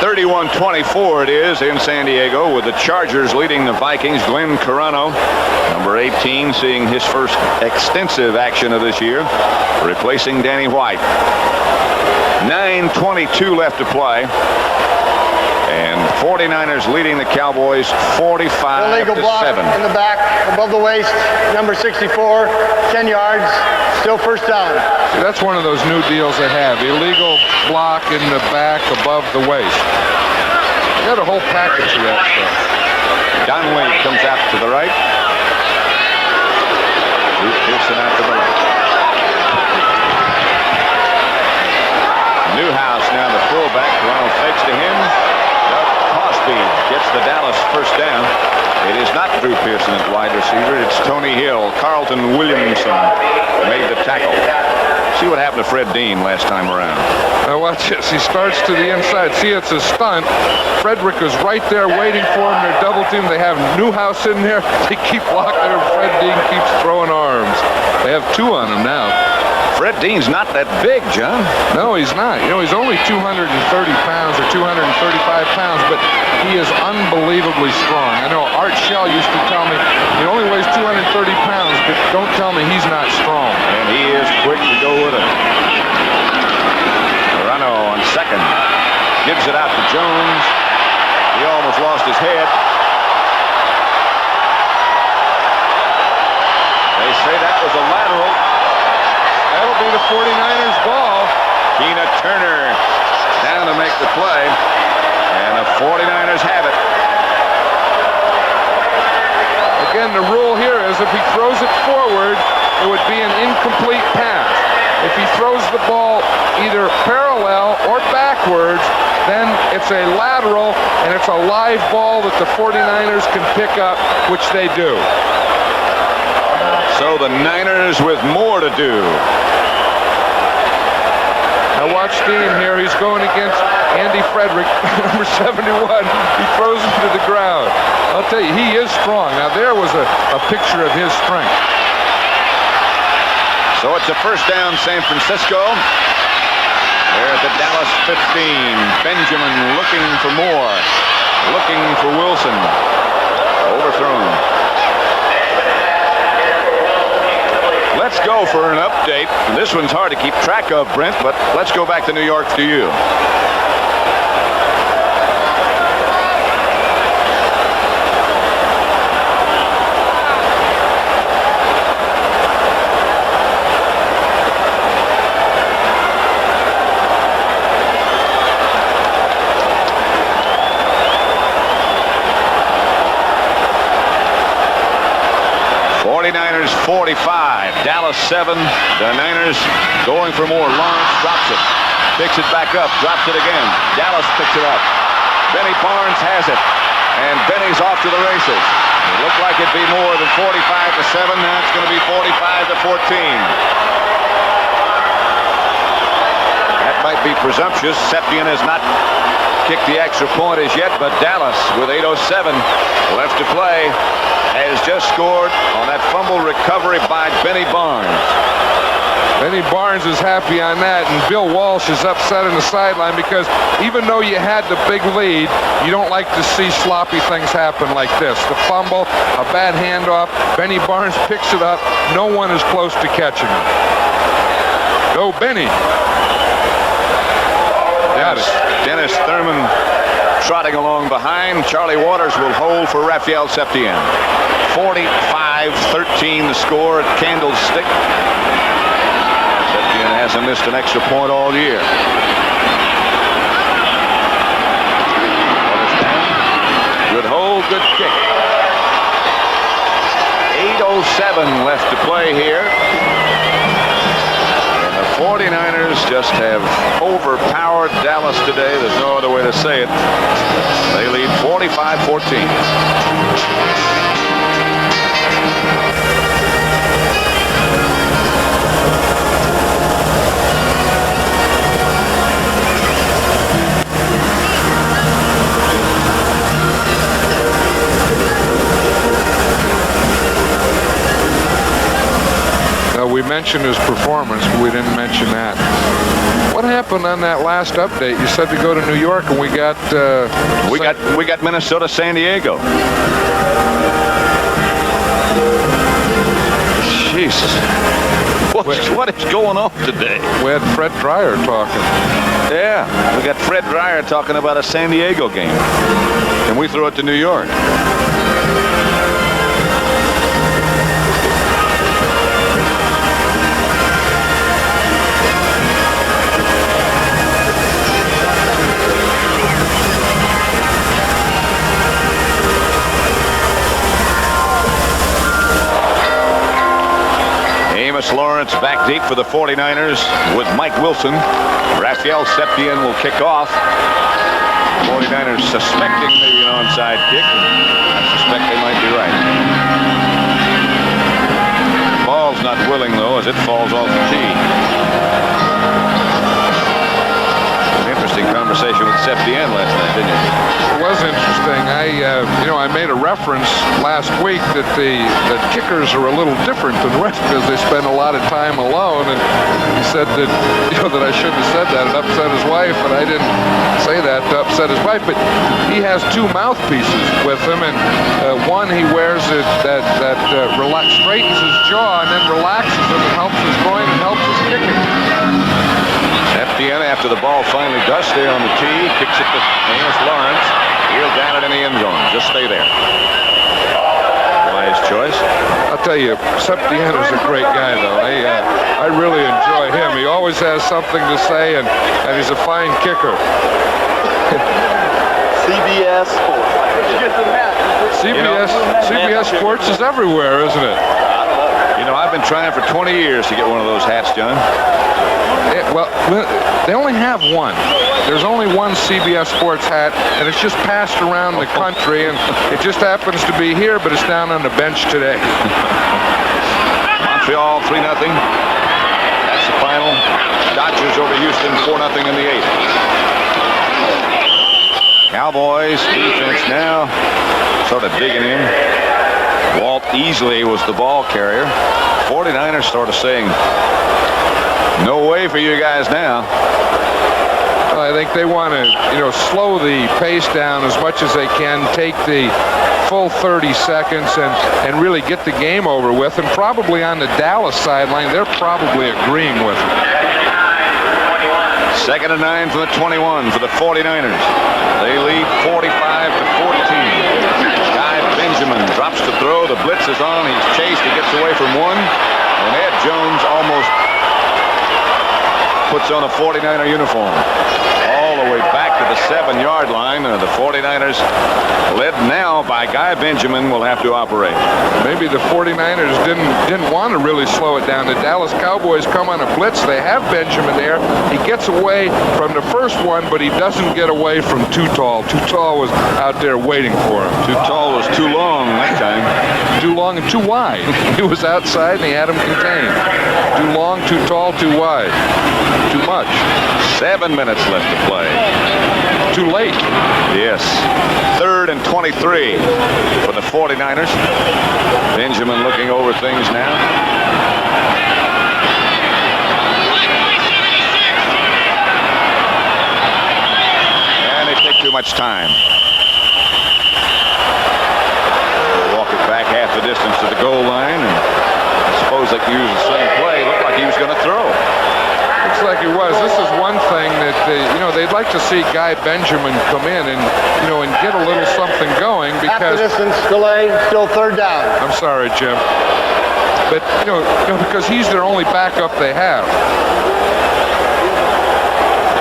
[SPEAKER 2] (31-24) it is in San Diego, with the Chargers leading the Vikings. Glenn Carano, number 18, seeing his first extensive action of this year, replacing Danny White. 9:22 left to play, and 49ers leading the Cowboys 45-7.
[SPEAKER 6] Illegal block in the back, above the waist, number 64, 10 yards, still first down.
[SPEAKER 3] See, that's one of those new deals they have. Illegal block in the back, above the waist. You got a whole package of that stuff.
[SPEAKER 2] Donnelly comes out to the right. Bruce Pearson out to the left. Newhouse now the fullback. Ronald fakes to him. Doug Cosby gets the Dallas first down. It is not Drew Pearson at wide receiver. It's Tony Hill. Carlton Williamson made the tackle. See what happened to Fred Dean last time around.
[SPEAKER 3] Now watch this. He starts to the inside. See, it's a stunt. Frederick is right there waiting for him. They're double teamed. They have Newhouse in there. They keep blocking him. Fred Dean keeps throwing arms. They have 2 on him now.
[SPEAKER 2] Fred Dean's not that big, John.
[SPEAKER 3] No, he's not. You know, he's only 230 pounds or 235 pounds, but he is unbelievably strong. I know Art Shell used to tell me he only weighs 210 130 pounds, but don't tell me he's not strong.
[SPEAKER 2] And he is quick to go with it. Morano on second. Gives it out to Jones. He almost lost his head. They say that was a lateral.
[SPEAKER 3] That'll be the 49ers ball.
[SPEAKER 2] Tina Turner down to make the play. And the 49ers have it.
[SPEAKER 3] Again, the rule here is if he throws it forward, it would be an incomplete pass. If he throws the ball either parallel or backwards, then it's a lateral, and it's a live ball that the 49ers can pick up, which they do.
[SPEAKER 2] So the Niners with more to do.
[SPEAKER 3] Now watch Dean here. He's going against Andy Frederick, number 71. He throws him to the ground. I'll tell you, he is strong. Now there was a picture of his strength.
[SPEAKER 2] So it's a first down, San Francisco. They're at the Dallas 15. Benjamin looking for more. Looking for Wilson. Overthrown. Let's go for an update. This one's hard to keep track of, Brent, but let's go back to New York to you. Niners 45, Dallas 7. The Niners going for more. Lawrence drops it, picks it back up, drops it again. Dallas picks it up. Benny Barnes has it, and Benny's off to the races. It looked like it'd be more than 45-7. Now it's going to be 45-14. That might be presumptuous. Septian has not kicked the extra point as yet, but Dallas with 8:07 left to play has just scored on that fumble recovery by Benny Barnes.
[SPEAKER 3] Benny Barnes is happy on that, and Bill Walsh is upset in the sideline because even though you had the big lead, you don't like to see sloppy things happen like this. The fumble, a bad handoff, Benny Barnes picks it up, no one is close to catching him. Go Benny.
[SPEAKER 2] Dennis Thurman trotting along behind. Charlie Waters will hold for Raphael Septien. 45-13 the score at Candlestick. Septien hasn't missed an extra point all year. Waters down. Good hold, good kick. 8:07 left to play here. 49ers just have overpowered Dallas today. There's no other way to say it. They lead 45-14.
[SPEAKER 3] We mentioned his performance, but we didn't mention that. What happened on that last update? You said to go to New York, and we got
[SPEAKER 2] Minnesota, San Diego.
[SPEAKER 3] Jesus.
[SPEAKER 2] What is going on today?
[SPEAKER 3] We had Fred Dreyer talking.
[SPEAKER 2] Yeah, we got Fred Dreyer talking about a San Diego game, and we throw it to New York. Lawrence back deep for the 49ers with Mike Wilson. Raphael Septien will kick off. 49ers suspecting maybe an onside kick. I suspect they might be right. The ball's not willing, though, as it falls off the tee. An interesting conversation with Septien last night, didn't you?
[SPEAKER 3] It was interesting. I made a reference last week that the kickers are a little different than the rest because they spend a lot of time alone. And he said that, that I shouldn't have said that. It upset his wife, but I didn't say that to upset his wife. But he has two mouthpieces with him, and one he wears it that straightens his jaw and then relaxes him and helps his groin and helps his kicking.
[SPEAKER 2] FDN, after the ball finally does stay on the tee, kicks it to Amos Lawrence. He'll down it in the end zone. Just stay there. Wise choice.
[SPEAKER 3] I'll tell you, Septien is a great guy, though. I really enjoy him. He always has something to say, and he's a fine kicker.
[SPEAKER 7] CBS Sports.
[SPEAKER 3] CBS Sports is everywhere, isn't it?
[SPEAKER 2] I've been trying for 20 years to get one of those hats, John.
[SPEAKER 3] Well, they only have one. There's only one CBS Sports hat, and it's just passed around the country, and it just happens to be here, but it's down on the bench today.
[SPEAKER 2] Montreal 3-0. That's the final. Dodgers over Houston 4-0 in the 8th. Cowboys defense now sort of digging in. Walt Easley was the ball carrier. 49ers sort of saying, no way for you guys now.
[SPEAKER 3] Well, I think they want to, slow the pace down as much as they can, take the full 30 seconds and really get the game over with. And probably on the Dallas sideline, they're probably agreeing with it.
[SPEAKER 2] 2nd and 9 from the 21 for the 49ers. They lead 45-14. Benjamin drops to throw. The blitz is on. He's chased. He gets away from one. And Ed Jones almost puts on a 49er uniform. All the way back to the 7-yard line. The 49ers, led now by Guy Benjamin, will have to operate.
[SPEAKER 3] Maybe the 49ers didn't want to really slow it down. The Dallas Cowboys come on a blitz. They have Benjamin there. He gets away from the first one, but he doesn't get away from Too Tall. Too Tall was out there waiting for him.
[SPEAKER 2] Too Tall was too long that time.
[SPEAKER 3] Too long and too wide. He was outside and he had him contained. Too long, too tall, too wide. Too much.
[SPEAKER 2] 7 minutes left to play.
[SPEAKER 3] Too late.
[SPEAKER 2] Yes. 3rd and 23 for the 49ers. Benjamin looking over things now. And they take too much time. They'll walk it back half the distance to the goal line. And I suppose they can use the same play. Looked like he was going to throw.
[SPEAKER 3] Looks like he was. This is one thing that they'd like to see Guy Benjamin come in and and get a little something going because
[SPEAKER 6] half the distance delay, still 3rd down.
[SPEAKER 3] I'm sorry, Jim, but because he's their only backup they have.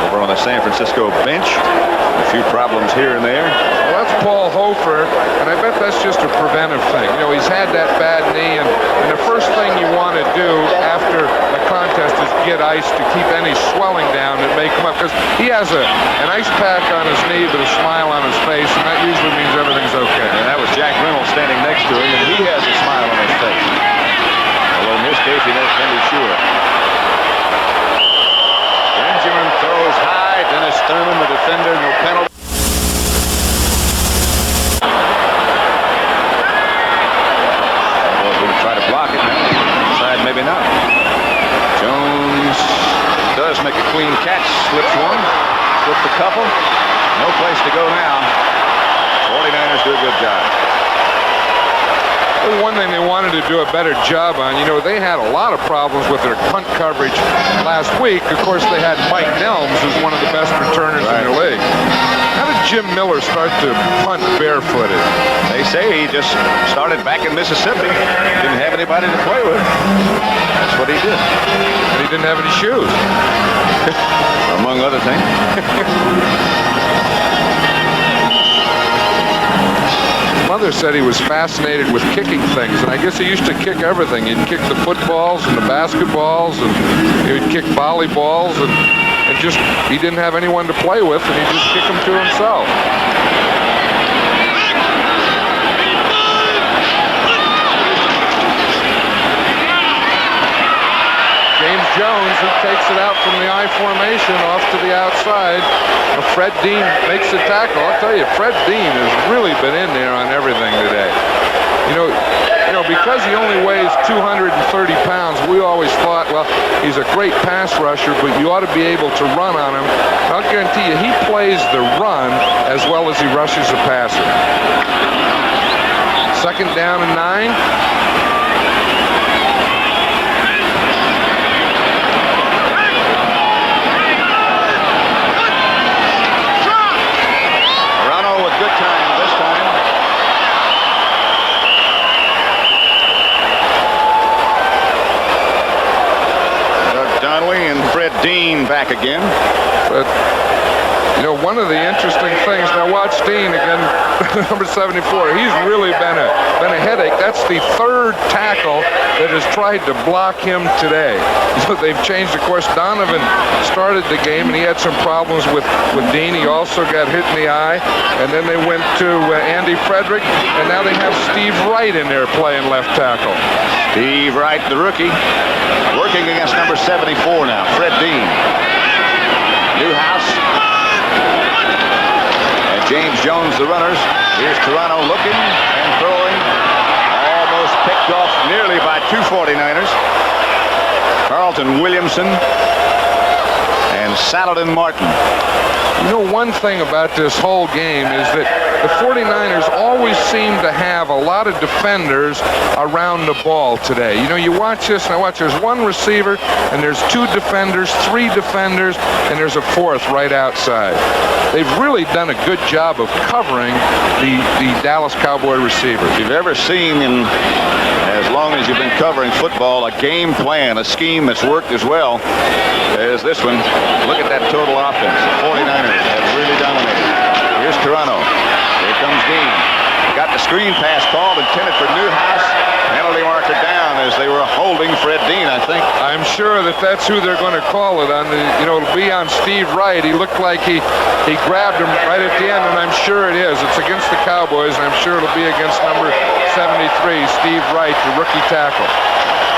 [SPEAKER 2] Over on the San Francisco bench, a few problems here and there.
[SPEAKER 3] Well, that's Paul Hofer, and I bet that's just a preventive thing. He's had that bad knee, and the first thing you want to do after a contest is get ice to keep any swelling down and make him up, because he has an ice pack on his knee but a smile on his face, and that usually means everything's okay.
[SPEAKER 2] And that was Jack Reynolds standing next to him, and he has a smile on his face. Although in this case, he never can be sure. Benjamin throws high. Dennis Thurman, the defender, no penalty. Try to block it now. Inside, maybe not. Jones does make a clean catch. Slips one. Slips a couple. No place to go now. 49ers do a good job.
[SPEAKER 3] Well, one thing they wanted to do a better job on, they had a lot of problems with their punt coverage last week. Of course, they had Mike Nelms, who's one of the best returners in the league. How did Jim Miller start to punt barefooted?
[SPEAKER 2] They say he just started back in Mississippi. Didn't have anybody to play with. That's what he did.
[SPEAKER 3] And he didn't have any shoes.
[SPEAKER 2] Among other things.
[SPEAKER 3] Mother said he was fascinated with kicking things, and I guess he used to kick everything. He'd kick the footballs and the basketballs, and he would kick volleyballs, and just he didn't have anyone to play with, and he'd just kick them to himself. James Jones, who takes it out from the I formation off to the outside. Fred Dean makes the tackle. I'll tell you, Fred Dean has really been in there on everything. because he only weighs 230 pounds, we always thought, well, he's a great pass rusher, but you ought to be able to run on him. I'll guarantee you, he plays the run as well as he rushes the passer. 2nd down and 9.
[SPEAKER 2] Good time this time. Doug Donnelly and Fred Dean back again.
[SPEAKER 3] But, you know, one of the interesting things, now watch Dean again, number 74. He's really been a headache. That's the 3rd tackle that has tried to block him today. So they've changed, of course. Donovan started the game, and he had some problems with Dean. He also got hit in the eye. And then they went to Andy Frederick, and now they have Steve Wright in there playing left tackle.
[SPEAKER 2] Steve Wright, the rookie, working against number 74 now, Fred Dean. Newhouse. And James Jones, the runners. Here's Toronto looking and throwing. Almost picked off nearly by 2 49ers. Carlton Williamson and Saladin Martin.
[SPEAKER 3] You know, one thing about this whole game is that the 49ers always seem to have a lot of defenders around the ball today. You know, you watch this, and I watch, there's 1 receiver, and there's 2 defenders, 3 defenders, and there's a 4th right outside. They've really done a good job of covering the Dallas Cowboy receivers.
[SPEAKER 2] If you've ever seen, in as long as you've been covering football, a game plan, a scheme that's worked as well as this one, look at that total offense. The 49ers have really dominated. Here's Toronto. Here comes Dean. Got the screen pass called, intended for Newhouse. Penalty marker down as they were holding Fred Dean, I think.
[SPEAKER 3] I'm sure that's who they're going to call it on. It'll be on Steve Wright. He looked like he grabbed him right at the end, and I'm sure it is. It's against the Cowboys, and I'm sure it'll be against number 73, Steve Wright, the rookie tackle.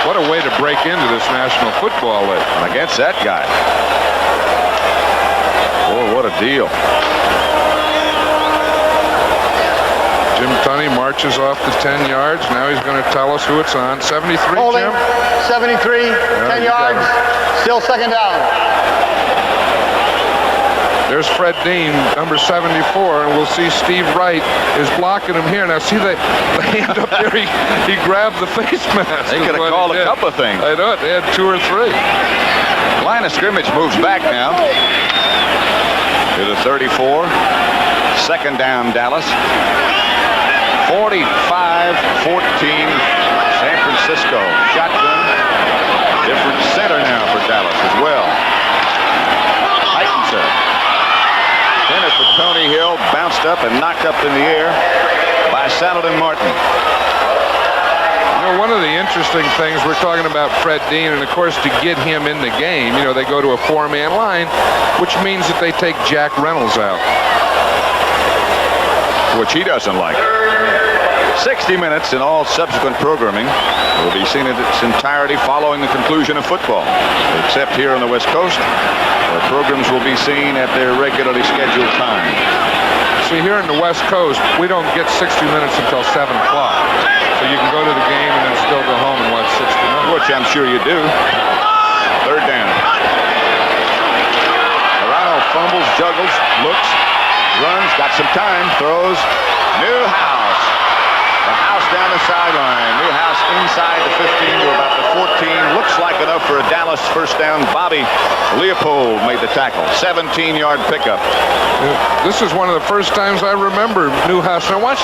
[SPEAKER 3] What a way to break into this National Football League.
[SPEAKER 2] Against that guy. Oh, what a deal.
[SPEAKER 3] Jim Tunney marches off the 10 yards. Now he's going to tell us who it's on. 73,
[SPEAKER 6] Holding,
[SPEAKER 3] Jim?
[SPEAKER 6] 73, 10 yards, still 2nd down.
[SPEAKER 3] There's Fred Dean, number 74, and we'll see Steve Wright is blocking him here. Now, see the hand up there? He grabbed the face mask.
[SPEAKER 2] They could have called a couple of things.
[SPEAKER 3] I know it. They had 2 or 3.
[SPEAKER 2] Line of scrimmage moves back now to the 34. 2nd down, Dallas. 45-14, San Francisco. Shotgun. Different center now for Dallas as well. Heightenser. Intended for Tony Hill. Bounced up and knocked up in the air by Saladin Martin.
[SPEAKER 3] You know, one of the interesting things, we're talking about Fred Dean, and of course to get him in the game, you know, they go to a 4-man line, which means that they take Jack Reynolds out.
[SPEAKER 2] Which he doesn't like. 60 minutes in all subsequent programming will be seen in its entirety following the conclusion of football, except here on the West Coast, where programs will be seen at their regularly scheduled time.
[SPEAKER 3] See, here in the West Coast, we don't get 60 minutes until 7 o'clock. So you can go to the game and then still go home and watch 60 minutes.
[SPEAKER 2] Which I'm sure you do. 3rd down. Toronto fumbles, juggles, looks, runs, got some time, throws. Newhouse. The house down the sideline. Newhouse inside the 15 to about the 14. Looks like enough for a Dallas 1st down. Bobby Leopold made the tackle. 17-yard pickup.
[SPEAKER 3] This is one of the first times I remember Newhouse. Now let's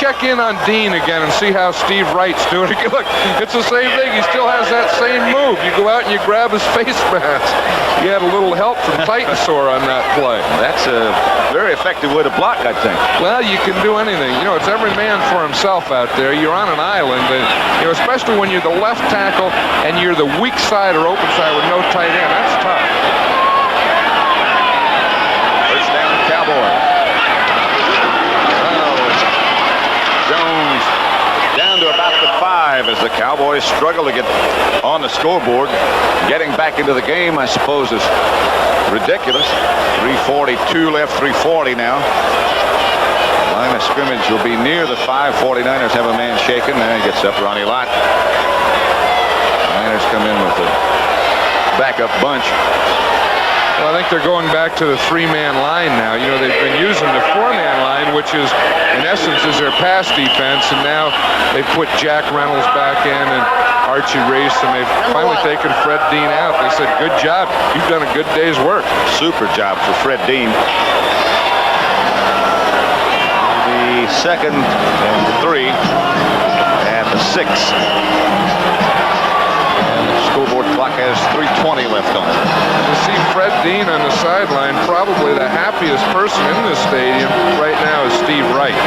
[SPEAKER 3] check in on Dean again and see how Steve Wright's doing. Look, it's the same thing. He still has that same move. You go out and you grab his face mask. He had a little help from Titanosaur on that play.
[SPEAKER 2] That's a very effective way to block, I think.
[SPEAKER 3] Well, you can do anything. You know, it's every man for himself out there. You're on an island, and, you know, especially when you're the left tackle and you're the weak side or open side with no tight end. That's tough.
[SPEAKER 2] 1st down, Cowboys. Jones down to about the 5 as the Cowboys struggle to get on the scoreboard. Getting back into the game, I suppose, is ridiculous. 3:42 left, 3:40 now. Line of scrimmage will be near the 5. 49ers have a man shaken. There he gets up, Ronnie Lott. Niners come in with a backup bunch.
[SPEAKER 3] Well, I think they're going back to the 3-man line now. You know, they've been using the 4-man line, which is, in essence, is their pass defense, and now they've put Jack Reynolds back in and Archie Reese, and they've finally taken Fred Dean out. They said, good job. You've done a good day's work.
[SPEAKER 2] Super job for Fred Dean. The 2nd and 3 at the 6. Scoreboard clock has 3:20 left on it.
[SPEAKER 3] You see Fred Dean on the sideline. Probably the happiest person in this stadium right now is Steve Wright.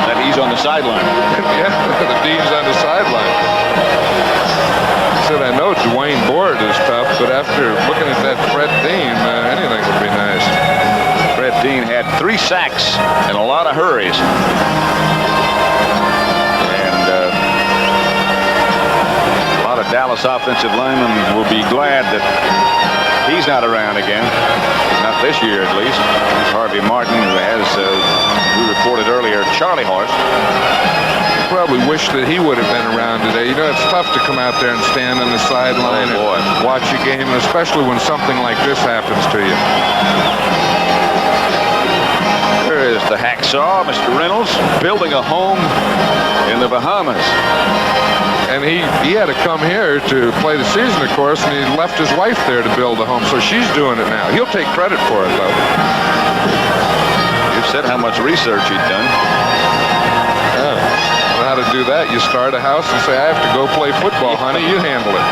[SPEAKER 2] That he's on the sideline.
[SPEAKER 3] Yeah, the Dean's on the sideline. He said, I know Dwayne Board is tough, but after looking at that Fred Dean, anything would be nice.
[SPEAKER 2] Fred Dean had 3 sacks and a lot of hurries. Dallas offensive lineman will be glad that he's not around again. Not this year, at least. Harvey Martin, who has, we reported earlier, Charlie horse.
[SPEAKER 3] Probably wish that he would have been around today. You know, it's tough to come out there and stand on the sideline and watch a game, and especially when something like this happens to you.
[SPEAKER 2] There is the hacksaw, Mr. Reynolds, building a home in the Bahamas.
[SPEAKER 3] And he had to come here to play the season, of course, and he left his wife there to build a home, so she's doing it now. He'll take credit for it, though.
[SPEAKER 2] You've said how much research he'd done.
[SPEAKER 3] Yeah. Well, how to do that? You start a house and say, I have to go play football, honey. You handle it.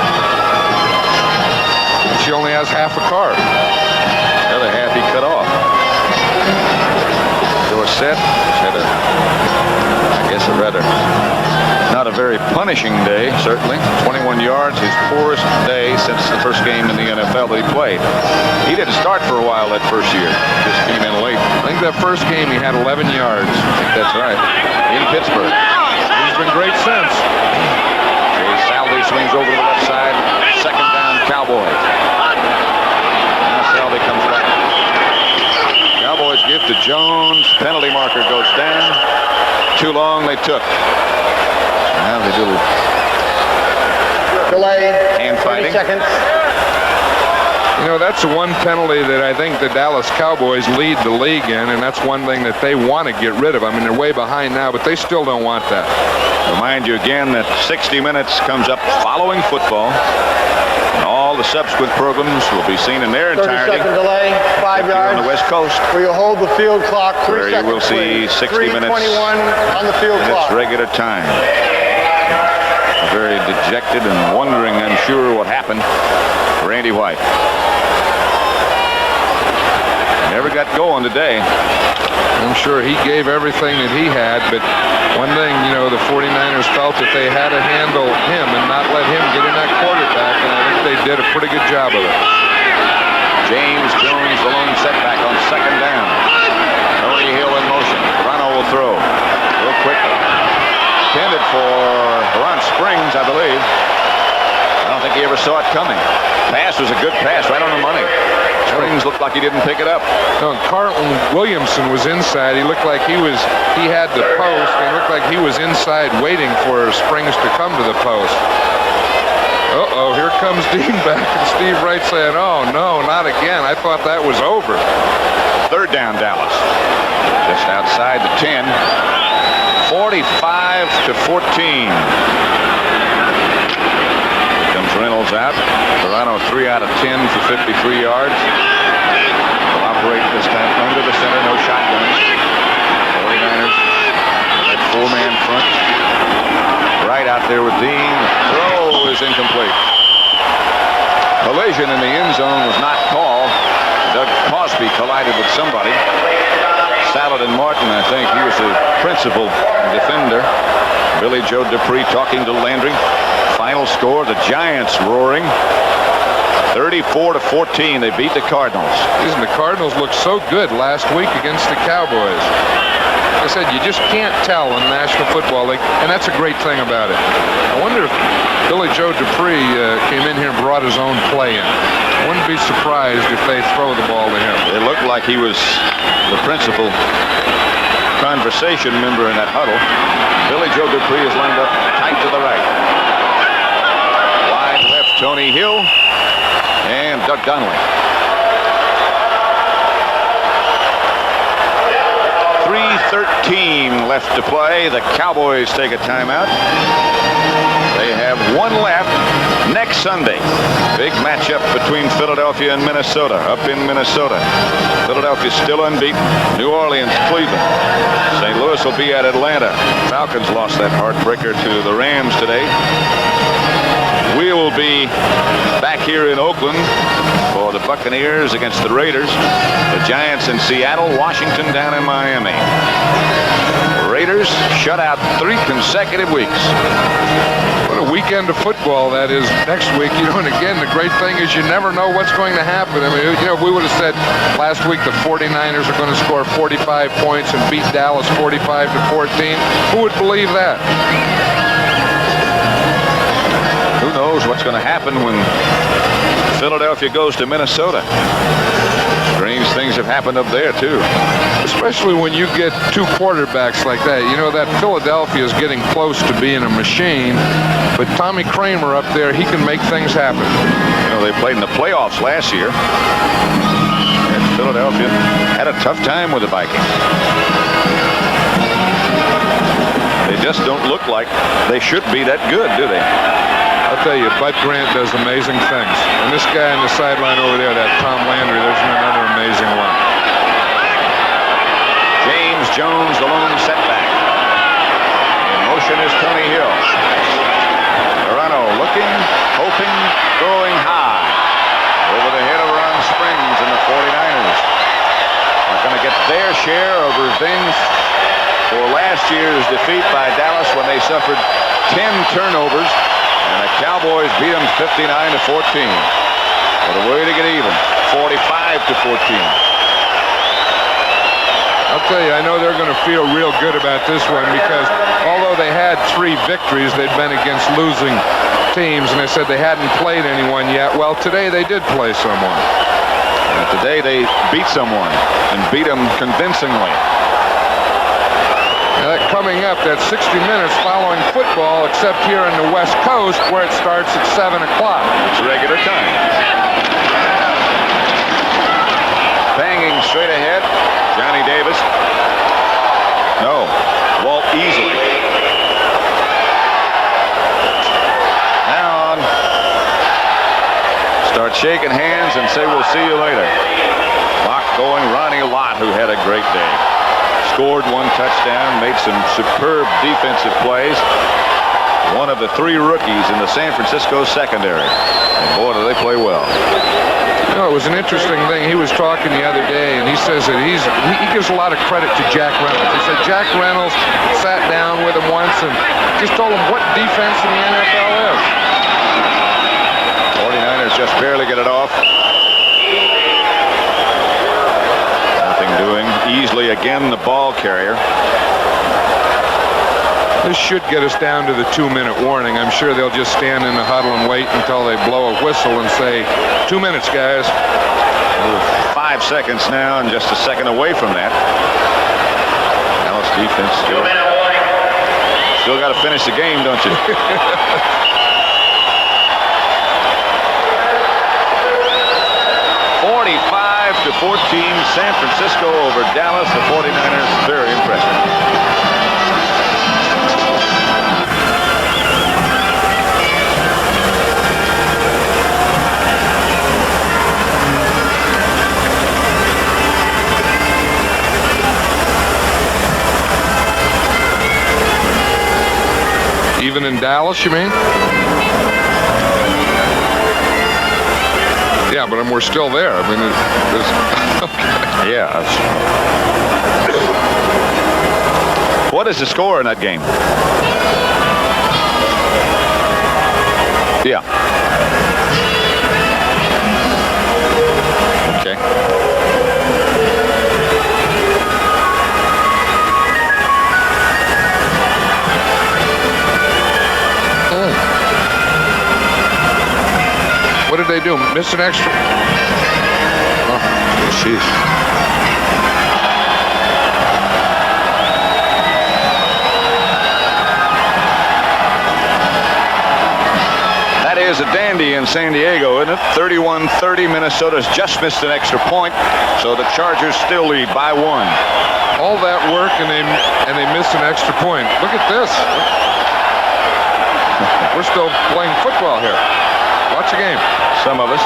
[SPEAKER 3] And she only has half a car.
[SPEAKER 2] The other half he cut off. Dorsett had I guess a rather not a very punishing day, certainly. 21 yards, his poorest day since the first game in the NFL that he played. He didn't start for a while that first year. Just came in late.
[SPEAKER 3] I think that first game he had 11 yards.
[SPEAKER 2] I think that's right. In Pittsburgh.
[SPEAKER 3] He's been great since.
[SPEAKER 2] Jay Salve swings over to the left side. 2nd down, Cowboys. Now Salve comes back. Cowboys give to Jones. Penalty marker goes down. Too long they took. Now they do
[SPEAKER 6] delay.
[SPEAKER 2] Hand
[SPEAKER 6] 30
[SPEAKER 2] fighting.
[SPEAKER 6] seconds.
[SPEAKER 3] You know, that's the one penalty that I think the Dallas Cowboys lead the league in, and that's one thing that they want to get rid of. I mean, they're way behind now, but they still don't want that.
[SPEAKER 2] Remind you again that 60 Minutes comes up following football. And all the subsequent programs will be seen in their entirety.
[SPEAKER 6] 30-second delay, 5 yards.
[SPEAKER 2] On the West Coast.
[SPEAKER 6] Where you hold the field clock 3
[SPEAKER 2] where
[SPEAKER 6] seconds.
[SPEAKER 2] You will see 60 minutes.
[SPEAKER 6] 3:21 on the field clock.
[SPEAKER 2] It's regular time. Very dejected and wondering, I'm sure, what happened. Randy White. Never got going today.
[SPEAKER 3] I'm sure he gave everything that he had, but one thing, you know, the 49ers felt that they had to handle him and not let him get in that quarterback, and I think they did a pretty good job of it.
[SPEAKER 2] James Jones, the lone setback on 2nd down. Tony Hill in motion. Toronto will throw. Real quick. Intended for Ron Springs, I believe. I don't think he ever saw it coming. Pass was a good pass, right on the money. Springs looked like he didn't pick it up.
[SPEAKER 3] No, Carlton Williamson was inside. He looked like he had the post. He looked like he was inside waiting for Springs to come to the post. Uh-oh, here comes Dean back, and Steve Wright saying, oh, no, not again. I thought that was over.
[SPEAKER 2] 3rd down, Dallas. Just outside the 10. 45-14. Reynolds out. Toronto 3 out of 10 for 53 yards. Will operate this time under the center, no shotguns. 49ers, that 4-man front. Right out there with Dean. Throw is incomplete. Collision in the end zone was not called. Doug Cosby collided with somebody. Saladin Martin, I think, he was the principal defender. Billy Joe Dupree talking to Landry. Final score, the Giants roaring. 34-14, they beat the Cardinals.
[SPEAKER 3] Listen, the Cardinals looked so good last week against the Cowboys. Like I said, you just can't tell in the National Football League, and that's a great thing about it. I wonder if Billy Joe Dupree came in here and brought his own play in. I wouldn't be surprised if they throw the ball to him.
[SPEAKER 2] It looked like he was the principal conversation member in that huddle. Billy Joe Dupree is lined up tight to the right. Wide left, Tony Hill and Doug Donnelly. 3:13 left to play. The Cowboys take a timeout. They have one left next Sunday. Big matchup between Philadelphia and Minnesota up in Minnesota. Philadelphia still unbeaten. New Orleans, Cleveland. St. Louis will be at Atlanta. Falcons lost that heartbreaker to the Rams today. We will be back here in Oakland for the Buccaneers against the Raiders. The Giants in Seattle, Washington down in Miami. Raiders shut out 3 consecutive weeks.
[SPEAKER 3] What a weekend of football that is next week. You know, and again, the great thing is you never know what's going to happen. I mean, you know, if we would have said last week the 49ers are going to score 45 points and beat Dallas 45-14, who would believe that?
[SPEAKER 2] Who knows what's going to happen when Philadelphia goes to Minnesota? Strange things have happened up there, too.
[SPEAKER 3] Especially when you get 2 quarterbacks like that. You know, that Philadelphia is getting close to being a machine, but Tommy Kramer up there, he can make things happen.
[SPEAKER 2] You know, they played in the playoffs last year, and Philadelphia had a tough time with the Vikings. They just don't look like they should be that good, do they?
[SPEAKER 3] I'll tell you, Bud Grant does amazing things. And this guy on the sideline over there, that Tom Landry, there's another amazing one.
[SPEAKER 2] James Jones, the lone setback. In motion is Tony Hill. Toronto looking, hoping, throwing high. Over the head of Ron Springs and the 49ers are going to get their share of revenge for last year's defeat by Dallas when they suffered 10 turnovers. And the Cowboys beat them 59-14. What a way to get even. 45-14.
[SPEAKER 3] I'll tell you, I know they're going to feel real good about this one because although they had 3 victories, they'd been against losing teams, and they said they hadn't played anyone yet. Well, today they did play someone.
[SPEAKER 2] And today they beat someone and beat them convincingly.
[SPEAKER 3] Now that coming up, that's 60 minutes following football, except here on the West Coast where it starts at 7 o'clock.
[SPEAKER 2] It's regular time. Banging straight ahead, Johnny Davis. No, Walt easily. Now on. Start shaking hands and say we'll see you later. Clock going. Ronnie Lott, who had a great day. Scored 1 touchdown, made some superb defensive plays. One of the 3 rookies in the San Francisco secondary. And boy, do they play well.
[SPEAKER 3] You know, it was an interesting thing. He was talking the other day, and he says that he gives a lot of credit to Jack Reynolds. He said Jack Reynolds sat down with him once and just told him what defense in the NFL is.
[SPEAKER 2] 49ers just barely get it off. Doing easily again the ball carrier.
[SPEAKER 3] This should get us down to the 2-minute warning. I'm sure they'll just stand in the huddle and wait until they blow a whistle and say 2 minutes, guys.
[SPEAKER 2] 5 seconds now and just a second away from that. Dallas defense still got to finish the game, don't you? 45-14, San Francisco over Dallas. The 49ers, very impressive.
[SPEAKER 3] Even in Dallas, you mean? Yeah, but we're still there. I mean,
[SPEAKER 2] okay. Yeah. What is the score in that game? Yeah. Okay.
[SPEAKER 3] What did they do? Miss an extra? Oh, jeez.
[SPEAKER 2] is a dandy in San Diego, isn't it? 31-30. Minnesota's just missed an extra point, so the Chargers still lead by 1.
[SPEAKER 3] All that work and they miss an extra point. Look at this. We're still playing football here. Watch the game.
[SPEAKER 2] Some of us.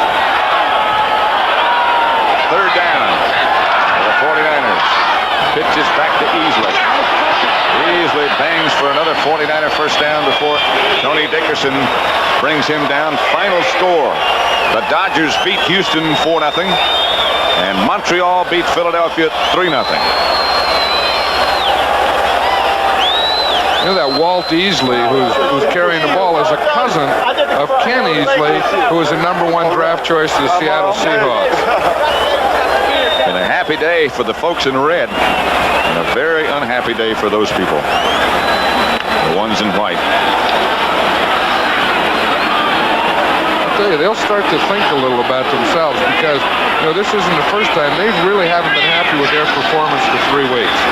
[SPEAKER 2] Third down for the 49ers. Pitches back to Easley. Easley bangs for another 49er first down before Tony Dickerson brings him down. Final score. The Dodgers beat Houston 4-0. And Montreal beat Philadelphia 3-0.
[SPEAKER 3] You know that Walt Easley, who's carrying the ball, is a cousin of Ken Easley, who was the #1 draft choice of the Seattle Seahawks.
[SPEAKER 2] And a happy day for the folks in red, and a very unhappy day for those people, the ones in white.
[SPEAKER 3] I'll tell you, they'll start to think a little about themselves because, you know, this isn't the first time. They really haven't been happy with their performance for 3 weeks.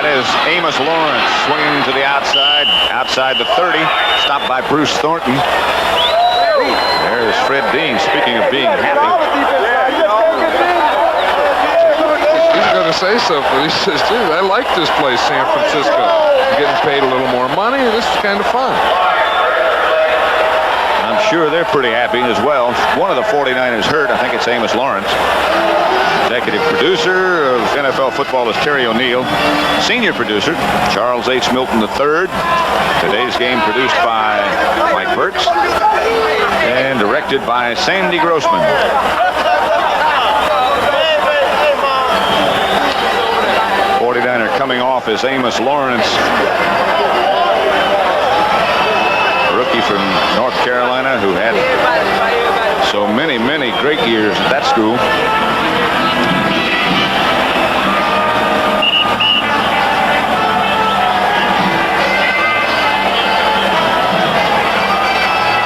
[SPEAKER 2] That is Amos Lawrence swinging to the outside the 30, stopped by Bruce Thornton. There's Fred Dean, speaking of being happy.
[SPEAKER 3] He's going to say something. He says, dude, I like this place, San Francisco. I'm getting paid a little more money, and this is kind of fun.
[SPEAKER 2] I'm sure they're pretty happy as well. One of the 49ers hurt. I think it's Amos Lawrence. Executive producer of NFL football is Terry O'Neill. Senior producer, Charles H. Milton III. Today's game produced by Mike Burks and directed by Sandy Grossman. '49er coming off is Amos Lawrence, a rookie from North Carolina who had so many great years at that school.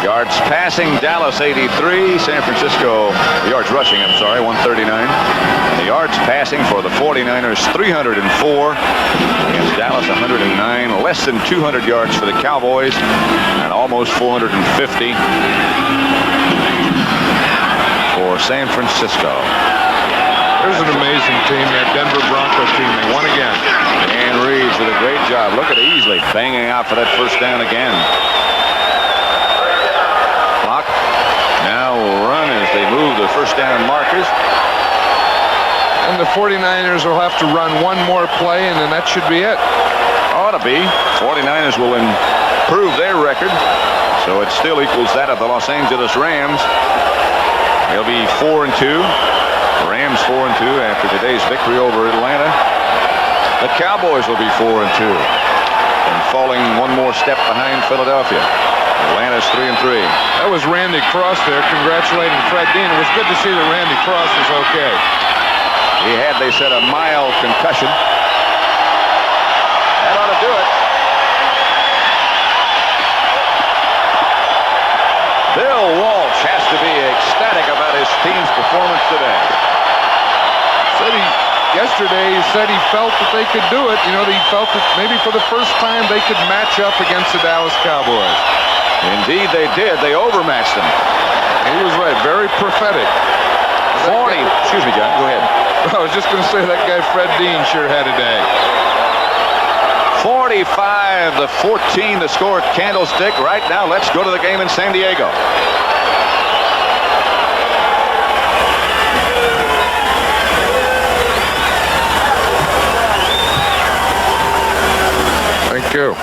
[SPEAKER 2] Yards passing, Dallas 83, San Francisco, yards rushing, I'm sorry, 139. And the yards passing for the 49ers, 304. Against Dallas, 109. Less than 200 yards for the Cowboys, and almost 450 for San Francisco.
[SPEAKER 3] There's an amazing team, that Denver Bronco team. They won again.
[SPEAKER 2] Dan Reeves did a great job. Look at Easley banging out for that first down again. Clock now will run as they move the first down markers.
[SPEAKER 3] And the 49ers will have to run one more play, and then that should be it.
[SPEAKER 2] Ought to be. 49ers will improve their record, so it still equals that of the Los Angeles Rams. They'll be 4-2. Rams 4-2 after today's victory over Atlanta. The Cowboys will be 4-2 and falling one more step behind Philadelphia. Atlanta's 3-3.
[SPEAKER 3] That was Randy Cross there congratulating Fred Dean. It was good to see that Randy Cross is okay.
[SPEAKER 2] He had, they said, a mild concussion. That ought to do it. Bill Walsh has to be ecstatic about his team's performance today.
[SPEAKER 3] Yesterday he said he felt that they could do it. You know, he felt that maybe for the first time they could match up against the Dallas Cowboys.
[SPEAKER 2] Indeed they did. They overmatched them.
[SPEAKER 3] He was right. Very prophetic.
[SPEAKER 2] 40. Excuse me, John. Go ahead.
[SPEAKER 3] I was just going to say that guy Fred Dean sure had a day.
[SPEAKER 2] 45-14 the score at Candlestick. Right now, let's go to the game in San Diego.
[SPEAKER 3] Thank you.